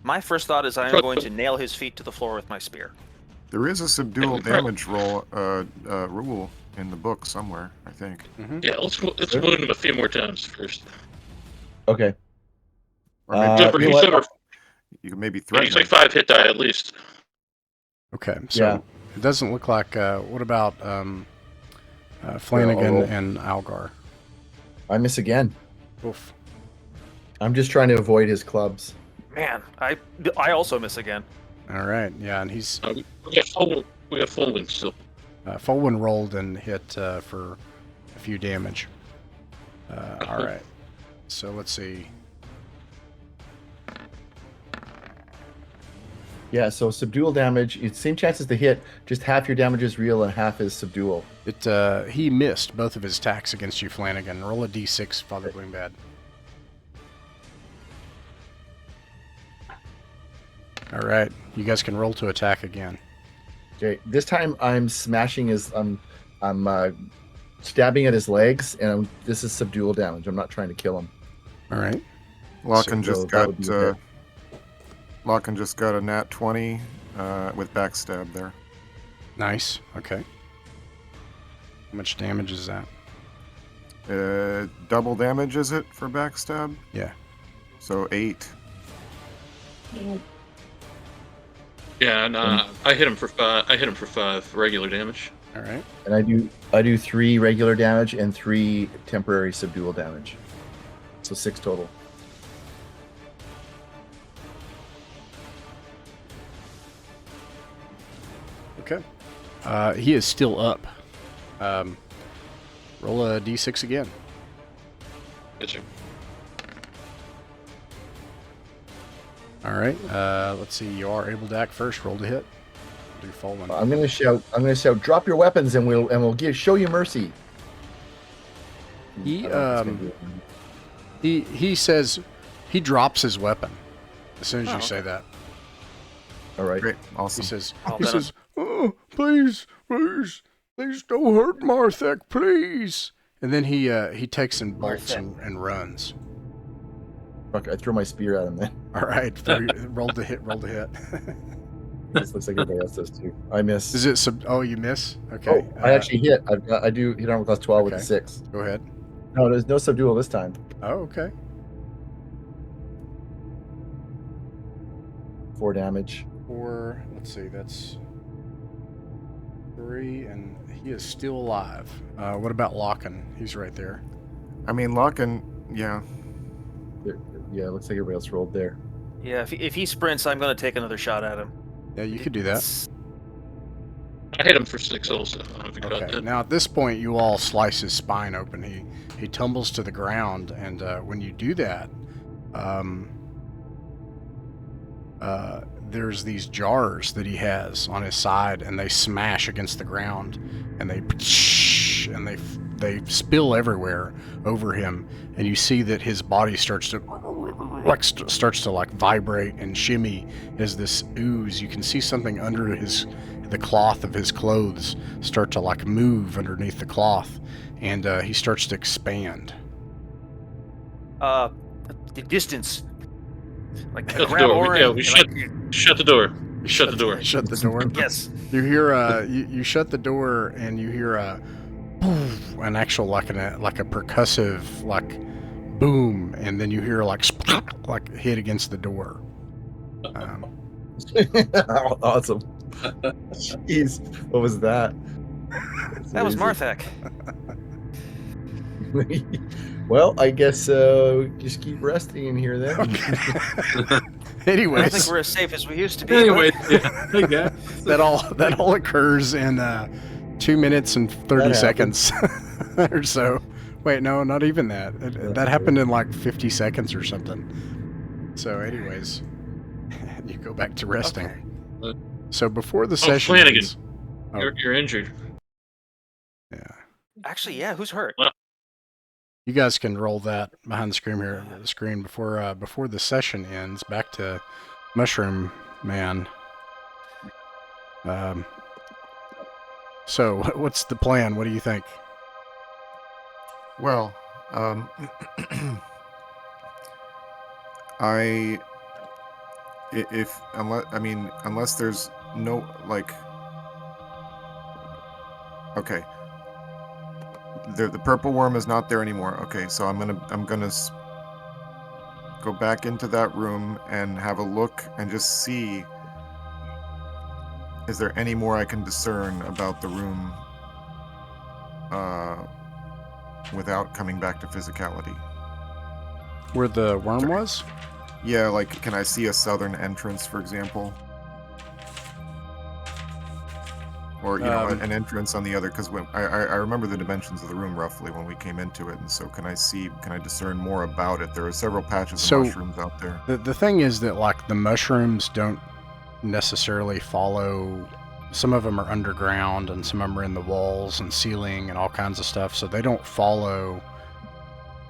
My first thought is I am going to nail his feet to the floor with my spear. There is a subdual damage roll rule in the book somewhere, I think. Mm-hmm. Yeah, let's wound him a few more times first. okay. Or maybe, Uh, Remember, you know he's what? over. you can maybe Yeah, threaten he's like him. 5 hit die at least. Okay. So Yeah. it doesn't look like. What about Flanagan roll. and Algar? I miss again. Oof. I'm just trying to avoid his clubs. Man, I also miss again. All right. Yeah, and he's We got full wind still. Fulwin rolled and hit for a few damage. All right. So let's see. Yeah, so subdual damage, it's same chances to hit, just half your damage is real and half is subdual. He missed both of his attacks against you, Flanagan. Roll a d6, Father Gloombad. All right, you guys can roll to attack again. Okay, this time I'm smashing his, I'm stabbing at his legs, and this is subdual damage. I'm not trying to kill him. All right. Larkin So just that got would be a hit. Larkin just got a nat 20 with backstab there. Nice. Okay. How much damage is that? Double damage is it for backstab? Yeah. So 8. Yeah, and I hit him for 5. I hit him for 5 regular damage. All right. And I do 3 regular damage and 3 temporary subdual damage. So 6 total. Okay. He is still up. Roll a d6 again. Gotcha. All right. Let's see. You are able to act first. Roll to hit. Do fallen. I'm gonna shout. Drop your weapons, and we'll show you mercy. He I don't know if it's gonna be- he says he drops his weapon as soon as you say that. All right. Great, He awesome. says Well he done. says, "Oh, please don't hurt Marthek, please." And then he takes and bolts and runs. Fuck! I throw my spear at him. Then All right. Roll to hit. Roll to hit. this looks like everybody else does too. I miss. Is it Oh, you miss. Okay. Oh, I actually hit. I do hit armor class 12 with a Okay. 6. Go ahead. No, there's no subdual this time. Oh, okay. 4 damage. 4. Let's see. That's 3, and he is still alive. What about Locken? He's right there. I mean, Larkin, yeah. Yeah, it looks like everybody else rolled there. Yeah, if he sprints, I'm going to take another shot at him. Yeah, you could do that. I hit him for 6 also. I don't know if you caught Okay. that. Now at this point, you all slice his spine open. He tumbles to the ground, and when you do that, there's these jars that he has on his side, and they smash against the ground, and they spill everywhere over him, and you see that his body starts to vibrate and shimmy as this ooze. You can see something under the cloth of his clothes start to move underneath the cloth, and he starts to expand. The distance. Like Shut the grab door. Orin Yeah, we and, shut the door. We shut the door. Shut the door. Yes. You hear you shut the door, and you hear an actual like a percussive boom, and then you hear hit against the door. Awesome. Jeez, what was that? That was Marthek. Well, I guess just keep resting in here then. I don't Anyways, think we're as safe as we used to be. Anyway, yeah, I guess. that all occurs in 2 minutes and 30 That seconds or so. Wait, no, not even that. That happened in 50 seconds or something. So, anyways, you go back to resting. Okay. So before the session Flanagan. ends, You're injured. yeah, Actually, yeah, who's hurt? you guys can roll that behind the screen before the session ends. Back to Mushroom Man. So what's the plan? What do you think? Well, unless there's no okay, the purple worm is not there anymore. Okay, so I'm gonna go back into that room and have a look and just see, is there any more I can discern about the room without coming back to physicality. Where the worm was? Yeah, can I see a southern entrance, for example? Or, an entrance on the other, because I remember the dimensions of the room roughly when we came into it, and so can I discern more about it? There are several patches of mushrooms out there. The thing is that, the mushrooms don't necessarily follow. Some of them are underground, and some of them are in the walls and ceiling and all kinds of stuff. So they don't follow.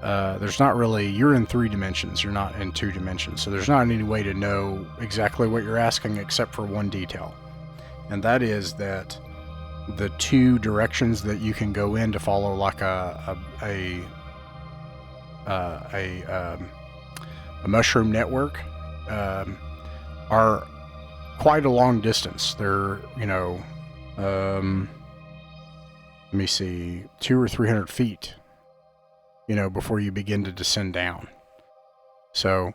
There's not really. You're in 3 dimensions. You're not in 2 dimensions. So there's not any way to know exactly what you're asking, except for one detail, and that is that the 2 directions that you can go in to follow, like a mushroom network, are quite a long distance. They're, let me see, 200 or 300 feet, before you begin to descend down. So,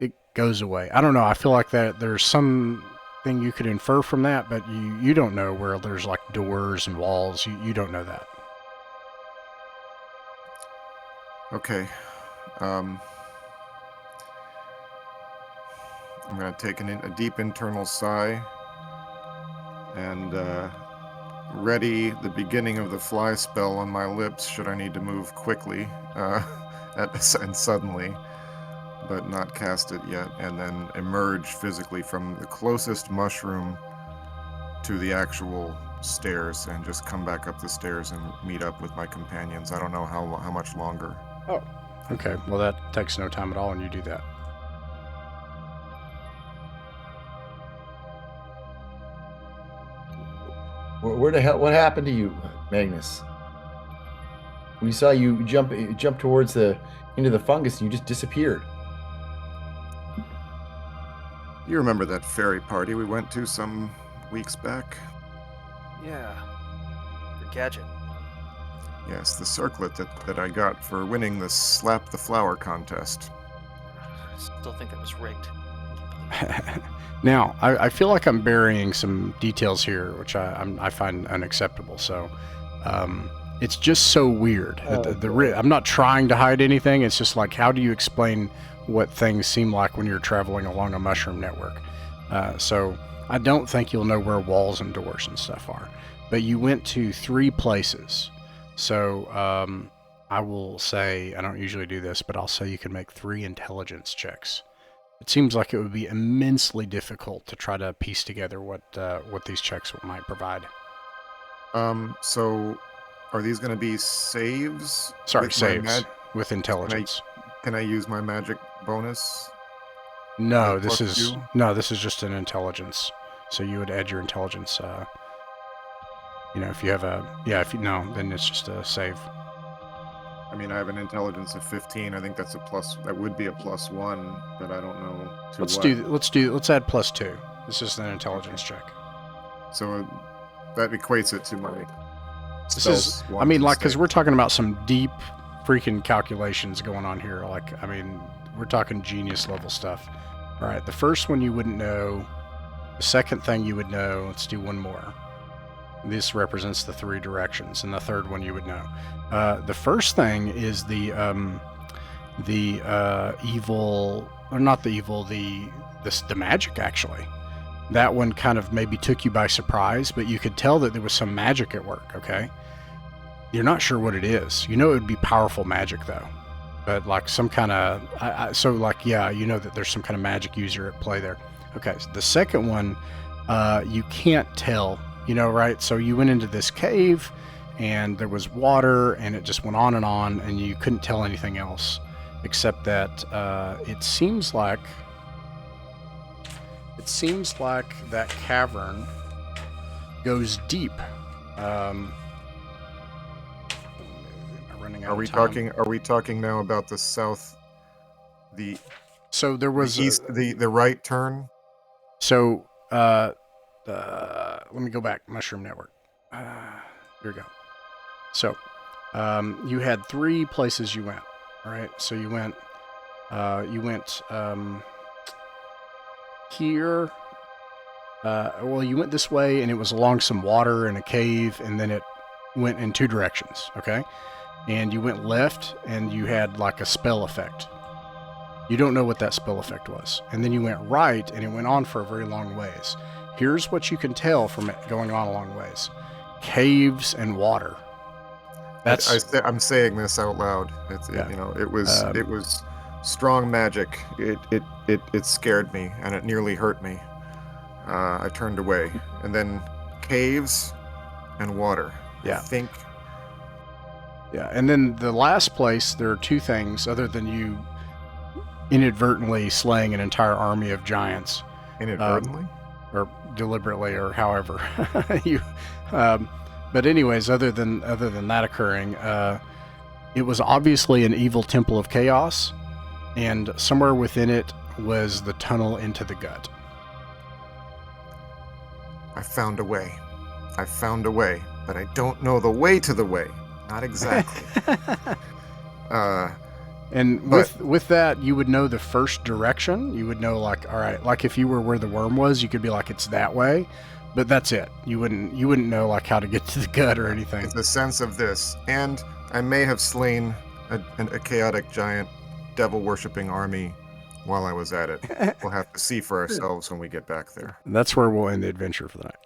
it goes away. I don't know. I feel like that there's something you could infer from that, but you don't know where there's like doors and walls. You don't know that. Okay. I'm going to take a deep internal sigh and ready the beginning of the fly spell on my lips should I need to move quickly and suddenly, but not cast it yet, and then emerge physically from the closest mushroom to the actual stairs and just come back up the stairs and meet up with my companions. I don't know how much longer. Oh, okay. Well, that takes no time at all, and you do that. Where the hell? What happened to you, Magnus? We saw you jump towards into the fungus, and you just disappeared. You remember that fairy party we went to some weeks back? Yeah. Your gadget. Yes, the circlet that I got for winning the Slap the Flower contest. I still think that was rigged. Now, I feel like I'm burying some details here, which I find unacceptable. So, it's just so weird. I'm not trying to hide anything. It's just like, how do you explain what things seem like when you're traveling along a mushroom network? So, I don't think you'll know where walls and doors and stuff are. But you went to 3 places. So, I will say, I don't usually do this, but I'll say you can make 3 intelligence checks. It seems like it would be immensely difficult to try to piece together what these checks might provide. So are these going to be saves? Sorry, saves with intelligence. Can I use my magic bonus? No, this is just an intelligence. So you would add your intelligence. If you have then it's just a save. I mean, I have an intelligence of 15. I think that's a plus. That would be a +1, but I don't know. Let's add +2. This is an intelligence check. So that equates it to my. This is, because we're talking about some deep freaking calculations going on here. We're talking genius level stuff. All right, the first one you wouldn't know. The second thing you would know. Let's do one more. This represents the 3 directions, and the third one you would know. The first thing is the magic, actually. That one kind of maybe took you by surprise, but you could tell that there was some magic at work, okay? You're not sure what it is. You know it would be powerful magic, though. But like some kind of... you know that there's some kind of magic user at play there. Okay, so the second one, you can't tell... right? So you went into this cave, and there was water, and it just went on, and you couldn't tell anything else, except that it seems like that cavern goes deep. Are we talking now about the south? So there was the east, the right turn. So. Let me go back. Mushroom Network. Here we go. So, you had 3 places you went. All right. So you went here. You went this way, and it was along some water and a cave, and then it went in 2 directions. Okay. And you went left, and you had like a spell effect. You don't know what that spell effect was. And then you went right, and it went on for a very long ways. Here's what you can tell from it going on a long ways. Caves and water. I'm saying this out loud. It was strong magic. It scared me, and it nearly hurt me. I turned away, and then caves and water. Yeah. I think. Yeah, and then the last place, there are two things other than you inadvertently slaying an entire army of giants, Inadvertently? or deliberately, or however you. But anyways, other than that occurring, it was obviously an evil temple of chaos, and somewhere within it was the tunnel into the gut. I found a way. I found a way, but I don't know the way to the way. Not exactly. And with that, you would know the first direction. You would know, like, all right, like if you were where the worm was, you could be like, it's that way. But that's it. You wouldn't know like how to get to the gut or anything. It's a sense of this, and I may have slain a chaotic giant devil-worshipping army while I was at it. We'll have to see for ourselves when we get back there. And that's where we'll end the adventure for the night.